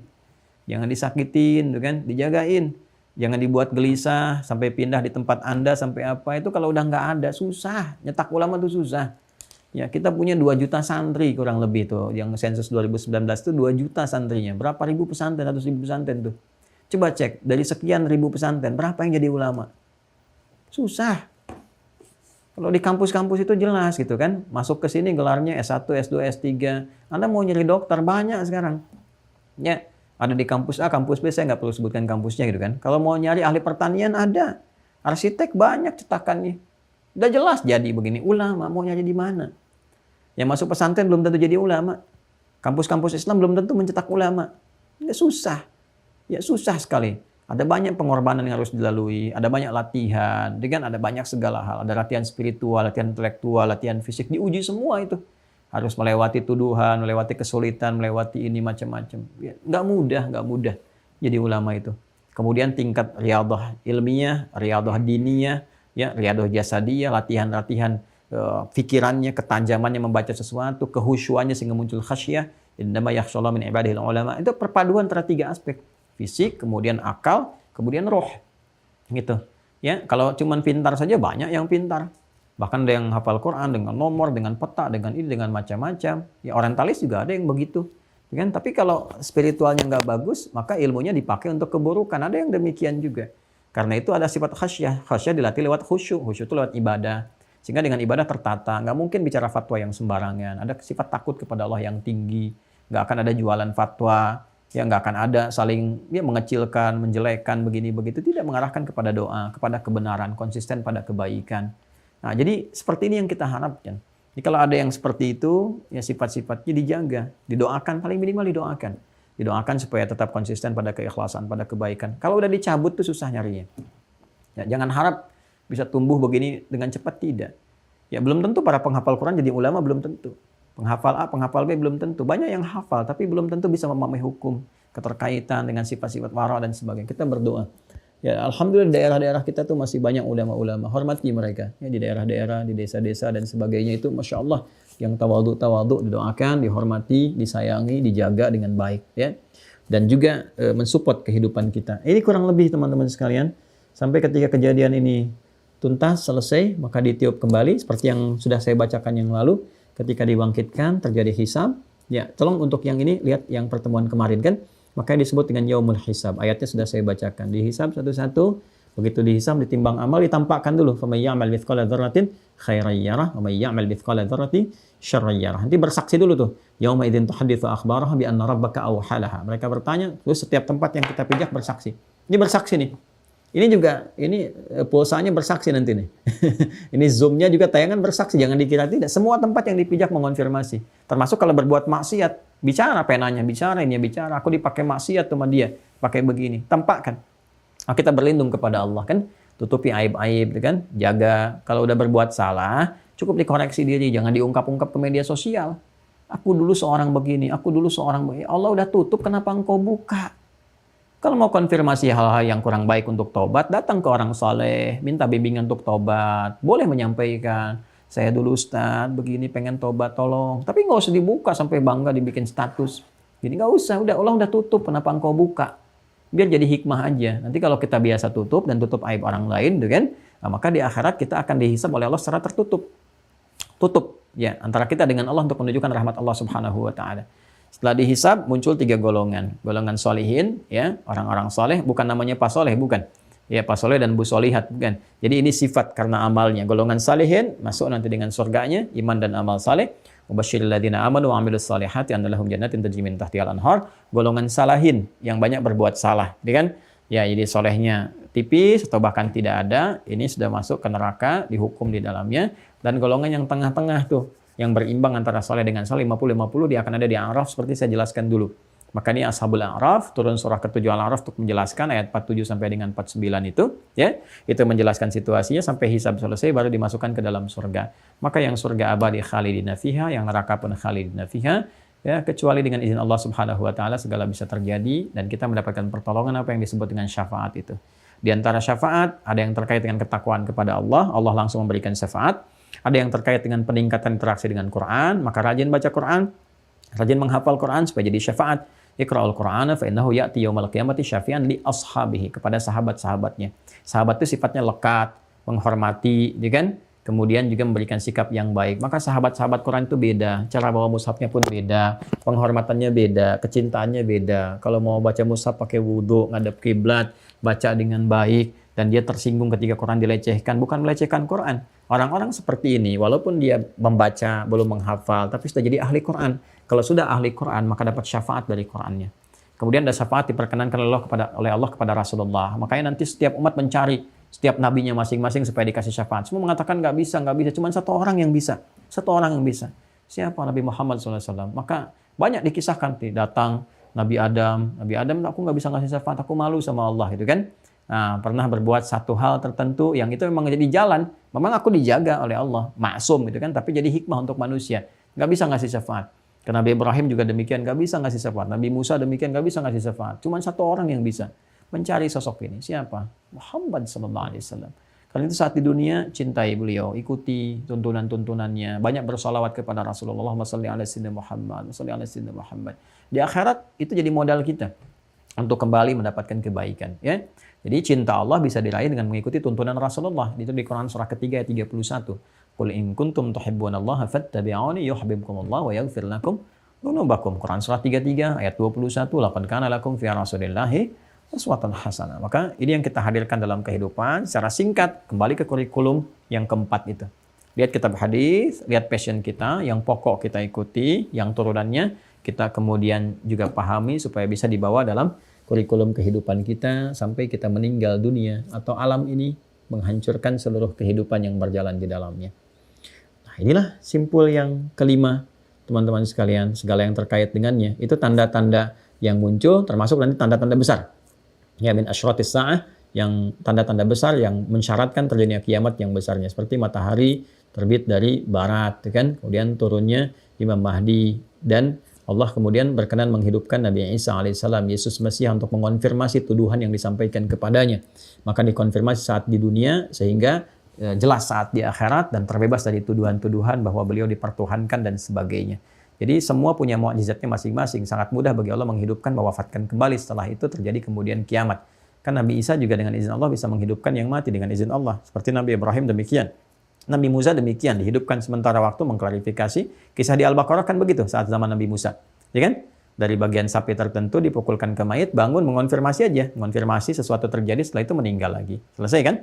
S1: Jangan disakitin, tuh kan? Dijagain. Jangan dibuat gelisah sampai pindah di tempat Anda sampai apa itu kalau udah nggak ada susah. Nyetak ulama itu susah. Ya, kita punya 2 juta santri kurang lebih tuh. Yang sensus 2019 itu 2 juta santrinya. Berapa ribu pesantren, 100 ribu pesantren tuh. Coba cek dari sekian ribu pesantren berapa yang jadi ulama? Susah. Kalau di kampus-kampus itu jelas gitu kan. Masuk ke sini gelarnya S1, S2, S3. Anda mau nyari dokter banyak sekarang. Ya, ada di kampus A, kampus B, saya nggak perlu sebutkan kampusnya gitu kan. Kalau mau nyari ahli pertanian ada. Arsitek banyak cetakannya. Udah jelas jadi begini. Ulama mau nyari di mana? Yang masuk pesantren belum tentu jadi ulama. Kampus-kampus Islam belum tentu mencetak ulama. Ya susah. Ya susah sekali. Ada banyak pengorbanan yang harus dilalui, ada banyak latihan, dengan ada banyak segala hal. Ada latihan spiritual, latihan intelektual, latihan fisik, diuji semua itu. Harus melewati tuduhan, melewati kesulitan, melewati ini macam-macam. Ya, nggak mudah jadi ulama itu. Kemudian tingkat riyadhah ilmiah, riyadhah diniyah, ya, riyadhah jasadiyah, latihan-latihan pikirannya, ketajamannya membaca sesuatu, kehusyuannya sehingga muncul khasyah. Innama yakhshallahu min ibadihil ulama. Itu perpaduan antara 3 aspek. Fisik, kemudian akal, kemudian roh. Gitu. Ya, kalau cuman pintar saja banyak yang pintar. Bahkan ada yang hafal Quran dengan nomor, dengan peta, dengan ini, dengan macam-macam. Ya, orientalis juga ada yang begitu. Ya kan? Tapi kalau spiritualnya nggak bagus, maka ilmunya dipakai untuk keburukan. Ada yang demikian juga. Karena itu ada sifat khasyah. Khasyah dilatih lewat khusyuk. Khusyuk itu lewat ibadah. Sehingga dengan ibadah tertata. Nggak mungkin bicara fatwa yang sembarangan. Ada sifat takut kepada Allah yang tinggi. Nggak akan ada jualan fatwa. Ya nggak akan ada saling mengecilkan, menjelekkan, begini begitu, tidak mengarahkan kepada doa, kepada kebenaran, konsisten pada kebaikan. Nah, jadi seperti ini yang kita harapkan. Jadi kalau ada yang seperti itu, ya sifat-sifatnya dijaga, didoakan, paling minimal didoakan. Didoakan supaya tetap konsisten pada keikhlasan, pada kebaikan. Kalau udah dicabut tuh susah nyarinya. Ya, jangan harap bisa tumbuh begini dengan cepat, tidak. Ya belum tentu para penghafal Quran jadi ulama, belum tentu. Penghafal A, penghafal B belum tentu. Banyak yang hafal, tapi belum tentu bisa memahami hukum, keterkaitan dengan sifat-sifat wara dan sebagainya. Kita berdoa. Ya, alhamdulillah daerah-daerah kita tuh masih banyak ulama-ulama. Hormati mereka. Ya, di daerah-daerah, di desa-desa dan sebagainya itu, masya Allah, yang tawadhu didoakan, dihormati, disayangi, dijaga dengan baik. Ya, dan juga mensupport kehidupan kita. Ini kurang lebih teman-teman sekalian. Sampai ketika kejadian ini tuntas, selesai, maka ditiup kembali seperti yang sudah saya bacakan yang lalu. Ketika dibangkitkan, terjadi hisab. Ya, tolong untuk yang ini, lihat yang pertemuan kemarin kan. Makanya disebut dengan yaumul hisab. Ayatnya sudah saya bacakan. Dihisab satu-satu. Begitu dihisab, ditimbang amal, ditampakkan dulu. فَمَنْ يَعْمَلْ مِثْقَالَ ذَرَّةٍ خَيْرًا يَرَهُ وَمَنْ يَعْمَلْ مِثْقَالَ ذَرَّةٍ شَرًّا يَرَهُ. Nanti bersaksi dulu tuh. يَوْمَئِذٍ تُحَدِّثُ أَخْبَارَهَا بِأَنَّ رَبَّكَ أَوْحَى. Mereka bertanya, terus setiap tempat yang kita pijak bersaksi. Ini bersaksi nih. Ini juga, ini pulsanya bersaksi nanti nih. Ini zoomnya juga tayangan bersaksi, jangan dikira tidak. Semua tempat yang dipijak mengonfirmasi. Termasuk kalau berbuat maksiat, Bicara penanya, bicara ini bicara. Aku dipakai maksiat sama dia, pakai begini. Tampakkan. Nah, kita berlindung kepada Allah kan, tutupi aib-aib kan, jaga. Kalau udah berbuat salah, cukup dikoreksi diri, jangan diungkap-ungkap ke media sosial. Aku dulu seorang begini, aku dulu seorang begini. Allah udah tutup, kenapa engkau buka? Kalau mau konfirmasi hal-hal yang kurang baik untuk tobat, datang ke orang saleh, minta bimbingan untuk tobat. Boleh menyampaikan, saya dulu Ustadz, begini pengen tobat, tolong. Tapi nggak usah dibuka sampai bangga dibikin status. Jadi nggak usah, Allah udah tutup, kenapa engkau buka? Biar jadi hikmah aja. Nanti kalau kita biasa tutup dan tutup aib orang lain, kan? Nah, maka di akhirat kita akan dihisab oleh Allah secara tertutup. Tutup ya antara kita dengan Allah untuk menunjukkan rahmat Allah Subhanahu wa taala. Setelah dihisab muncul 3 golongan. Golongan solihin ya, orang-orang soleh, bukan namanya Pak Soleh, bukan. Ya, Pak Soleh dan Bu Solihat, bukan. Jadi ini sifat karena amalnya. Golongan salihin masuk nanti dengan surganya, iman dan amal saleh. Mubasyiril ladzina amanu wa 'amilus solihati anna lahum jannatin tajri min tahtihal anhar. Golongan salahin yang banyak berbuat salah, ya kan? Ya, jadi solehnya tipis atau bahkan tidak ada, ini sudah masuk ke neraka, dihukum di dalamnya. Dan golongan yang tengah-tengah tuh, yang berimbang antara soleh dengan soleh 50-50, dia akan ada di A'raf seperti saya jelaskan dulu. Maka ini Ashabul A'raf, turun surah ke-7 Al-A'raf untuk menjelaskan ayat 47 sampai dengan 49 itu, ya. Itu menjelaskan situasinya sampai hisab selesai baru dimasukkan ke dalam surga. Maka yang surga abadi khalidina fiha, yang neraka pun khalidina fiha, ya, kecuali dengan izin Allah Subhanahu wa taala segala bisa terjadi dan kita mendapatkan pertolongan apa yang disebut dengan syafaat itu. Di antara syafaat ada yang terkait dengan ketakwaan kepada Allah, Allah langsung memberikan syafaat. Ada yang terkait dengan peningkatan interaksi dengan Quran, maka rajin baca Quran, rajin menghafal Quran supaya jadi syafaat. Iqra'ul Qur'ana fa innahu ya'ti yaumal qiyamati syafi'an li ashabihi, kepada sahabat-sahabatnya. Sahabat itu sifatnya lekat, menghormati, ya kan? Kemudian juga memberikan sikap yang baik. Maka sahabat-sahabat Quran itu beda, cara bawa mushafnya pun beda, penghormatannya beda, kecintaannya beda. Kalau mau baca mushaf pakai wudu, ngadep kiblat, baca dengan baik, dan dia tersinggung ketika Quran dilecehkan, bukan melecehkan Quran. Orang-orang seperti ini, walaupun dia membaca, belum menghafal, tapi sudah jadi ahli Quran. Kalau sudah ahli Quran, maka dapat syafaat dari Qurannya. Kemudian ada syafaat diperkenankan oleh Allah kepada Rasulullah. Makanya nanti setiap umat mencari setiap nabinya masing-masing supaya dikasih syafaat. Semua mengatakan nggak bisa. Cuma satu orang yang bisa. Satu orang yang bisa. Siapa? Nabi Muhammad SAW. Maka banyak dikisahkan. Datang Nabi Adam, aku nggak bisa ngasih syafaat, aku malu sama Allah, gitu kan? Nah, pernah berbuat satu hal tertentu yang itu memang jadi jalan. Memang aku dijaga oleh Allah, maksum gitu kan, tapi jadi hikmah untuk manusia. Nggak bisa ngasih syafaat. Karena Nabi Ibrahim juga demikian, nggak bisa ngasih syafaat. Nabi Musa demikian, nggak bisa ngasih syafaat. Cuma satu orang yang bisa mencari sosok ini. Siapa? Muhammad SAW. Karena itu saat di dunia, cintai beliau, ikuti tuntunan-tuntunannya, banyak bersolawat kepada Rasulullah. Allahumma shalli ala sayyidina Muhammad, shalli ala sayyidina Muhammad. Di akhirat itu jadi modal kita untuk kembali mendapatkan kebaikan, ya. Jadi cinta Allah bisa diraih dengan mengikuti tuntunan Rasulullah. Itu di Quran surah ketiga ayat 31. Qul in kuntum tuhibbunallaha fattabi'uni yuhibbukumullah wa yaghfir lakum dzunubakum. Quran surah 33 ayat 21. Laqad kana lakum fi Rasulillahi uswatun hasanah. Maka ini yang kita hadirkan dalam kehidupan secara singkat, kembali ke kurikulum yang keempat itu. Lihat kitab hadis, lihat passion kita, yang pokok kita ikuti, yang turunannya kita kemudian juga pahami supaya bisa dibawa dalam kurikulum kehidupan kita sampai kita meninggal dunia atau alam ini menghancurkan seluruh kehidupan yang berjalan di dalamnya. Nah, inilah simpul yang kelima, teman-teman sekalian, segala yang terkait dengannya. Itu tanda-tanda yang muncul, termasuk nanti tanda-tanda besar. Ya, min asyratis sa'ah, yang tanda-tanda besar yang mensyaratkan terjadinya kiamat yang besarnya. Seperti matahari terbit dari barat, kan? Kemudian turunnya Imam Mahdi, dan Allah kemudian berkenan menghidupkan Nabi Isa alaihissalam, Yesus Mesias, untuk mengonfirmasi tuduhan yang disampaikan kepadanya. Maka dikonfirmasi saat di dunia, sehingga jelas saat di akhirat, dan terbebas dari tuduhan-tuduhan bahwa beliau dipertuhankan dan sebagainya. Jadi semua punya mukjizatnya masing-masing. Sangat mudah bagi Allah menghidupkan, mewafatkan kembali. Setelah itu terjadi kemudian kiamat. Kan Nabi Isa juga dengan izin Allah bisa menghidupkan yang mati dengan izin Allah. Seperti Nabi Ibrahim demikian. Nabi Musa demikian, dihidupkan sementara waktu, mengklarifikasi. Kisah di Al-Baqarah kan begitu saat zaman Nabi Musa. Ya kan? Dari bagian sapi tertentu dipukulkan ke mayit, bangun, mengonfirmasi aja. Mengonfirmasi sesuatu terjadi, setelah itu meninggal lagi. Selesai kan?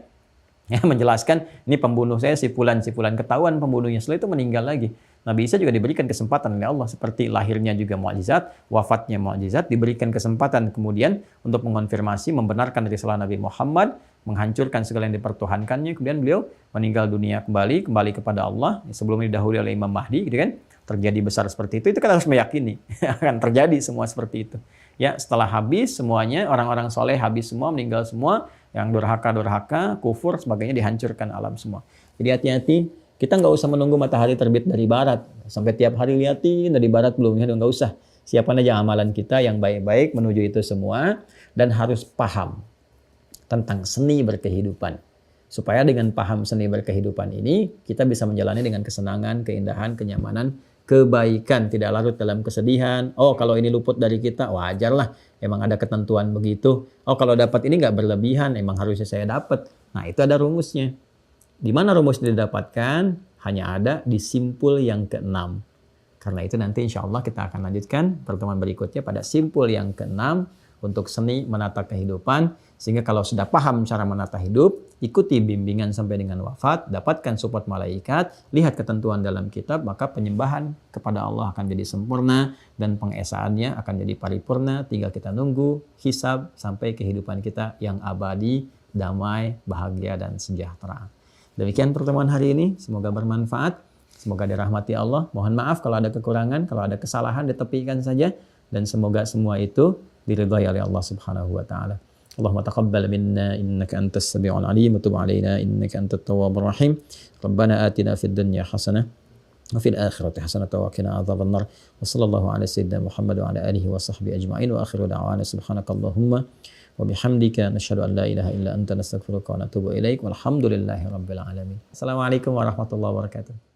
S1: Ya, menjelaskan, ini pembunuh saya, si fulan, ketahuan pembunuhnya. Setelah itu meninggal lagi. Nabi Isa juga diberikan kesempatan oleh Allah. Seperti lahirnya juga mukjizat, wafatnya mukjizat, diberikan kesempatan kemudian untuk mengonfirmasi, membenarkan risalah Nabi Muhammad, menghancurkan segala yang dipertuhankannya. Kemudian beliau meninggal dunia kembali kepada Allah. Sebelumnya didahului oleh Imam Mahdi, gitu kan? terjadi besar seperti itu kita harus meyakini akan terjadi semua seperti itu. Ya, setelah habis semuanya, orang-orang soleh habis semua, meninggal semua, yang durhaka, kufur, sebagainya dihancurkan alam semua. Jadi hati-hati, kita nggak usah menunggu matahari terbit dari barat. Sampai tiap hari liatin dari barat belum, ya nggak usah. Siapkan aja amalan kita yang baik-baik menuju itu semua, dan harus paham tentang seni berkehidupan. Supaya dengan paham seni berkehidupan ini, kita bisa menjalani dengan kesenangan, keindahan, kenyamanan, kebaikan, tidak larut dalam kesedihan. Oh, kalau ini luput dari kita, wajar lah. Emang ada ketentuan begitu. Oh, kalau dapat ini nggak berlebihan, emang harusnya saya dapat. Nah, itu ada rumusnya. Di mana rumusnya didapatkan? Hanya ada di simpul yang keenam. Karena itu nanti insya Allah kita akan lanjutkan pertemuan berikutnya pada simpul yang keenam untuk seni menata kehidupan. Sehingga kalau sudah paham cara menata hidup, ikuti bimbingan sampai dengan wafat, dapatkan support malaikat, lihat ketentuan dalam kitab, maka penyembahan kepada Allah akan jadi sempurna dan pengesaannya akan jadi paripurna. Tinggal kita nunggu hisab sampai kehidupan kita yang abadi, damai, bahagia, dan sejahtera. Demikian pertemuan hari ini, semoga bermanfaat, semoga dirahmati Allah. Mohon maaf kalau ada kekurangan, kalau ada kesalahan ditepikan saja, dan semoga semua itu diridhai oleh Allah Subhanahu wa taala. Allahumma taqabbal minna innaka antas samiul alim wa tub alaina innaka antat tawwabur rahim. Rabbana atina fid dunya hasanah wa fil akhirati hasanah wa qina adzabannar. Wa sallallahu ala sayyidina Muhammad wa ala alihi wa sahbihi ajma'in wa akhiru da'wana subhanakallahumma wa bihamdika nashhadu an la ilaha illa anta nastaghfiruka wa natubu ilaik walhamdulillahi rabbil alamin. Assalamualaikum warahmatullahi wabarakatuh.